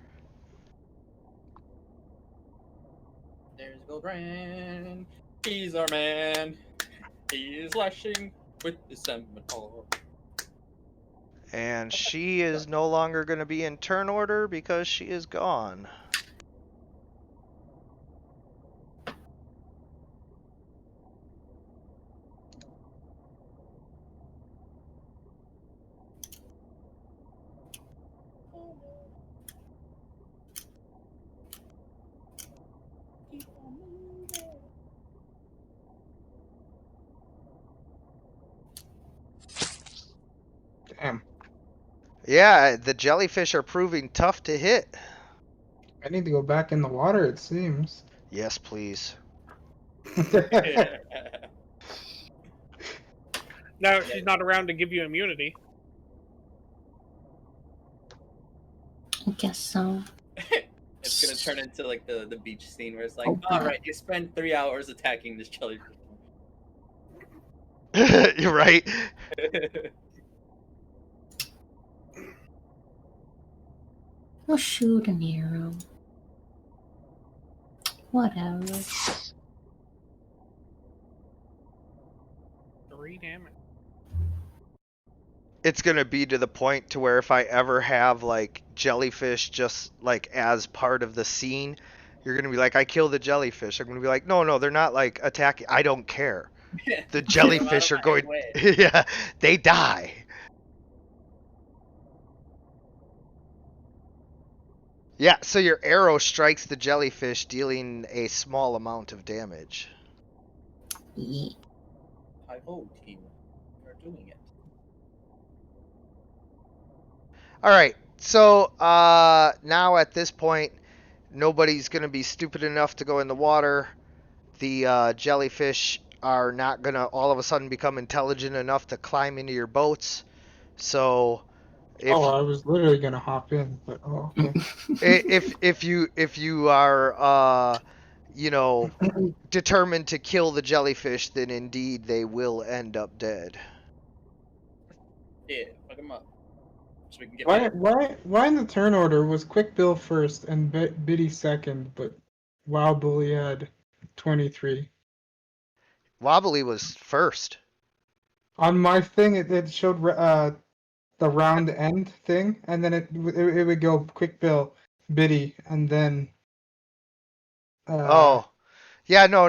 There's Goldbrand. He's our man. He's lashing with the scimitar. And she is no longer going to be in turn order because she is gone. Damn. Yeah, the jellyfish are proving tough to hit. I need to go back in the water, it seems. Yes, please. No, she's not around to give you immunity. I guess so. It's gonna turn into like the beach scene where it's like, Oh, all God. right, you spend 3 hours attacking this jellyfish. You're right. I'll shoot an arrow. Whatever. 3 damage. It's gonna be to the point to where if I ever have like jellyfish just like as part of the scene, you're gonna be like, I killed the jellyfish. I'm gonna be like, no, they're not like attacking. I don't care. The jellyfish are going. Yeah, they die. Yeah, so your arrow strikes the jellyfish, dealing a small amount of damage. Yeah. Hi ho, team. You're doing it. All right, so now at this point, nobody's gonna be stupid enough to go in the water. The jellyfish are not gonna all of a sudden become intelligent enough to climb into your boats. So, if I was literally gonna hop in, but okay. if you are determined to kill the jellyfish, then indeed they will end up dead. Yeah, fuck him up. So we can get Why in the turn order was Quick Bill first and Biddy second, but Wild Bully had 23? Wobbly was first. On my thing, it showed the round end thing, and then it would go Quick Bill, Biddy, and then. Oh, yeah, no.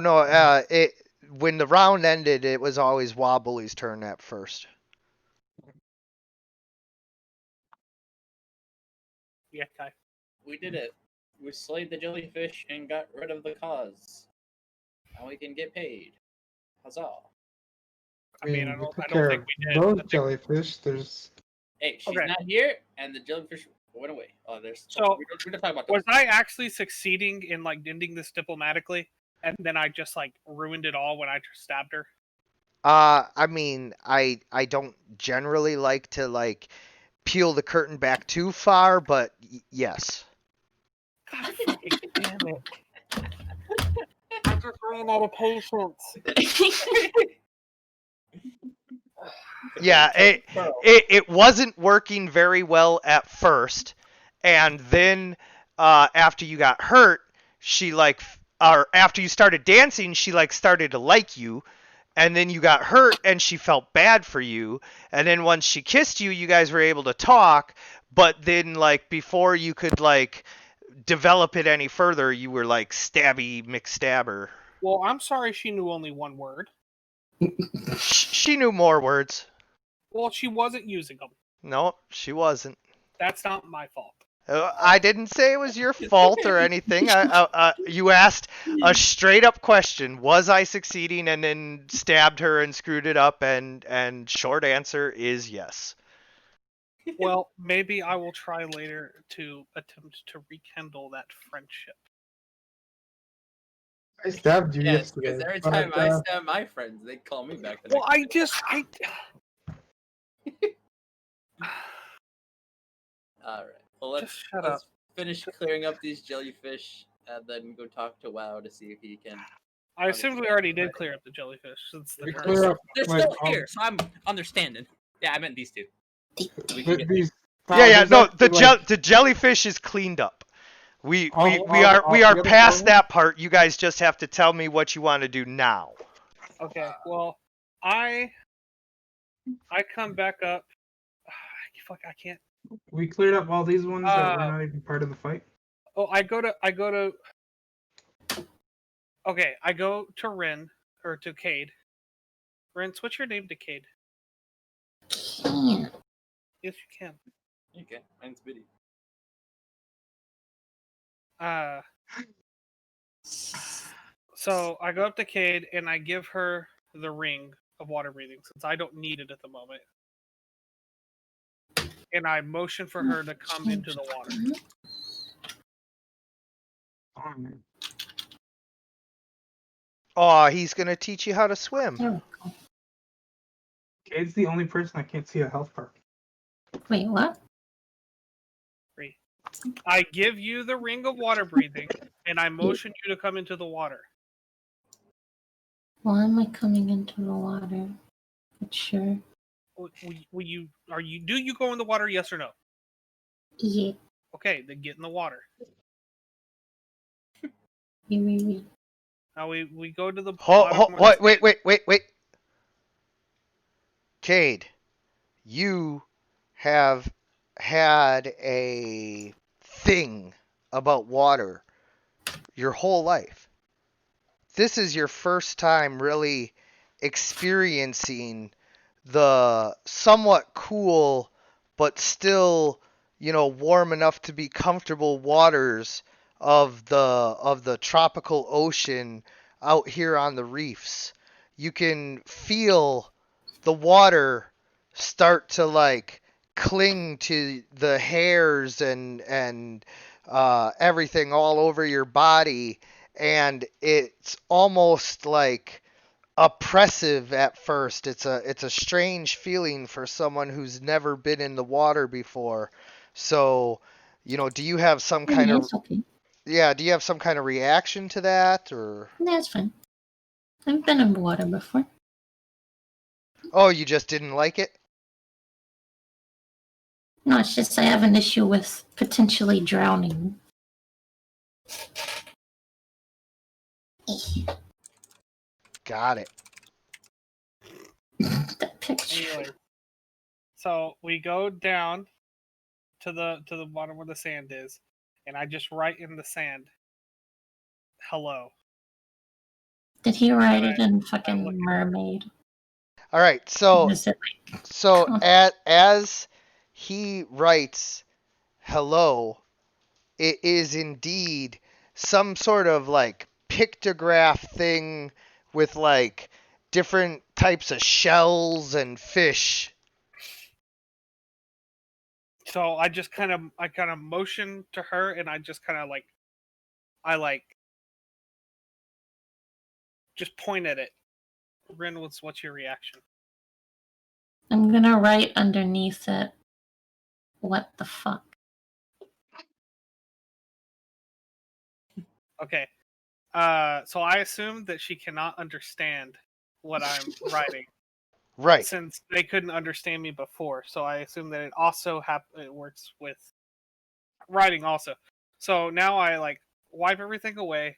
when the round ended, it was always Wobbly's turn at first. Yeah, Kai. We did it. We slayed the jellyfish and got rid of the cause. Now we can get paid. Huzzah. I mean, I we don't, took I care don't think of we did. I those think- jellyfish. There's Hey, she's Okay. not here, and the jellyfish went away. Oh, there's. So, we don't talk about Was those. I actually succeeding in like ending this diplomatically, and then I just like ruined it all when I stabbed her? I mean, I don't generally like to like peel the curtain back too far, but yes. God fucking damn it! I just ran out of patience. Yeah, it wasn't working very well at first, and then after you got hurt, she like, or after you started dancing, she like started to like you, and then you got hurt and she felt bad for you, and then once she kissed you, you guys were able to talk, but then like before you could like develop it any further, you were like stabby McStabber. Well, I'm sorry she knew only one word. She knew more words. Well, she wasn't using them. No, she wasn't. That's not my fault. I didn't say it was your fault or anything. You asked a straight up question: was I succeeding? And then stabbed her and screwed it up. And short answer is yes. Well, maybe I will try later to attempt to rekindle that friendship. I stabbed you Yes, yesterday. because every but, time I stab my friends, they call me back. The Well, All right. Well, let's Just shut let's finish clearing up these jellyfish, and then go talk to WoW to see if he can. I assumed we already did clear up the jellyfish since the We turn. clear up They're like, still here, so I'm understanding. Yeah, I meant these two. We can with get these. Yeah. there's No, actually, like, the jellyfish is cleaned up. We All- we all- are all we the are other past ones? that part. You guys just have to tell me what you want to do now. Okay, well, I come back up. Fuck, I can't. we cleared up all these ones that were Uh, not even part of the fight. Oh, I go to. Okay, I go to Rin or to Cade. Rin, switch your name to Cade. Can't. Yes, you can. Okay, mine's Biddy. So I go up to Cade and I give her the ring of water breathing since I don't need it at the moment. And I motion for her to come into the water. Oh, he's gonna teach you how to swim. There we go. Cade's the only person I can't see a health bar. Wait, what? I give you the ring of water breathing and I motion you to come into the water. Why am I coming into the water? But sure. Will you do you go in the water, yes or no? Yeah. Okay, then get in the water. We. Now we go to the Wait. Cade, you have had a thing about water your whole life. This is your first time really experiencing the somewhat cool but still, warm enough to be comfortable waters of the tropical ocean out here on the reefs. You can feel the water start to like cling to the hairs and everything all over your body, and it's almost like oppressive at first. It's a strange feeling for someone who's never been in the water before. So, do you have some kind of It's okay. do you have some kind of reaction to that, or That's fine. I've been in the water before. oh, you just didn't like it? No, it's just I have an issue with potentially drowning. Got it. That picture. Anyway, so we go down to the bottom where the sand is, and I just write in the sand, "Hello." Did he write it in I'm fucking looking. mermaid? All right, so Is it like so as he writes hello, it is indeed some sort of like pictograph thing with like different types of shells and fish. So I kind of motion to her, and I just kind of just point at it. Rin, what's your reaction? I'm gonna write underneath it. What the fuck? Okay. So I assume that she cannot understand what I'm writing, Right. since they couldn't understand me before. So I assume that it also it works with writing also. So now I like wipe everything away,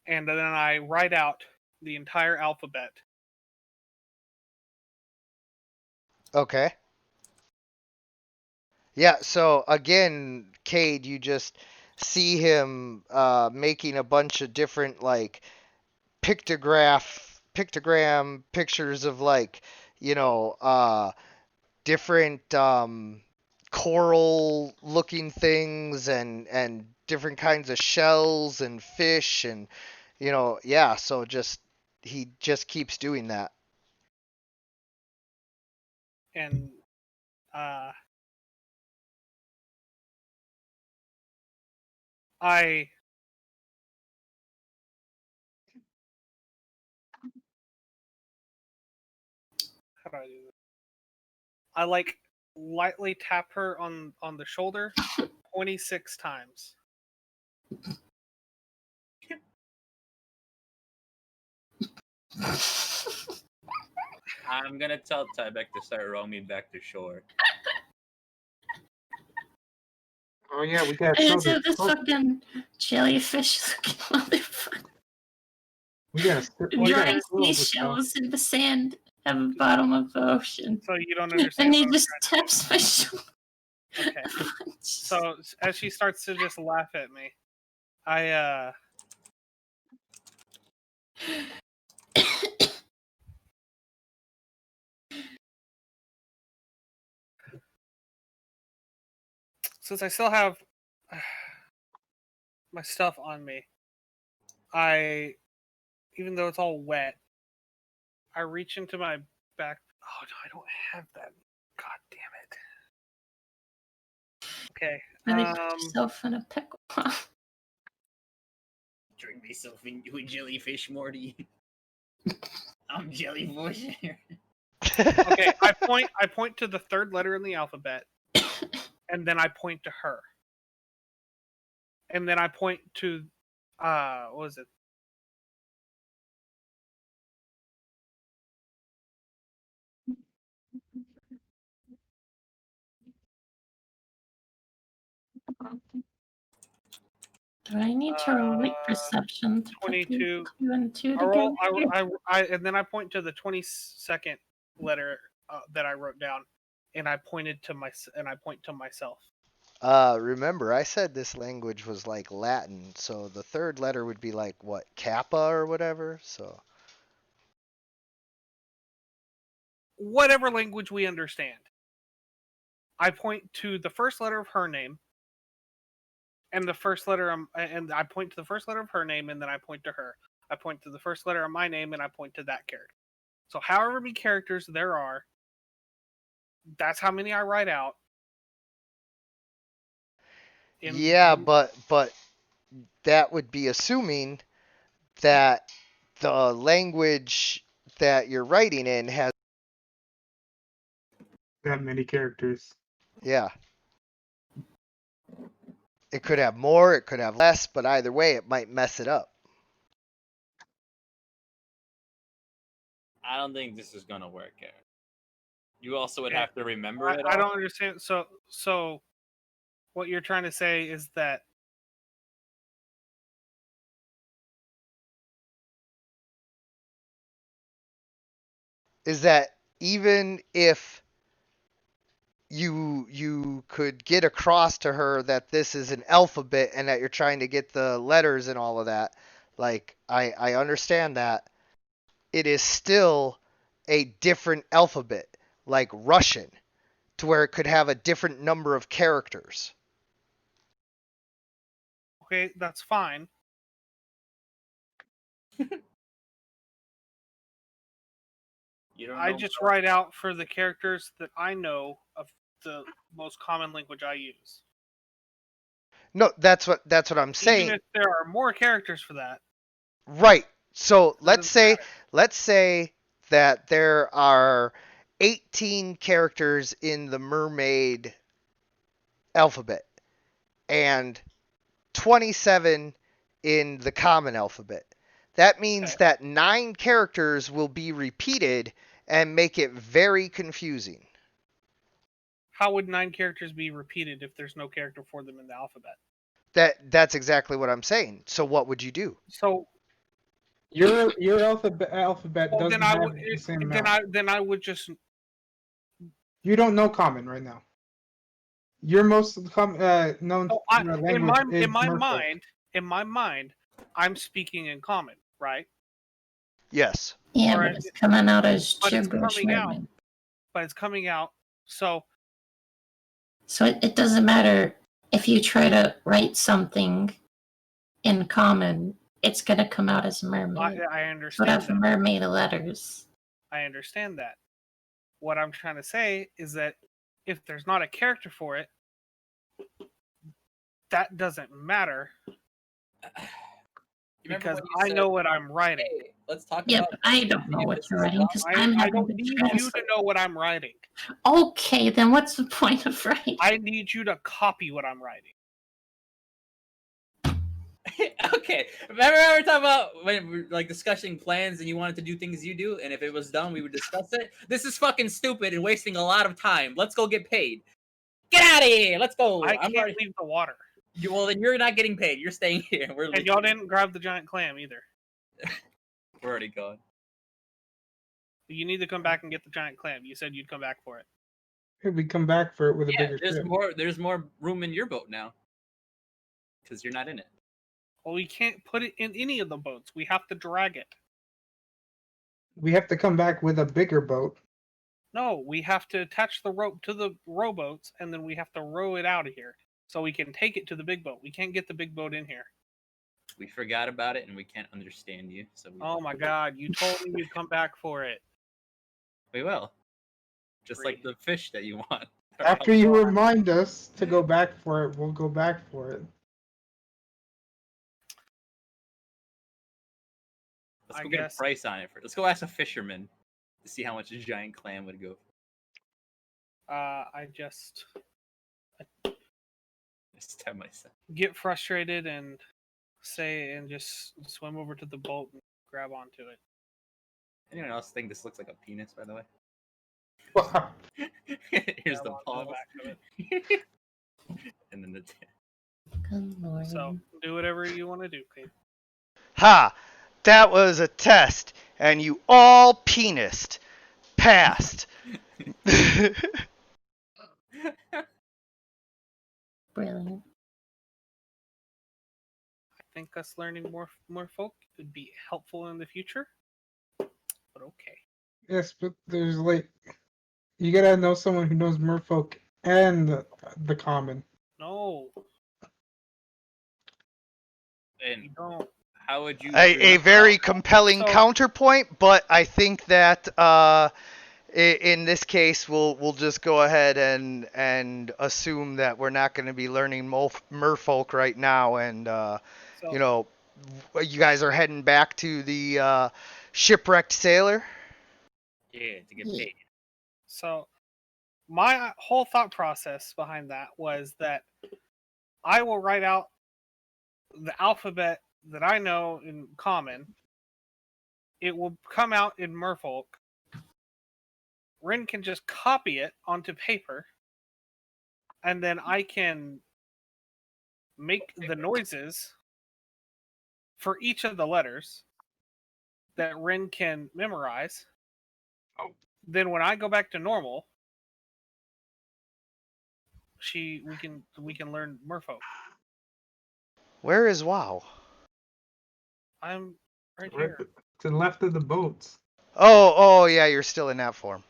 and then I write out the entire alphabet. Okay. Yeah, so again, Cade, you just see him making a bunch of different like pictogram pictures of like, different coral looking things and different kinds of shells and fish and yeah, so he just keeps doing that. And I how do I do this? I like lightly tap her on the shoulder 26 times. I'm gonna tell Tybeck to start rowing me back to shore. Oh yeah, we got I so do this fucking jellyfish looking motherfucker. we got Giant seashells in the sand at the bottom of the ocean. So you don't understand. And he what I'm just trying to taps my shoulder. do. Okay. So as she starts to just laugh at me, I since I still have my stuff on me, even though it's all wet, I reach into my back. Oh no, I don't have that. God damn it. Okay. Really put yourself in a pickle. Drink myself into a jellyfish, Morty. I'm jellyfish. Okay, I point to the third letter in the alphabet, and then I point to her. And then I point to what was it? Do I need to roll like perception to 22. put two and two I roll, together? and then I point to the 22nd letter that I wrote down, and I point to myself. Remember, I said this language was like Latin, so the third letter would be like what, Kappa or whatever. So Whatever language we understand. I point to the first letter of her name, and the first letter, and I point to the first letter of her name, and then I point to her. I point to the first letter of my name, and I point to that character. So however many characters there are, that's how many I write out. yeah, but that would be assuming that the language that you're writing in has that many characters. yeah. It could have more, it could have less, but either way, it might mess it up. I don't think this is gonna work, Eric. You also would Yeah. have to remember it. I all. don't understand. So what you're trying to say is that Even if you could get across to her that this is an alphabet and that you're trying to get the letters and all of that, Like, I understand that. It is still a different alphabet, like Russian, to where it could have a different number of characters. Okay, that's fine. You don't I know just write out for the characters that I know of the most common language I use. No, that's what I'm saying. Even if there are more characters for that, Right. So that let's doesn't say that there are 18 characters in the mermaid alphabet and 27 in the common alphabet. That means Okay. that 9 characters will be repeated and make it very confusing. How would 9 characters be repeated if there's no character for them in the alphabet? That's exactly what I'm saying. So what would you do? So Your alphabet well, doesn't then I have would the same amount. then I would just You don't know common right now. Your most known oh, language is Merfolk. in my mind, I'm speaking in common, right? Yes. Yeah, Alright, but it's coming out as but it's gibberish. coming out. mermaid. But it's coming out. So So it doesn't matter if you try to write something in common, it's going to come out as mermaid. I Would understand have that. mermaid letters. I understand that. What I'm trying to say is that if there's not a character for it, that doesn't matter because I know what I'm writing. Hey, let's talk Yeah, about. but I don't know what you're writing because I'm I having don't to need you to translate. know what I'm writing. Okay, then what's the point of writing? I need you to copy what I'm writing. Okay, remember we were talking about when we were like discussing plans and you wanted to do things you do, and if it was done, we would discuss it. This is fucking stupid and wasting a lot of time. Let's go get paid. Get out of here. Let's go. I I'm can't already. leave the water. Well, then you're not getting paid. You're staying here. We're And leaving. y'all didn't grab the giant clam either. We're already gone. You need to come back and get the giant clam. You said you'd come back for it. We come back for it with a Yeah, bigger there's ship. more. There's more room in your boat now. Because you're not in it. Well, we can't put it in any of the boats. We have to drag it. We have to come back with a bigger boat. No, we have to attach the rope to the rowboats, and then we have to row it out of here so we can take it to the big boat. We can't get the big boat in here. We forgot about it and we can't understand you. So we, Oh my god, you told me you'd come back for it. we will. Just like Great. the fish that you want. After you remind us to go back for it, we'll go back for it. Let's I go get guess- a price on it. Let's go ask a fisherman to see how much a giant clam would go. I just Just tell myself. get frustrated and just swim over to the boat and grab onto it. Anyone else think this looks like a penis, by the way? Well, Here's Grab the onto balls. back of it. And then the Good lord. So do whatever you want to do, Kate. Ha! That was a test, and you all penised. Passed. Brilliant. I think us learning more folk would be helpful in the future. But okay. yes, but there's like you gotta know someone who knows Merfolk and the common. No, and you don't. how would you? A very compelling So- counterpoint, but I think that in this case we'll just go ahead and assume that we're not going to be learning merfolk right now, and So, you know, you guys are heading back to the shipwrecked sailor. Yeah, to get Yeah. paid. So, my whole thought process behind that was that I will write out the alphabet that I know in common. It will come out in Merfolk. Ren can just copy it onto paper, and then I can make the noises for each of the letters that Ren can memorize. Oh. Then when I go back to normal, we can learn Merfolk. Where is WoW? I'm right Right here. to the left of the boats. Oh, yeah, you're still in that form.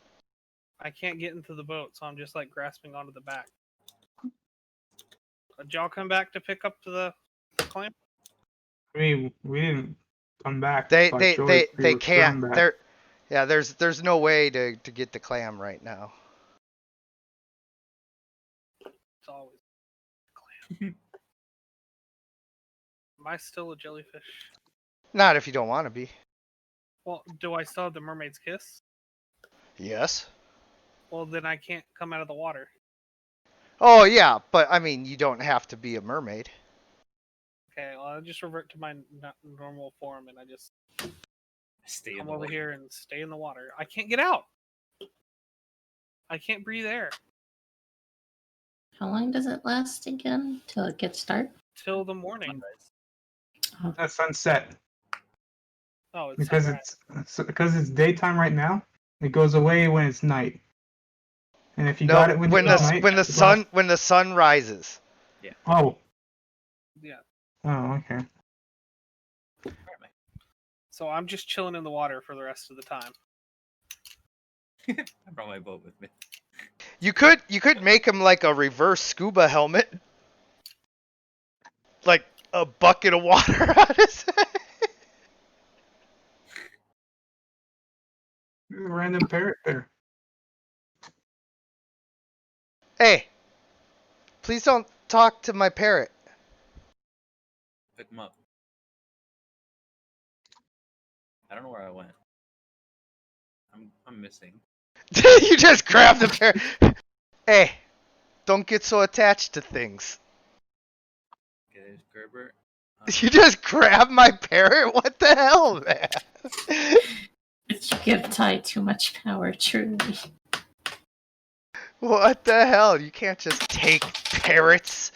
I can't get into the boat, so I'm just like grasping onto the back. Did y'all come back to pick up the clamp? I mean, we didn't come back. They by they choice. they We they were can't. thrown back. There's no way to get the clam right now. It's always clamp. Am I still a jellyfish? Not if you don't want to be. Well, do I still have the mermaid's kiss? Yes. Well, then I can't come out of the water. Oh yeah, but I mean, you don't have to be a mermaid. Okay, well, I'll just revert to my normal form, and I just Stay in come the over water. here and stay in the water. I can't get out. I can't breathe air How long does it last again till it gets dark? till the morning. Sunrise. At sunset. Oh, it's Because sunrise. it's daytime right now. It goes away when it's night. And if you No, got it when when it's the night, when the it sun when the sun rises. Oh. Yeah. Oh, okay. So I'm just chilling in the water for the rest of the time. I brought my boat with me. You could make him like a reverse scuba helmet, like a bucket of water on his head. There's a random parrot there. Hey, please don't talk to my parrot. Pick him up. I don't know where I went. I'm missing. You just grab the parrot. Hey, don't get so attached to things. Okay, there's Gerber. You just grab my parrot? What the hell, man? You give Ty too much power, truly. What the hell? You can't just take parrots.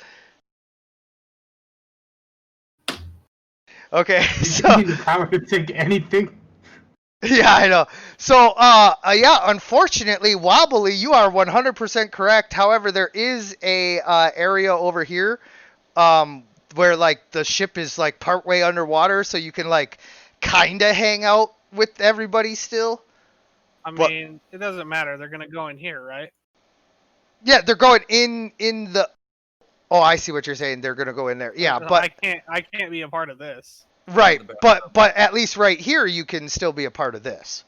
Okay, so You need the power to take anything. yeah, I know. So, yeah, unfortunately, Wobbly, you are 100% correct. However, there is a area over here, where like the ship is like partway underwater, so you can like kinda hang out with everybody still. I What? mean, it doesn't matter. They're gonna go in here, right? Yeah, they're going in the. Oh, I see what you're saying. They're gonna go in there. Yeah, but I can't be a part of this. right, but at least right here you can still be a part of this.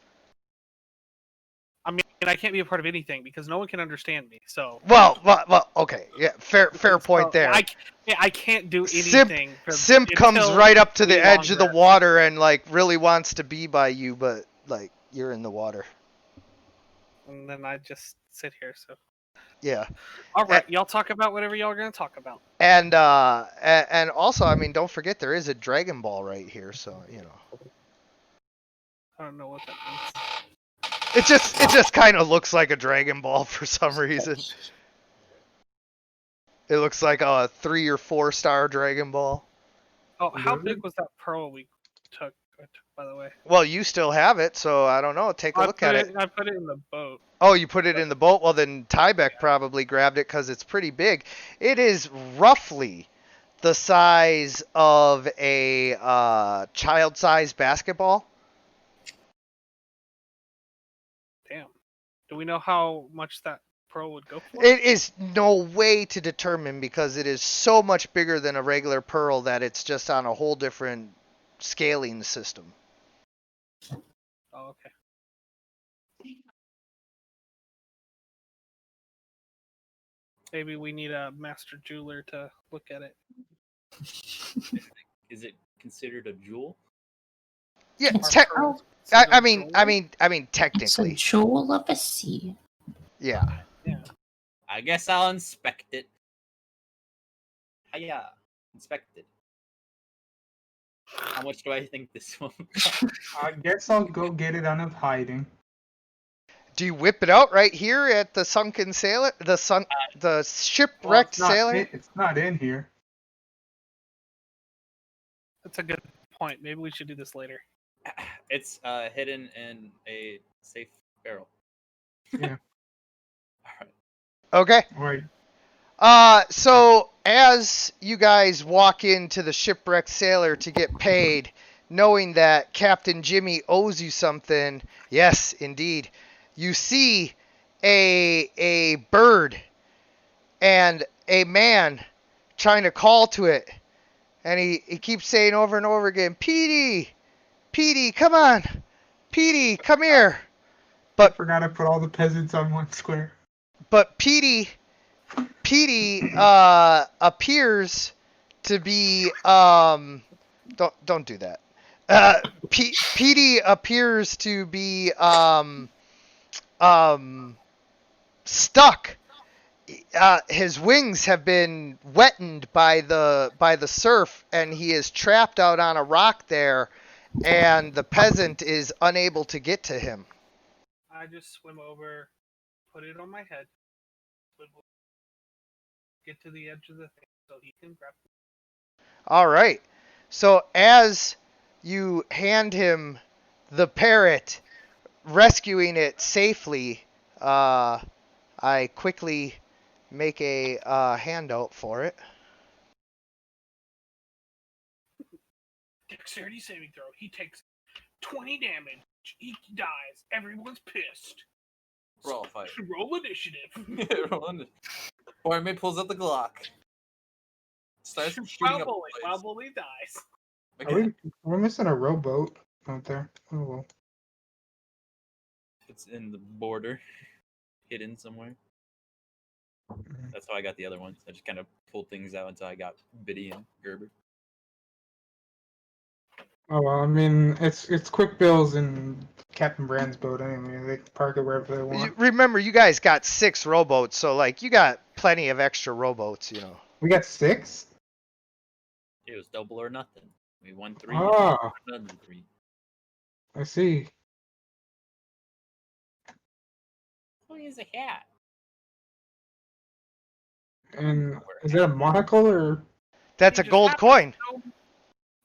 I mean, I can't be a part of anything because no one can understand me. So Well, okay, yeah, fair point so there. I can't do Simp- anything. Simp comes until right up to we the edge of the longer. water and like really wants to be by you, but like you're in the water. And then I just sit here. So Yeah, all right, y'all talk about whatever y'all are gonna talk about. and also, I mean, don't forget there is a Dragon Ball right here, so you know. I don't know what that means. It just kind of looks like a Dragon Ball for some reason. It looks like a 3 or 4 star Dragon Ball. Oh, how Really? big was that pearl we took? By the way, Well, you still have it, so I don't know. Take a look at it. I put it in the boat. Oh, you put it in the boat? Well, then Tybeck probably grabbed it because it's pretty big. It is roughly the size of a child-sized basketball. Damn. Do we know how much that pearl would go for? It is no way to determine because it is so much bigger than a regular pearl that it's just on a whole different scaling system. Oh, okay. Maybe we need a master jeweler to look at it. Is it considered a jewel? Yeah, It's te- pearl. I mean, Jewelry? It's a technically, jewel of a sea. yeah. I guess I'll inspect it. Hiya. Inspect it. How much do I think this will cost? I guess I'll go get it out of hiding. Do you whip it out right here at the sunken sailor, the shipwrecked sailor? It's not in here. That's a good point. Maybe we should do this later. It's hidden in a safe barrel. Yeah. Alright. Okay. Right. So as you guys walk into the shipwrecked sailor to get paid, knowing that Captain Jimmy owes you something, yes, indeed, you see a bird and a man trying to call to it. And he keeps saying over and over again, Petey, Petey, come on. Petey, come here. I forgot to put all the peasants on one square. But Petey appears to be don't do that. Petey appears to be stuck. His wings have been wetted by the surf, and he is trapped out on a rock there, and the peasant is unable to get to him. I just swim over, put it on my head, get to the edge of the thing so he can grab me. All right. So as you hand him the parrot, rescuing it safely, I quickly make a handout for it. Dexterity saving throw. He takes 20 damage. He dies. Everyone's pissed. Roll fight. Roll initiative. Roll initiative. Orme pulls out the Glock. Starts shooting up While Bully dies. We're missing a rowboat out there. Oh well. It's in the border, hidden somewhere. That's how I got the other ones. I just kind of pulled things out until I got Biddy and Gerber. Oh well, I mean it's Quick Bill's and Captain Brand's boat anyway. They can park it wherever they want. Remember, you guys got 6 rowboats, so like you got plenty of extra rowboats, you know. We got 6? It was double or nothing. We won 3. Oh. Another 3. I see. Oh, he has a hat. And is that a monocle or? That's a gold coin.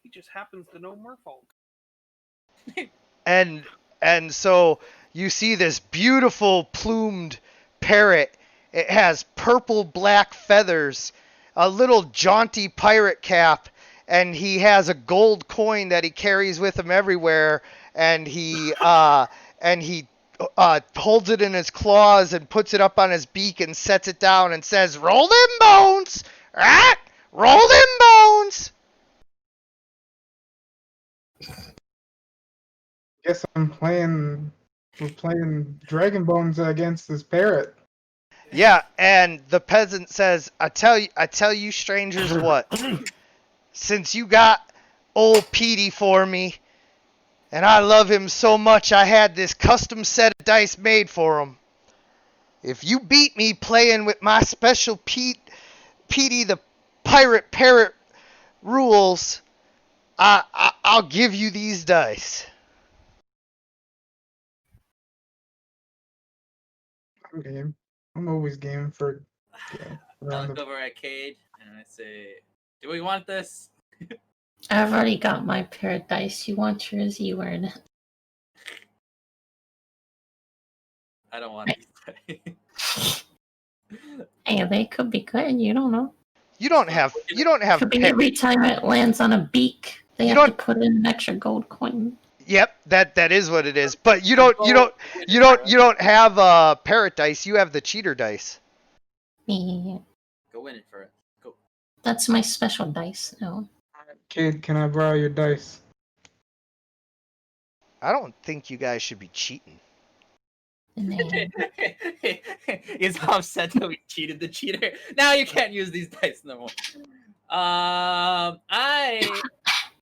He just happens to know Merfolk. And so you see this beautiful plumed parrot. It has purple black feathers, a little jaunty pirate cap, and he has a gold coin that he carries with him everywhere. And he holds it in his claws and puts it up on his beak and sets it down and says, "Roll them bones! Ah! Roll them bones!" Guess we're playing Dragon Bones against this parrot. Yeah, and the peasant says, I tell you strangers what, since you got old Petey for me, and I love him so much I had this custom set of dice made for him. If you beat me playing with my special Petey the pirate parrot rules, I'll give you these dice. I'm game. I'm always game for. I look over at Cade and I say, "Do we want this?" I've already got my paradise. You want yours, you earn it. I don't want these. Hey, they could be good. You don't know. You don't have Could be every time it lands on a beak, they You have to don't- put in an extra gold coin. Yep, that is what it is. But you don't have parrot dice. You have the cheater dice. Yeah, Go in it for it. Go. that's my special dice. No, Kid, can I borrow your dice? I don't think you guys should be cheating. no. He's upset that we cheated the cheater. Now you can't use these dice no more. I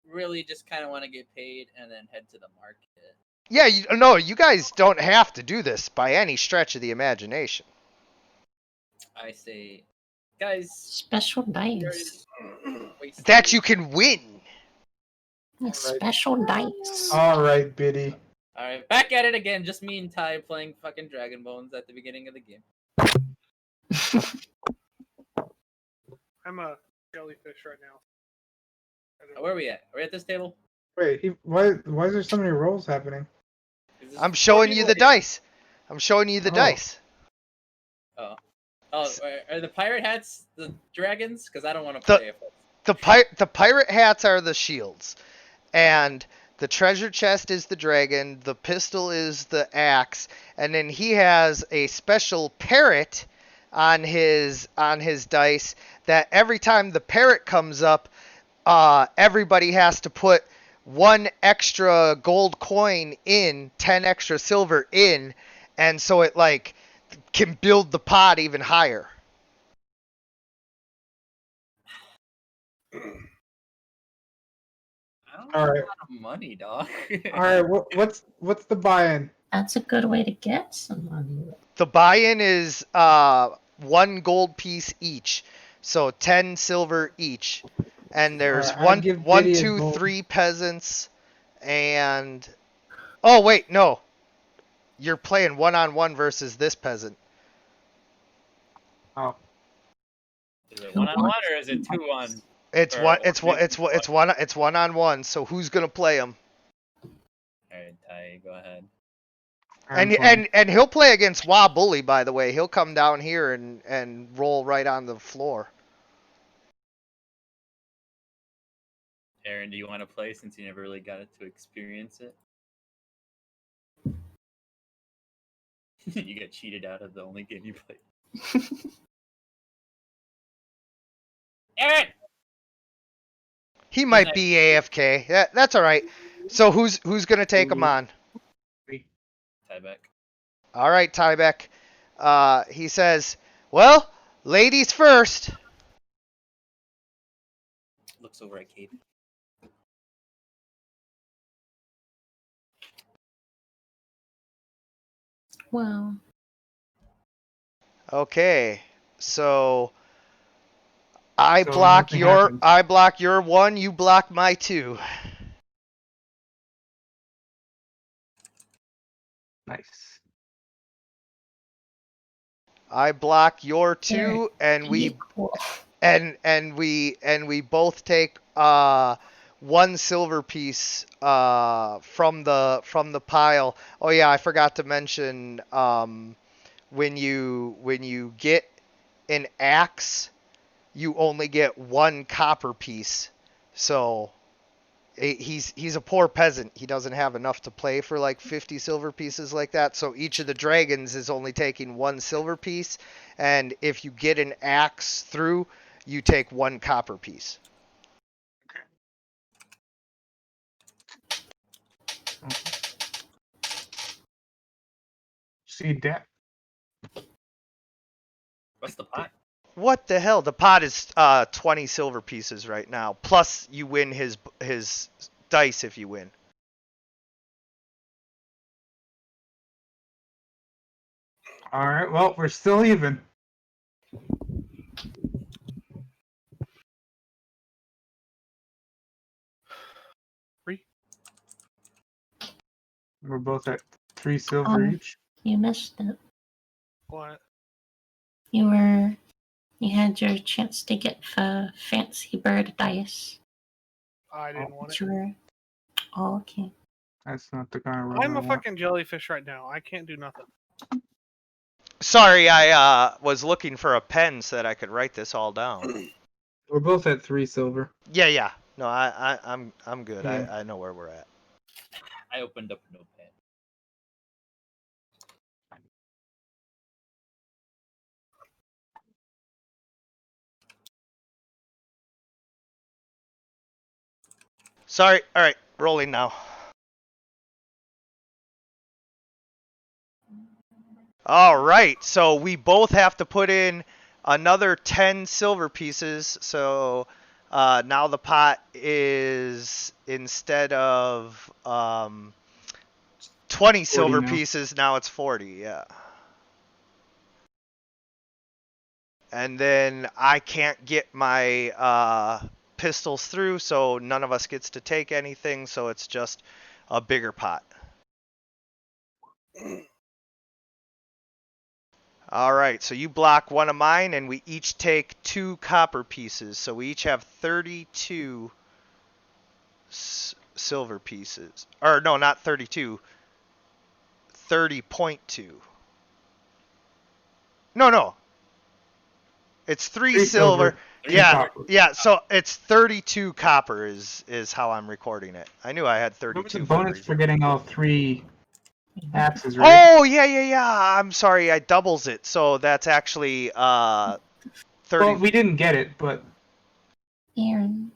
really just kind of want to get paid and then head to the market. Yeah, you guys don't have to do this by any stretch of the imagination. I say, guys, Special dice. That you can win. Yeah, special dice. All right, Biddy. All right, back at it again. Just me and Ty playing fucking Dragon Bones at the beginning of the game. I'm a jellyfish right now. Where are we at? Are we at this table? Wait, why is there so many rolls happening? Is this- I'm showing you the dice. I'm showing you the Oh. dice. Oh, are the pirate hats the dragons? Because I don't want to The- play. The pirate hats are the shields, and The treasure chest is the dragon, the pistol is the axe, and then he has a special parrot on his dice that every time the parrot comes up, everybody has to put 1 extra gold coin in, 10 extra silver in, and so it like can build the pot even higher. I don't All have right. a lot of money, dog. All right, what's the buy-in? That's a good way to get some money. The buy-in is 1 gold piece each, so 10 silver each. And there's Alright, I'd give one, Diddy a two, gold. 3 peasants, and oh wait, no, you're playing 1-on-1 versus this peasant. Oh, Is it 1-on-1 or is it 2-on? It's Or- one. or It's one. maybe It's one. It's one. It's 1-on-1. So who's gonna play him? Alright, Ty, go ahead. And I'm fine. and he'll play against Wa Bully, by the way. He'll come down here and roll right on the floor. Aaron, do you want to play since you never really got to experience it? You got cheated out of the only game you played. Aaron! He might be AFK. That's all right. So who's gonna take him on? Tybeck. All right, Tybeck. He says, "Well, ladies first." Looks over at Kate. Well, Okay, so I So block nothing your happens. I block your 1. You block my 2. Nice. I block your 2, and equal. we both take 1 silver piece from the pile. Oh yeah, I forgot to mention when you get an axe, you only get 1 copper piece. So he's a poor peasant. He doesn't have enough to play for like 50 silver pieces like that. So each of the dragons is only taking 1 silver piece, and if you get an axe through, you take 1 copper piece. See that? What's the pot? What the hell? The pot is 20 silver pieces right now. Plus you win his dice if you win. All right. Well, we're still even. We're both at 3 silver each. You missed it. What? You had your chance to get the fancy bird dice. I didn't want But it. you were okay. That's not the kind of roll I'm I a want. fucking jellyfish right now. I can't do nothing. Sorry, I was looking for a pen so that I could write this all down. We're both at 3 silver. Yeah. No, I'm good. Yeah. I know where we're at. I opened up a notepad. Sorry. All right, rolling now. All right, so we both have to put in another 10 silver pieces. So now the pot is, instead of 20 silver now. pieces, now it's 40. Yeah. And then I can't get my pistols through, so none of us gets to take anything. So it's just a bigger pot. All right, so you block 1 of mine, and we each take 2 copper pieces. So we each have 32 silver pieces. Or no, not 32. 30.2. No. It's 3 3 silver. silver. Yeah, copper. yeah. So it's 32 copper is how I'm recording it. I knew I had What was 32 the for a bonus reason. for getting all 3 axes, right? Oh yeah. I'm sorry, I doubles it. So that's actually 30. Well, we didn't get it, but Aaron,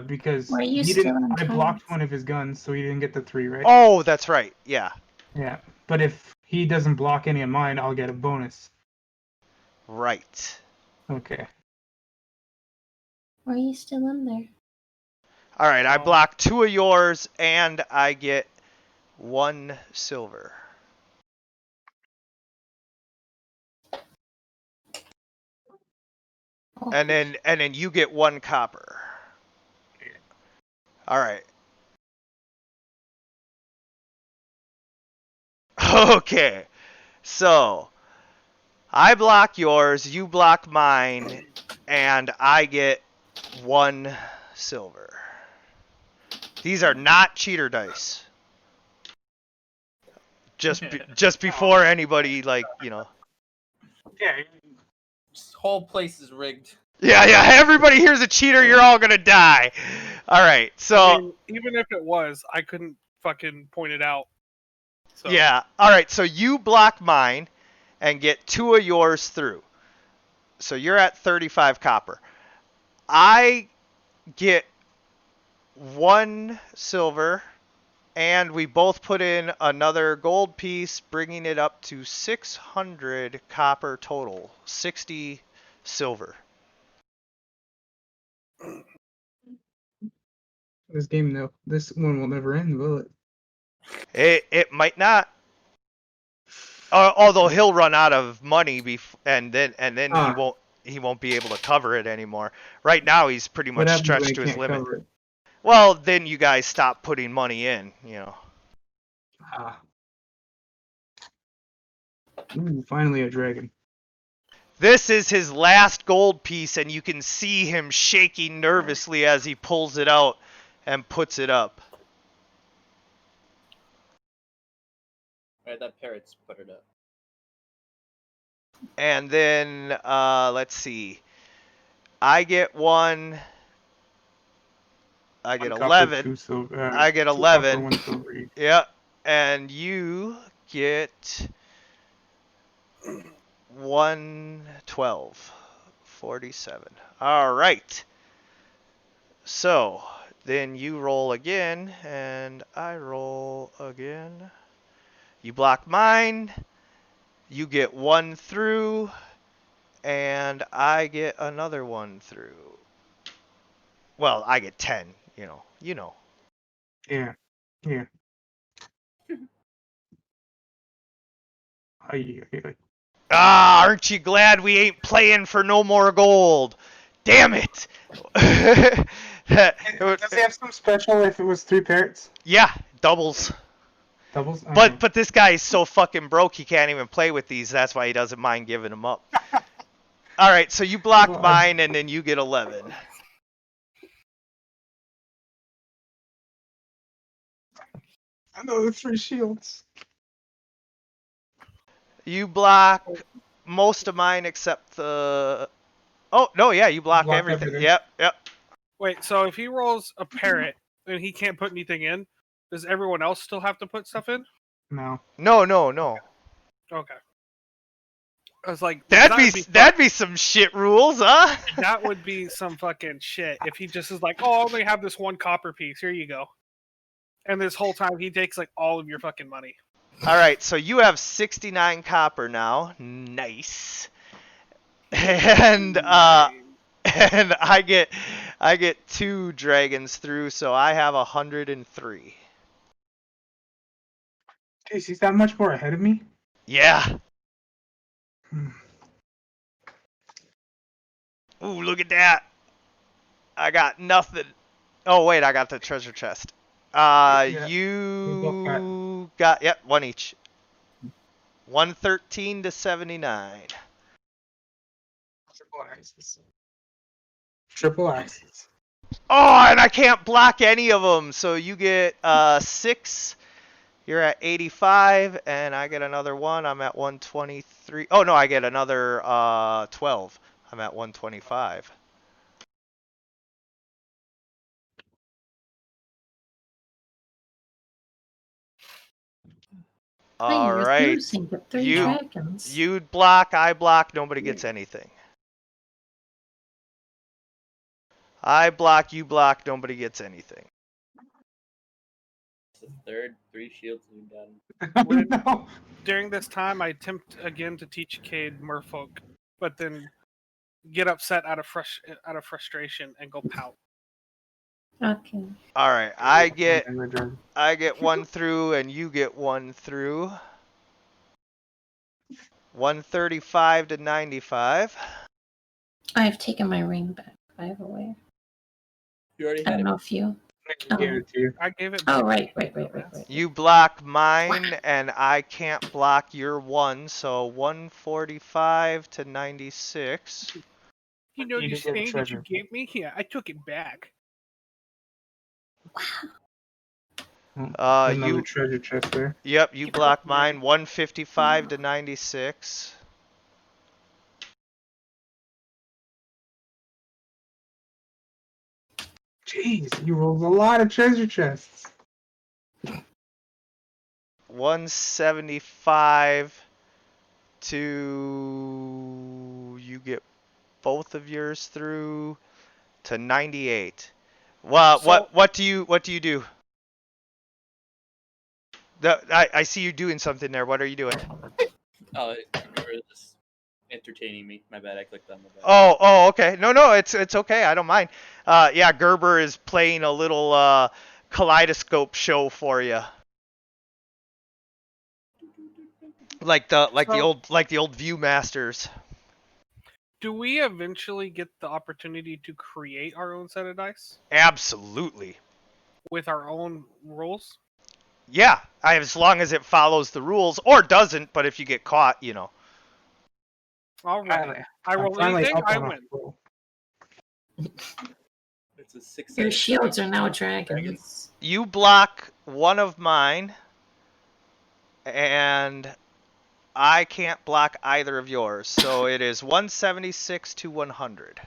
because were you he still didn't, I blocked unconscious? one of his guns, so he didn't get the 3, right? Oh, that's right. Yeah. Yeah, but if he doesn't block any of mine, I'll get a bonus. Right. Okay. Were you still in there? All right, I Oh. block 2 of yours and I get 1 silver. Oh, And then you get 1 copper. All right. Okay. So, I block yours, you block mine, and I get 1 silver. These are not cheater dice. Just before anybody Yeah. This whole place is rigged. Yeah, everybody here's a cheater, you're all going to die. All right. So I mean, even if it was, I couldn't fucking point it out. So. yeah. All right. So you block mine and get 2 of yours through. So you're at 35 copper. I get 1 silver, and we both put in another gold piece, bringing it up to 600 copper total. 60 silver. This game, though, this one will never end, will it? It might not. Although he'll run out of money and then he won't be able to cover it anymore. Right now he's pretty What much happens when I stretched to his can't limit. cover it? Well, then you guys stop putting money in, you know. Ah. Ooh, finally a dragon. This is his last gold piece, and you can see him shaking nervously as he pulls it out and puts it up. Alright, that parrot's put it up. And then, let's see. I get 1. I get 11. I get 11. Yeah. And you get 112. 47. All right. So then you roll again, and I roll again. You block mine. You get 1 through, and I get another 1 through. Well, I get 10. You know. Yeah. Ay. Ah, aren't you glad we ain't playing for no more gold? Damn it! Does he have some special if it was 3 parrots? Yeah, doubles. Doubles? Okay. But this guy is so fucking broke he can't even play with these. That's why he doesn't mind giving them up. All right, so you block Well, mine, and then you get 11. I know the 3 shields. You block most of mine except the... Oh, no, yeah, you block everything. Yep. Wait, so if he rolls a parrot and he can't put anything in, does everyone else still have to put stuff in? No. No. Okay. I was like, That'd be some shit rules, huh? that would be some fucking shit if he just is like, oh, I only have this 1 copper piece. Here you go. And this whole time he takes like all of your fucking money. All right, so you have 69 copper now. Nice. And I get 2 dragons through, so I have 103. Jeez, he's that much more ahead of me? Yeah. Hmm. Ooh, look at that. I got nothing. Oh, wait, I got the treasure chest. Yeah, You got, yep, 1 each. 113 to 79. Triple axes. Oh, and I can't block any of them. So you get 6. You're at 85, and I get another 1. I'm at 123. Oh, no, I get another 12. I'm at 125. All you're right. losing the 3 You- dragons. You block, I block, nobody gets anything. I block, you block, nobody gets anything. It's the third 3 shields we've done. No. During this time, I attempt again to teach Cade Merfolk, but then get upset out of frustration and go pout. Okay. All right, I get And the dragon. 1 through, and you get 1 through. 135 to 95. I've taken my ring back, by the way. You already I had don't it. know if you. I gave it to you. I gave it. Oh, back. right. You block mine, and I can't block your 1, so 145 to 96. You know, You you did get a thing that you treasure. gave me? Yeah, I took it back. Another You treasure chest there. Yep, you block mine. 155 to 96. Jeez, you rolled a lot of treasure chests. 175 to you get both of yours through to 98. Well, So- what do you do? I see you doing something there. What are you doing? Oh, you were just entertaining me. My bad. I clicked on the button. Oh, okay. No, it's okay. I don't mind. Yeah, Gerber is playing a little kaleidoscope show for you. Like the So- old Viewmasters. Do we eventually get the opportunity to create our own set of dice Absolutely. with our own rules? Yeah, as long as it follows the rules, or doesn't, but if you get caught, you know. All right. I I'm roll finally anything, up I on a win. roll. It's a 6. Your shields are now dragons. You block one of mine, and I can't block either of yours. So it is 176 to 100.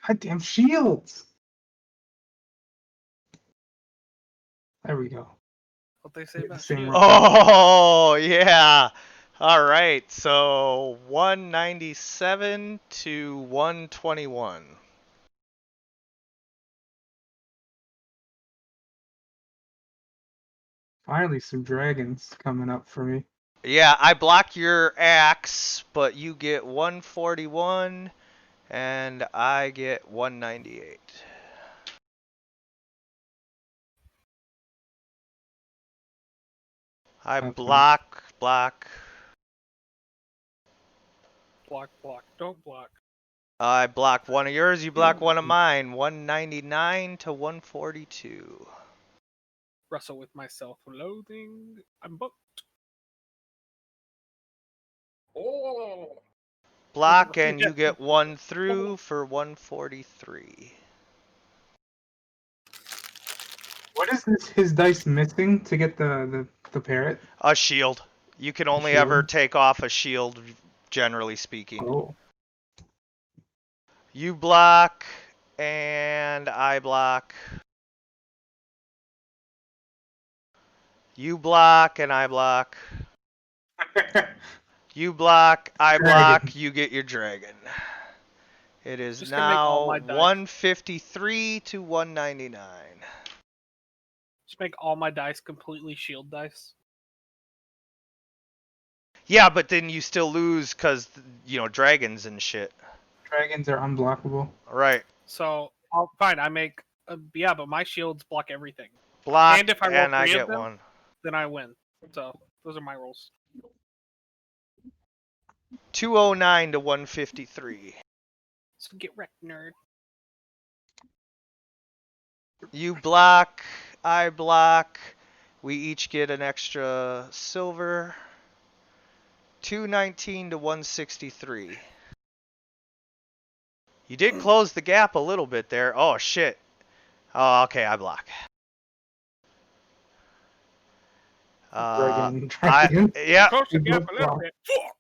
Goddamn shields. There we go. What they say Yeah, about same shields. roll. Oh, yeah. All right. So 197 to 121. Finally, some dragons coming up for me. Yeah, I block your axe, but you get 141, and I get 198. I Okay. block. Block, don't block. I block one of yours, you block one of mine. 199 to 142. Wrestle with my self-loathing. I'm booked. Oh. Block, and you get 1 through for 143. What is this? His dice missing to get the parrot? A shield. You can only Shield? ever take off a shield, generally speaking. Oh, You block, and I block. You block, and I block. You block, I block, Dragon. you get your dragon. It is Just gonna make all now my dice. 153 to 199. Just make all my dice completely shield dice. Yeah, but then you still lose because, you know, dragons and shit. dragons are unblockable. Right. So, fine, I make... yeah, but my shields block everything. Block, And if I roll and I 3 of get them? 1. Then I win. So, those are my rolls. 209 to 153. So get wrecked, nerd. You block, I block. We each get an extra silver. 219 to 163. You did close the gap a little bit there. Oh, shit. Oh, okay, I block. Dragon. Yeah. Close the You gap both a little block. bit. Fuck!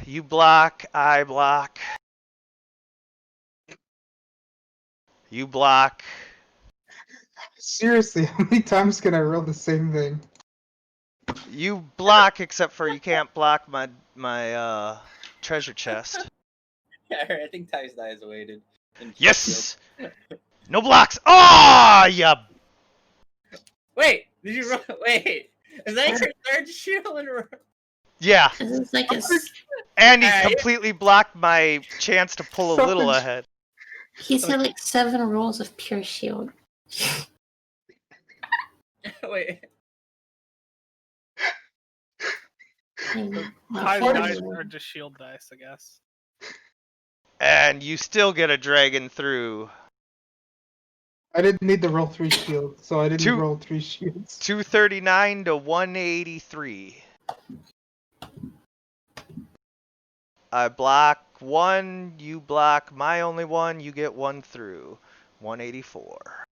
You block, I block. You block. Seriously, how many times can I roll the same thing? You block, except for you can't block my treasure chest. Yeah, I think Ty's die is awaited. Yes! No blocks! Oh, yeah. Wait, did you roll? Wait, is that your third shield in a row? Yeah. 'Cause it's like And he Alright. completely blocked my chance to pull a little Something- ahead. he's had like 7 rolls of pure shield. Wait, High Four dice rolls. are just shield dice, I guess. And you still get a dragon through. I didn't need to roll 3 shields, so I didn't Two- roll 3 shields. 239 to 183. I block 1, you block my only 1, you get 1 through. 184.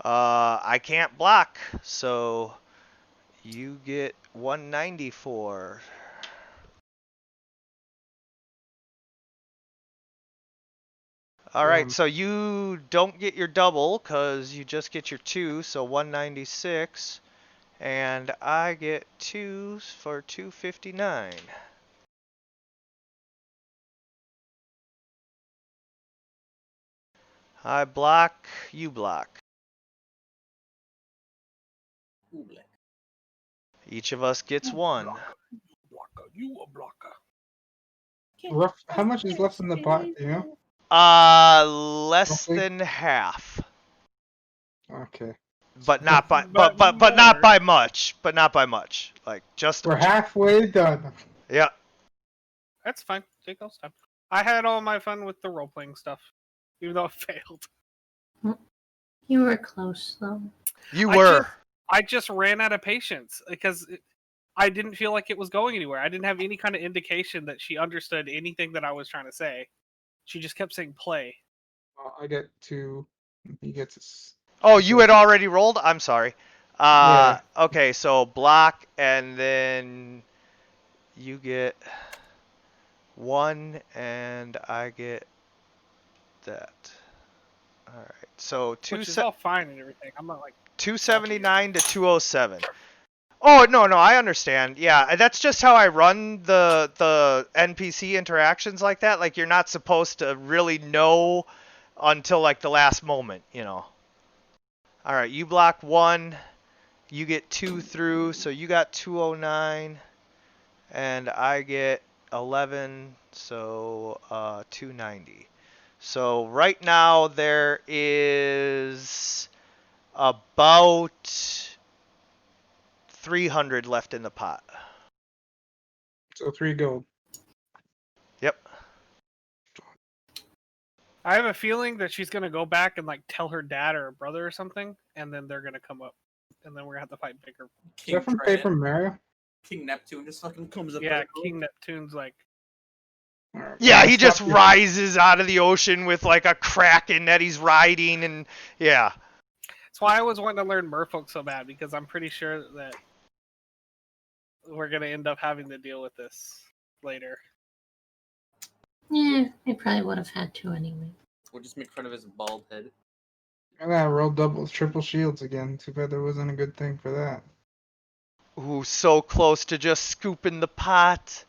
I can't block, so you get 194. Alright, Damn. so you don't get your double, because you just get your 2, so 196. And I get 2 for 259. I block, you block. Oobleck. Each of us gets 1. Blocker, you a blocker. How much is left in the pot, do you know? Less Roughly? than half. Okay. But not by But but not more. by much. But not by much. Like just We're halfway done. yeah. That's fine. Take those time. I had all my fun with the role playing stuff, even though it failed. You were close though. You I were. I just ran out of patience because I didn't feel like it was going anywhere. I didn't have any kind of indication that she understood anything that I was trying to say. She just kept saying play. I get 2. He gets his. Oh, you had already rolled? I'm sorry. Yeah. Okay, so block and then you get 1 and I get that. Alright. So Which is all fine and everything. I'm not like 279 to 207. Oh no, I understand. Yeah, that's just how I run the NPC interactions like that. Like you're not supposed to really know until like the last moment, you know. All right, you block 1, you get 2 through, so you got 209 and I get 11, so 290. So right now there is about 300 left in the pot. So 3 gold. Yep. I have a feeling that she's gonna go back and like tell her dad or her brother or something, and then they're gonna come up, and then we're gonna have to fight bigger. Is that from Paper Mario? King Neptune just fucking comes up. Yeah, King Neptune's like, Alright, Yeah, I'll he just stop you. rises out of the ocean with like a kraken that he's riding, and yeah. that's why I was wanting to learn Merfolk so bad, because I'm pretty sure that we're gonna end up having to deal with this later. Yeah, I probably would have had to anyway. We'll just make fun of his bald head. And I rolled triple shields again. Too bad there wasn't a good thing for that. Ooh, so close to just scooping the pot.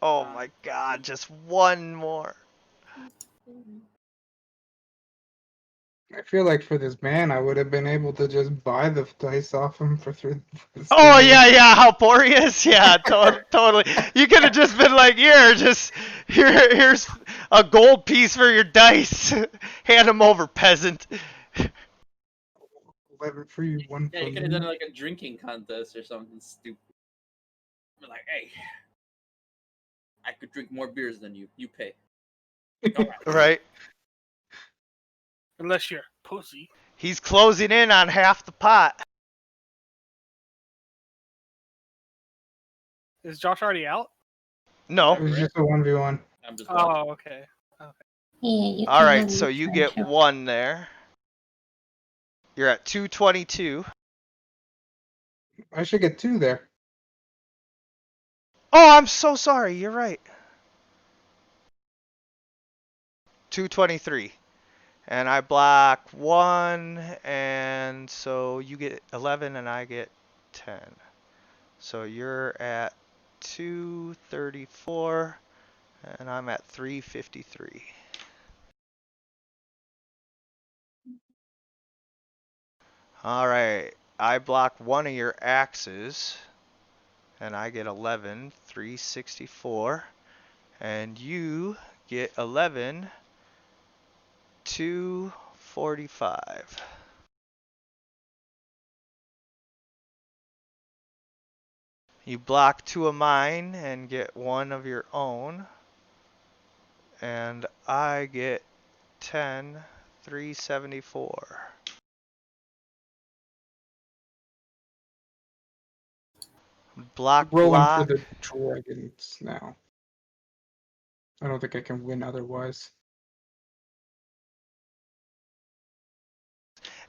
Oh my god, just 1 more. I feel like for this man, I would have been able to just buy the dice off him for 3. Oh yeah, how poor he is. Yeah, totally. You could have just been like, here's a gold piece for your dice. Hand him over, peasant. 11 for you, 1 Yeah, for you could have done me. like a drinking contest or something stupid. Be like, hey, I could drink more beers than you. You pay. Right? Unless you're a pussy. He's closing in on half the pot. Is Josh already out? No. It was just a 1v1. I'm just watching. Oh, okay. Yeah, you All can right, really so you turn get to- 1 there. You're at 222. I should get 2 there. Oh, I'm so sorry. You're right. 223. And I block 1, and so you get 11 and I get 10. So you're at 234 and I'm at 353. All right, I block 1 of your axes and I get 11, 364, and you get 11, 245. You block 2 of mine and get 1 of your own, and I get 10, 374. Block, Rolling for block. the dragons now. I don't think I can win otherwise.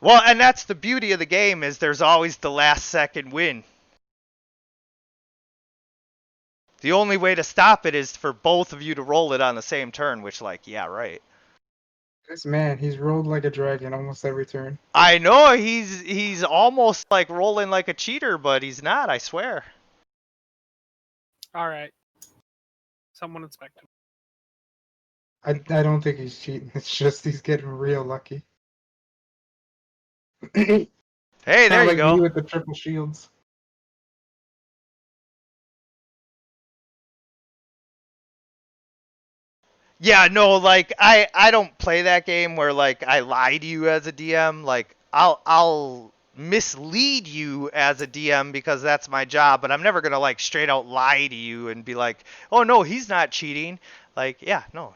Well, and that's the beauty of the game, is there's always the last second win. The only way to stop it is for both of you to roll it on the same turn, which, like, yeah, right. This man, he's rolled like a dragon almost every turn. I know he's almost like rolling like a cheater, but he's not, I swear. All right. Someone inspect him. I don't think he's cheating. It's just he's getting real lucky. Hey, Hey, there you like go. me with the triple shields. Yeah, no, like I don't play that game where like I lie to you as a DM. Like I'll mislead you as a DM because that's my job, but I'm never gonna like straight out lie to you and be like, oh no, he's not cheating. Like, yeah, no,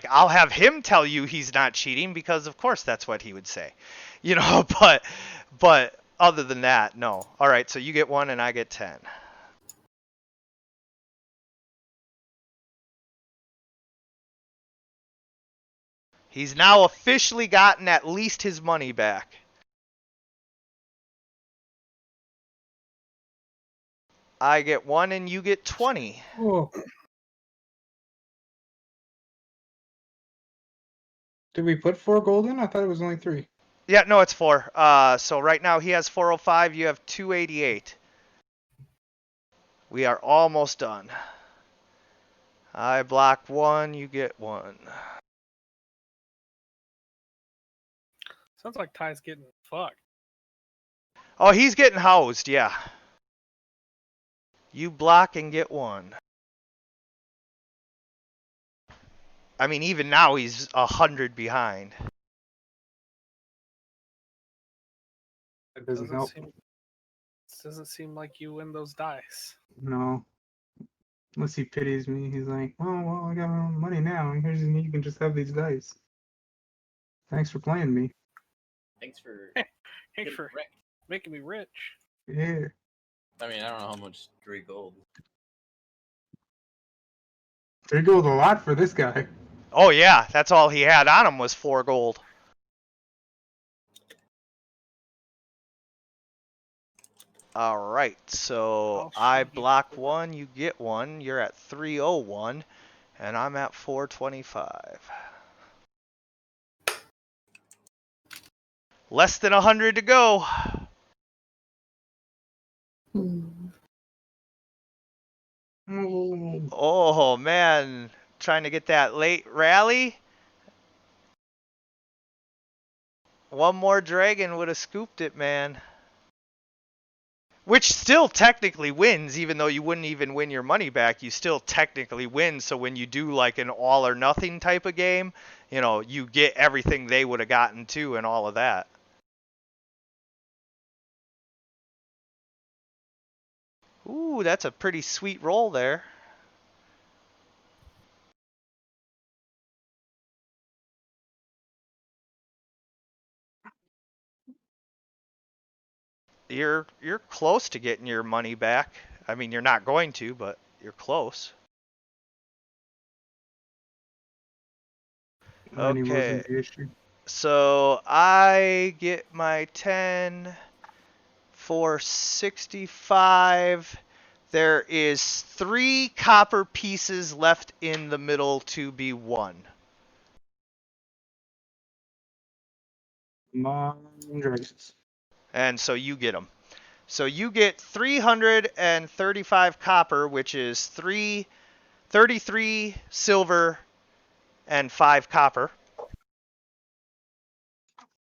I'll have him tell you he's not cheating because of course that's what he would say. You know, but other than that, no. All right, so you get 1 and I get 10. He's now officially gotten at least his money back. I get 1 and you get 20. Oh. Did we put 4 gold in? I thought it was only 3. Yeah, no, it's 4. So right now he has 405, you have 288. We are almost done. I block 1, you get 1. Sounds like Ty's getting fucked. Oh, he's getting housed, yeah. You block and get 1. I mean, even now he's 100 behind. That doesn't help. Doesn't seem like you win those dice. No. Unless he pities me, he's like, oh, well, I got my own money now, and here's you can just have these dice. Thanks for playing me. Thanks for Thanks for wrecked. making me rich. Yeah. I mean, I don't know how much 3 gold. 3 gold a lot for this guy. Oh yeah, that's all he had on him was 4 gold. Alright, so I block 1, you get 1, you're at 301, and I'm at 425. Less than 100 to go. Oh man, trying to get that late rally. One more dragon would have scooped it, man. Which still technically wins, even though you wouldn't even win your money back. You still technically win, so when you do like an all or nothing type of game, you know, you get everything they would have gotten too and all of that. Ooh, that's a pretty sweet roll there. You're close to getting your money back. I mean, you're not going to, but you're close. Money Okay. wasn't the issue. So I get my 10 for 65. There is 3 copper pieces left in the middle to be won. Mondragons. And so you get them. So you get 335 copper, which is 33 silver and 5 copper.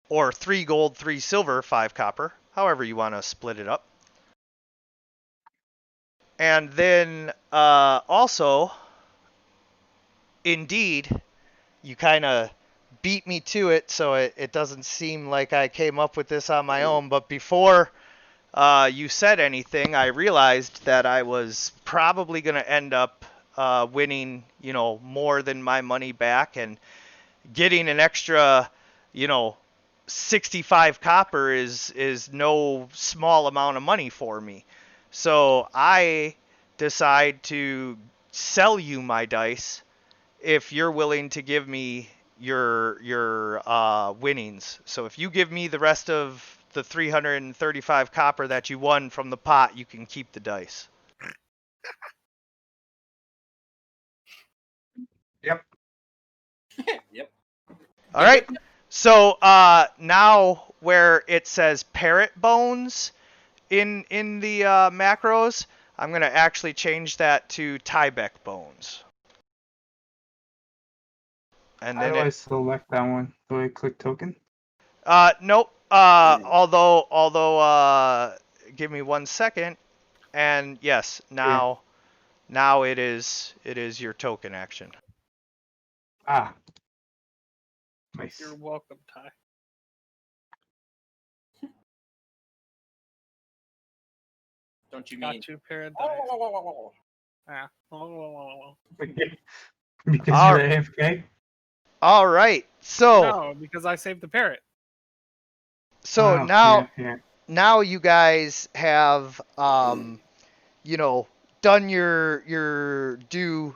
Or 3 gold, 3 silver, 5 copper. However you want to split it up. And then also, indeed, you kind of beat me to it, so it doesn't seem like I came up with this on my own. But before you said anything, I realized that I was probably going to end up winning, more than my money back, and getting an extra, 65 copper is no small amount of money for me. So I decide to sell you my dice if you're willing to give me your winnings. So if you give me the rest of the 335 copper that you won from the pot, you can keep the dice. Yep. Yep. All right. So now where it says parrot bones in the macros, I'm going to actually change that to Tyvek bones. And How then do I select that one? Do I click token? nope. Although give me 1 second. And yes, now it is your token action. Ah. Nice. You're welcome, Ty. Don't you Got mean? 2 paradise. Yeah. Because All- you're AFK? All right. So No, because I saved the parrot. so Oh, now yeah. now you guys have done your due,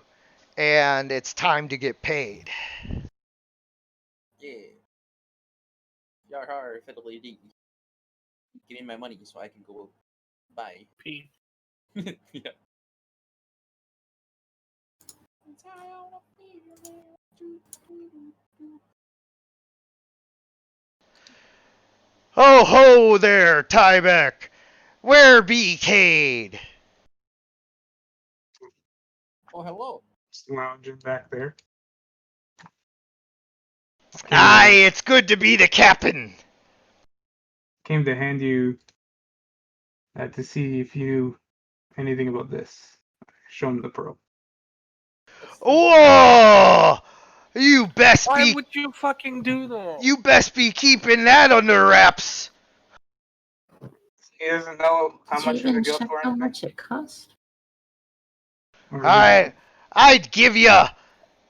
and it's time to get paid. Yeah. Yar har, fiddly dee. Give me my money so I can go buy. P. Yeah. Ho ho there, Tyvek! Where be Cade? Oh, hello. Just lounging back there. Aye, it's good to be the captain. Came to hand you to see if you knew anything about this. Show him the pearl. Whoa! You best Why be would you fucking do that? you best be keeping that under wraps. He doesn't know how Did you much it even would go check for how anything? much it cost? Or is it- I'd give you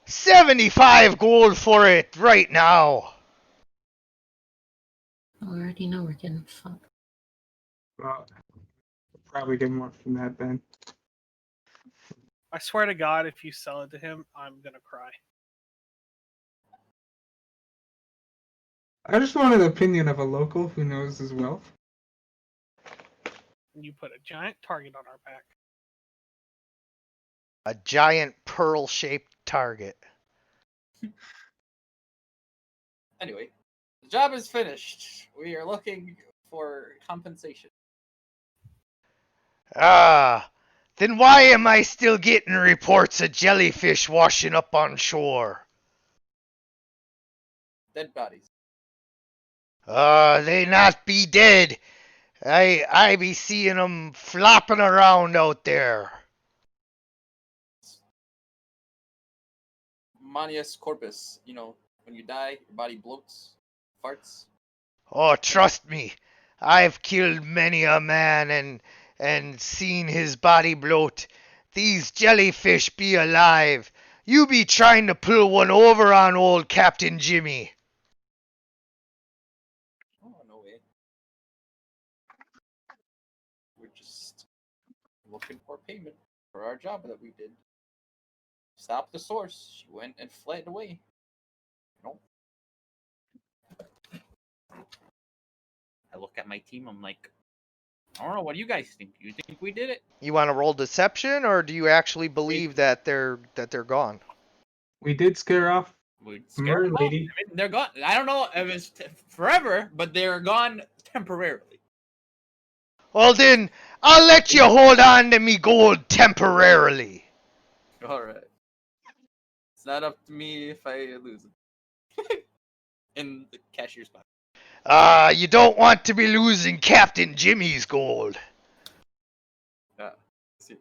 75 gold for it right now. Oh, I already know we're getting fucked. Well, probably get more from that then. I swear to God, if you sell it to him, I'm gonna cry. I just want an opinion of a local who knows his wealth. And you put a giant target on our back. A giant pearl-shaped target. Anyway, the job is finished. We are looking for compensation. Ah, then why am I still getting reports of jellyfish washing up on shore? Dead bodies. They not be dead. I be seeing them flopping around out there. Manius corpus. You know, when you die, your body bloats, farts. Oh, trust me, I've killed many a man and seen his body bloat. These jellyfish be alive. You be trying to pull one over on old Captain Jimmy. Oh, no way. We're just looking for payment for our job that we did. Stop the source. She went and fled away. I look at my team. I'm like, I don't know. What do you guys think? Do you think we did it? You want to roll deception, or do you actually believe that they're gone? We did scare off We Mer scared them off. Lady. I mean, they're gone. I don't know if it's forever, but they're gone temporarily. Well then, I'll let you hold on to me gold temporarily. All right. It's not up to me if I lose it. In the cashier's pocket. You don't want to be losing Captain Jimmy's gold. Yeah. See.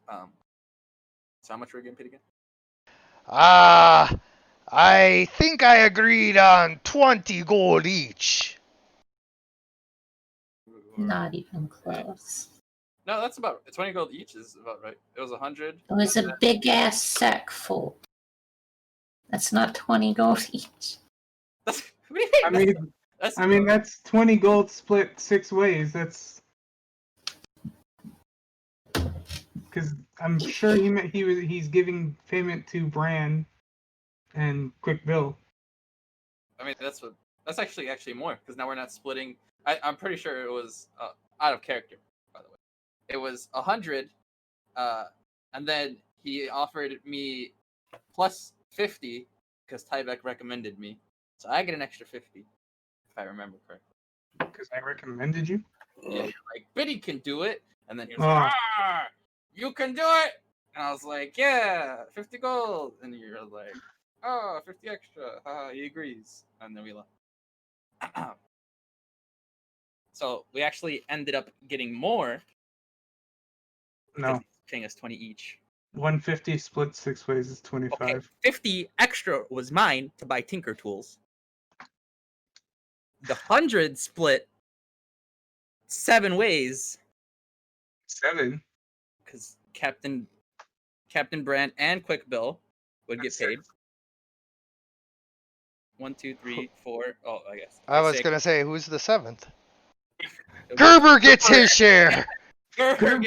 So how much were we getting paid again? I think I agreed on 20 gold each. Not even close. No, that's about 20 gold each is about right. It was 100. It was a big ass sack full. That's not 20 gold each. What do you mean? I mean, that's 20 gold split 6 ways. That's because I'm sure he's giving payment to Bran and Quick Bill. I mean, that's actually more because now we're not splitting. I'm pretty sure it was out of character, by the way. It was 100, and then he offered me plus 50 because Tyvek recommended me, so I get an extra 50 if I remember correctly. Because I recommended you. Yeah, like Biddy can do it, and then he was Oh. like, you can do it, and I was like, yeah, 50 gold, and you're like, oh, 50 extra. He agrees, and then we left. So we actually ended up getting more. No, He's paying us 20 each. 150 split 6 ways is 25. Okay, 50 extra was mine to buy Tinker Tools. The 100 split 7 ways 7. because Captain Brand and Quick Bill would get That's paid. 1, 2, 3, 4. Oh, I guess. I was 6. gonna say, who's the 7th? Gerber gets his share. Gerber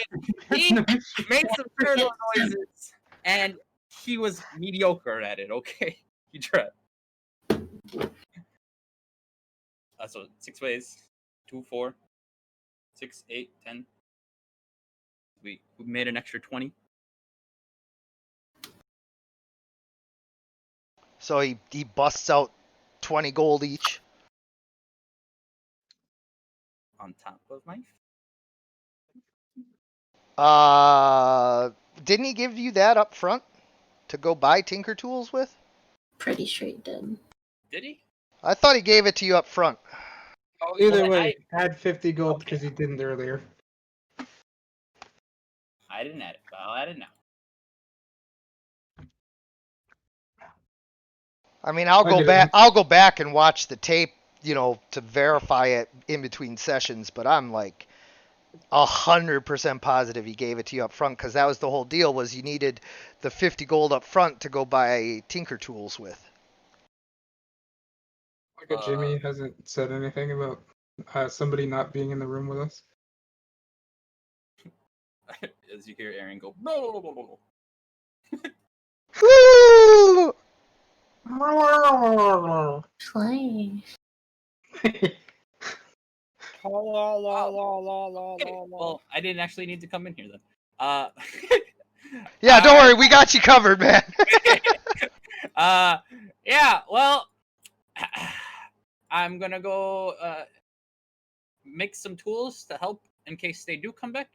he made some turtle noises, and he was mediocre at it. Okay, he tried. So 6 ways, 2, 4, 6, 8, 10. We made an extra 20. So he busts out 20 gold each. On top of my. Didn't he give you that up front to go buy Tinker Tools with? Pretty sure he did. Did he? I thought he gave it to you up front. Oh, Either well, way, add 50 gold because you didn't earlier. I didn't add it, but I'll add it now. I mean, I'll go back and watch the tape, to verify it in between sessions, but I'm like 100% positive he gave it to you up front because that was the whole deal, was you needed the 50 gold up front to go buy Tinker Tools with. Jimmy hasn't said anything about somebody not being in the room with us. As you hear Aaron go, blah, blah, blah, blah, blah. Woo! Play. Okay, well, I didn't actually need to come in here then. Yeah, don't worry, we got you covered, man. Yeah, well, I'm gonna go make some tools to help in case they do come back,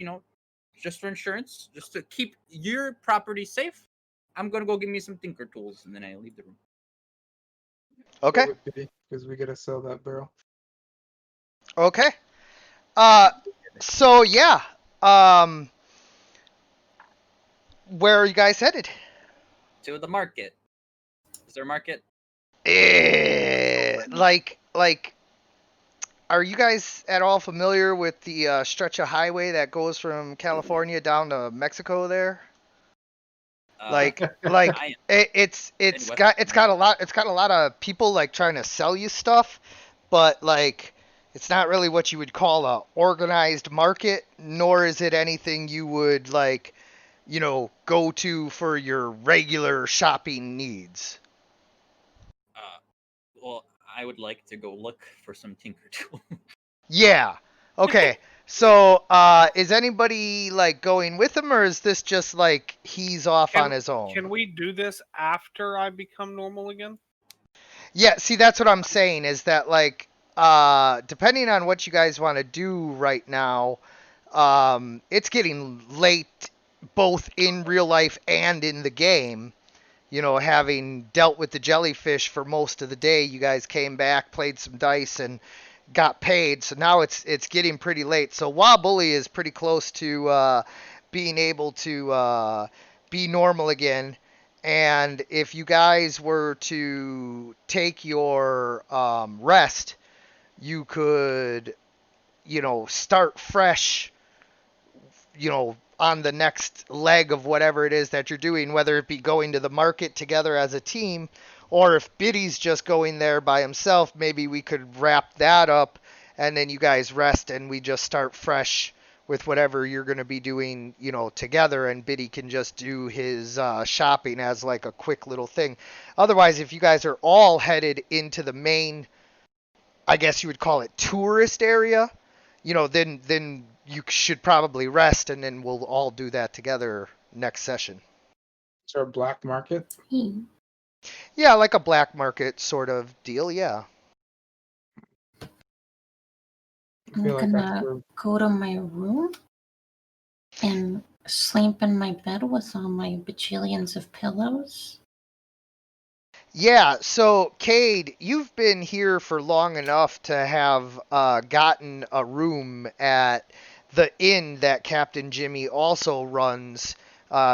just for insurance, just to keep your property safe. I'm gonna go give me some Tinker Tools, and then I leave the room. Okay. Because we gotta sell that barrel. Okay. So yeah. Where are you guys headed? To the market. Is there a market? Like, are you guys at all familiar with the stretch of highway that goes from California down to Mexico there? I am. It's got a lot of people like trying to sell you stuff, but like it's not really what you would call a organized market, nor is it anything you would like, go to for your regular shopping needs. Well, I would like to go look for some tinker tool. Yeah. Okay. So, is anybody like going with him, or is this just like he's off on his own? Can we do this after I become normal again? Yeah, see, that's what I'm saying is that, like, depending on what you guys want to do right now, it's getting late both in real life and in the game. You know, having dealt with the jellyfish for most of the day, you guys came back, played some dice, and got paid. So now it's getting pretty late. So Wobbly is pretty close to being able to be normal again. And if you guys were to take your rest, you could, you know, start fresh, you know, on the next leg of whatever it is that you're doing, whether it be going to the market together as a team, or if Biddy's just going there by himself, maybe we could wrap that up and then you guys rest and we just start fresh with whatever you're going to be doing, you know, together, and Biddy can just do his shopping as like a quick little thing. Otherwise, if you guys are all headed into the main, I guess you would call it tourist area, you know, then you should probably rest, and then we'll all do that together next session. Is there a black market? Yeah, like a black market sort of deal, yeah. I I'm feel like that's gonna where go to my room and sleep in my bed with all my bajillions of pillows. Yeah, so Cade, you've been here for long enough to have gotten a room at the inn that Captain Jimmy also runs,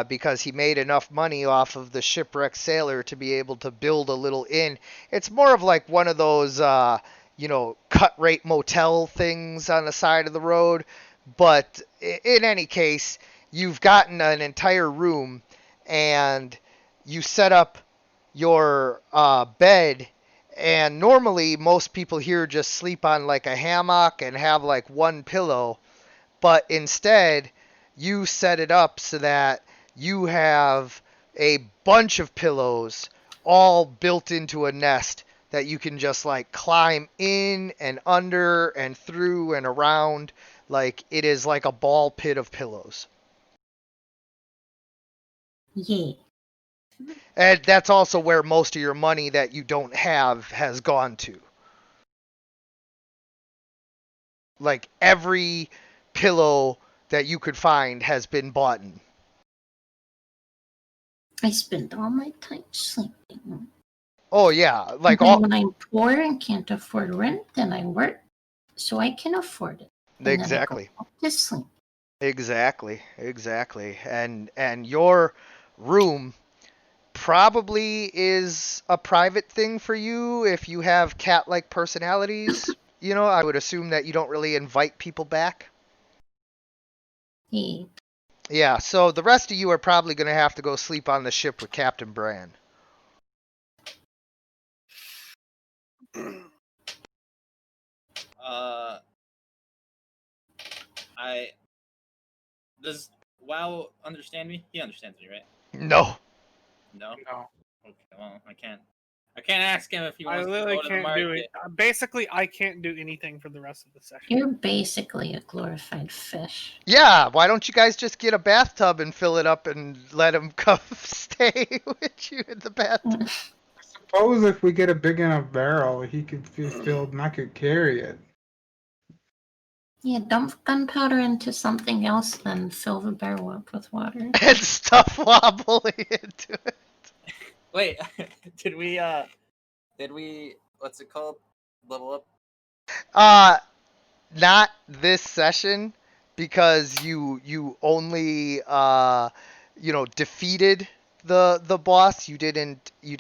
because he made enough money off of the shipwrecked sailor to be able to build a little inn. It's more of like one of those, you know, cut rate motel things on the side of the road. But in any case, you've gotten an entire room and you set up your bed, and normally most people here just sleep on like a hammock and have like one pillow, but instead you set it up so that you have a bunch of pillows all built into a nest that you can just like climb in and under and through and around. Like it is like a ball pit of pillows. Yeah. And that's also where most of your money that you don't have has gone to. Like every pillow that you could find has been bought. I spend all my time sleeping. Oh yeah, like And all when I'm poor and can't afford rent, then I work so I can afford it. And then I go exactly. back to sleep. Exactly. And your room probably is a private thing for you if you have cat-like personalities. You know, I would assume that you don't really invite people back. Yeah. Yeah, so the rest of you are probably going to have to go sleep on the ship with Captain Bran. Does WoW understand me? He understands me, right? No. No. No, Okay, well, I can't ask him if he I wants to literally go to the can't do market. it. Basically, I can't do anything for the rest of the session. You're basically a glorified fish. Yeah, why don't you guys just get a bathtub and fill it up and let him come stay with you in the bathtub? I suppose if we get a big enough barrel, he could be filled and I could carry it. Yeah, dump gunpowder into something else, then fill the barrel up with water. And stuff wobbly into it. Wait, did we what's it called? Level up? Not this session, because you only you know, defeated the boss. You didn't you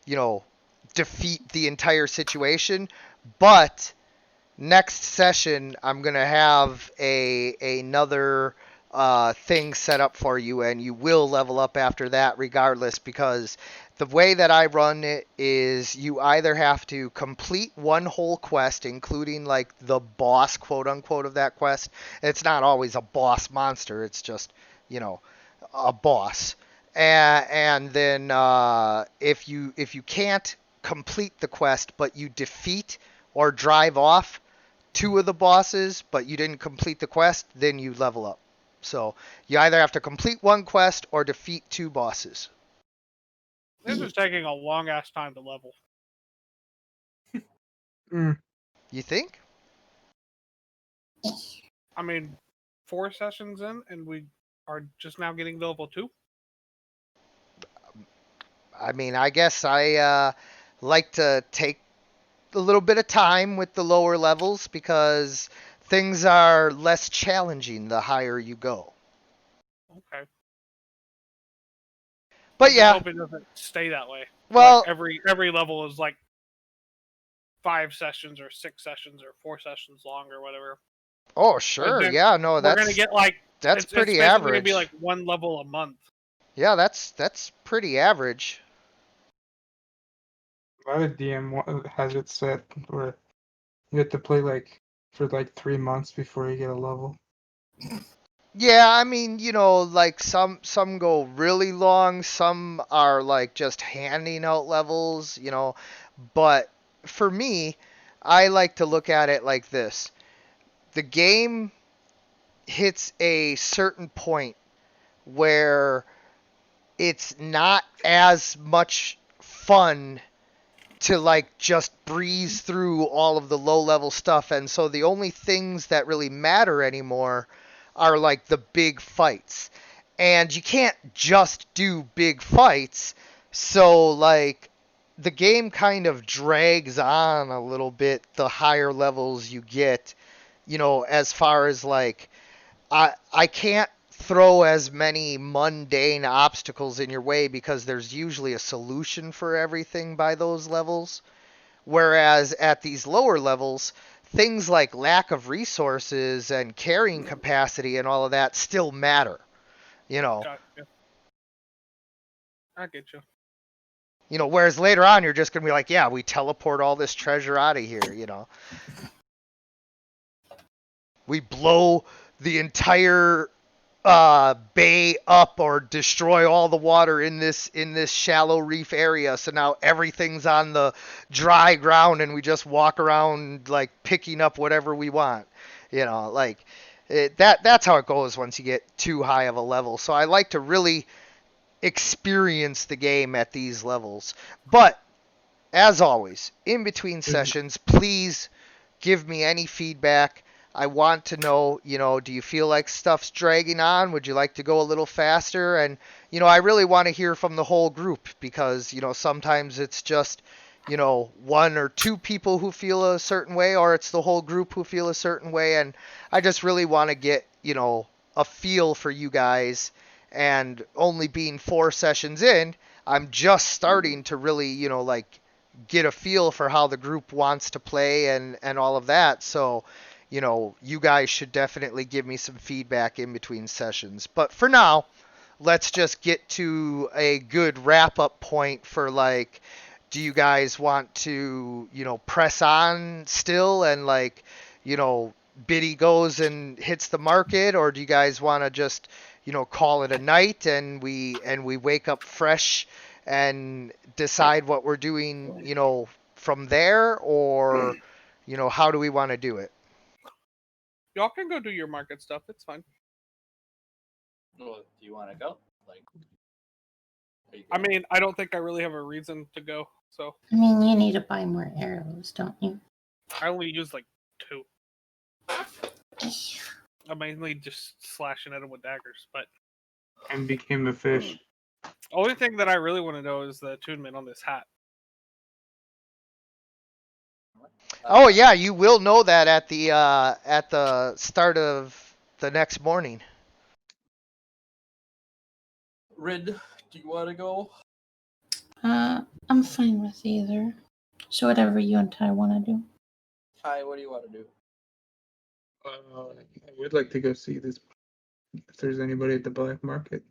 know, defeat the entire situation. But next session I'm gonna have another thing set up for you, and you will level up after that regardless, because the way that I run it is you either have to complete one whole quest, including like the boss, quote unquote, of that quest. It's not always a boss monster, it's just, you know, a boss. And then if you can't complete the quest, but you defeat or drive off 2 of the bosses, but you didn't complete the quest, then you level up. So you either have to complete 1 quest or defeat 2 bosses. This is taking a long ass time to level. You think? I mean, 4 sessions in, and we are just now getting to level 2. I mean, I guess I like to take a little bit of time with the lower levels because things are less challenging the higher you go. Okay. But I yeah, hope it doesn't stay that way. well, Like every level is like 5 sessions or 6 sessions or 4 sessions long or whatever. oh sure, then yeah, no, We're gonna that's get like that's it's pretty basically average. gonna be like 1 level a month. Yeah, that's pretty average. A lot of has it set where you have to play like for like 3 months before you get a level. Yeah, I mean, like some go really long, some are like just handing out levels, but for me, I like to look at it like this. The game hits a certain point where it's not as much fun to like just breeze through all of the low level stuff, and so the only things that really matter anymore are like the big fights, and you can't just do big fights, so like the game kind of drags on a little bit the higher levels you get, as far as like I can't throw as many mundane obstacles in your way because there's usually a solution for everything by those levels. Whereas at these lower levels, things like lack of resources and carrying capacity and all of that still matter. Gotcha. I get you. Whereas later on you're just gonna be like, yeah, we teleport all this treasure out of here. We blow the entire bay up or destroy all the water in this shallow reef area, so now everything's on the dry ground and we just walk around like picking up whatever we want. Like that's how it goes once you get too high of a level. So I like to really experience the game at these levels. But as always, in between sessions, please give me any feedback. I want to know, do you feel like stuff's dragging on? Would you like to go a little faster? And, I really want to hear from the whole group because, sometimes it's just, 1 or 2 people who feel a certain way, or it's the whole group who feel a certain way. And I just really want to get, a feel for you guys. And only being 4 sessions in, I'm just starting to really, like get a feel for how the group wants to play and all of that. So, you guys should definitely give me some feedback in between sessions. But for now, let's just get to a good wrap-up point for like, do you guys want to, press on still and like, Biddy goes and hits the market, or do you guys want to just, call it a night and we wake up fresh and decide what we're doing, from there, or, how do we want to do it? Y'all can go do your market stuff. It's fine. Well, do you want to go? Like, I mean, I don't think I really have a reason to go. So I mean, you need to buy more arrows, don't you? I only use like 2. I'm mainly just slashing at them with daggers. But And became a fish. only thing that I really want to know is the attunement on this hat. Oh yeah, you will know that at the start of the next morning. Rid, do you want to go? I'm fine with either. So whatever you and Ty want to do. Ty, what do you want to do? I would like to go see this. If there's anybody at the black market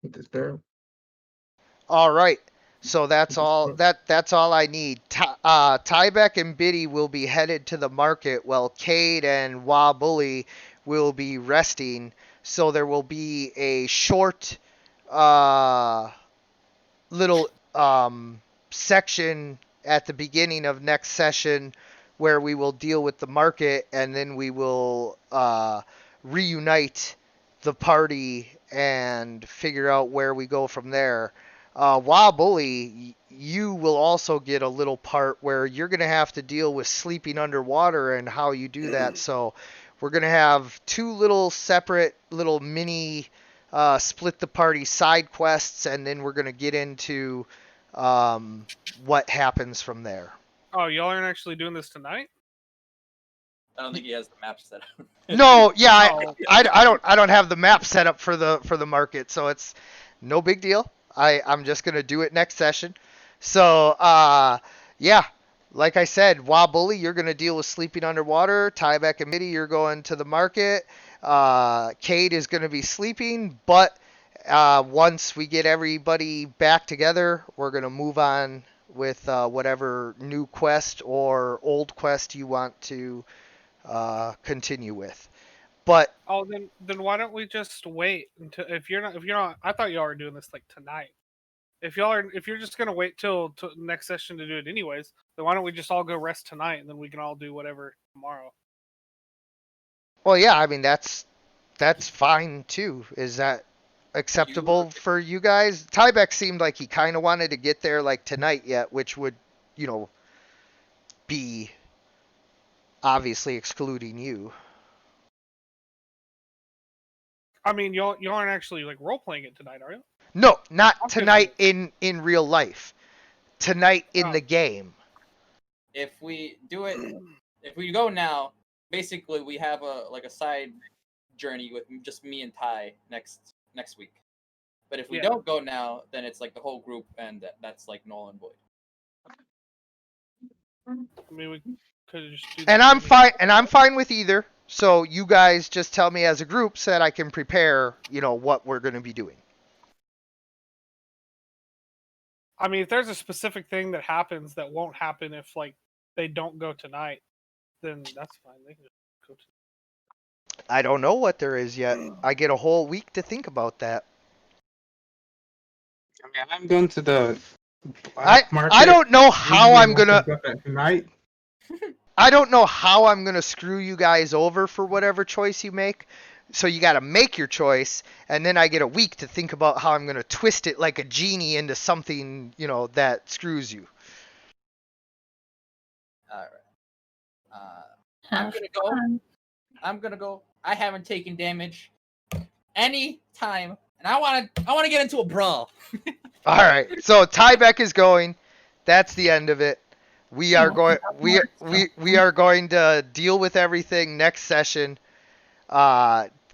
with this barrel. All right. So that's all. That's all I need. Tybeck and Biddy will be headed to the market, while Cade and Wabully will be resting. So there will be a short, little section at the beginning of next session where we will deal with the market, and then we will reunite the party and figure out where we go from there. Wobbly, you will also get a little part where you're going to have to deal with sleeping underwater and how you do that. So we're going to have two little separate little mini split the party side quests, and then we're going to get into what happens from there. Oh, y'all aren't actually doing this tonight? I don't think he has the map set up. No, yeah, Oh. I don't have the map set up for the market, so it's no big deal. I'm just gonna do it next session. So yeah, like I said, Wobbly, you're gonna deal with sleeping underwater. Tyvek and Mitty, you're going to the market. Cade is gonna be sleeping, but once we get everybody back together, we're gonna move on with whatever new quest or old quest you want to continue with. But Oh, then why don't we just wait until if you're not I thought y'all were doing this like tonight. If you're just gonna wait till next session to do it anyways, then why don't we just all go rest tonight and then we can all do whatever tomorrow. well, yeah, I mean that's fine too. Is that acceptable for you guys? Tyvek seemed like he kind of wanted to get there like tonight yet, which would, be obviously excluding you. I mean, y'all aren't actually like role playing it tonight, are you? No, not Okay. tonight in real life. Tonight in Oh. the game. If we do it, if we go now, basically we have a side journey with just me and Ty next week. But if we Yeah. don't go now, then it's like the whole group, and that's like null and void. I mean, we could just do. And I'm fine. And I'm fine with either. So you guys just tell me as a group so that I can prepare. What we're going to be doing. I mean, if there's a specific thing that happens that won't happen if like they don't go tonight, then that's fine. They can just go tonight. I don't know what there is yet. I get a whole week to think about that. I mean, I'm going to the I black market. I don't know how Usually I'm once gonna. it's up at night. I don't know how I'm gonna screw you guys over for whatever choice you make. So you got to make your choice, and then I get a week to think about how I'm gonna twist it like a genie into something that screws you. All right. I'm Have gonna go. fun. I'm gonna go. I haven't taken damage any time, and I wanna get into a brawl. All right. So Tyvek is going. That's the end of it. We are going. We are going to deal with everything next session.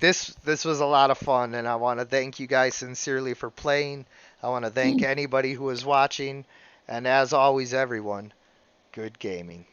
This was a lot of fun, and I want to thank you guys sincerely for playing. I want to thank anybody who is watching, and as always, everyone, good gaming.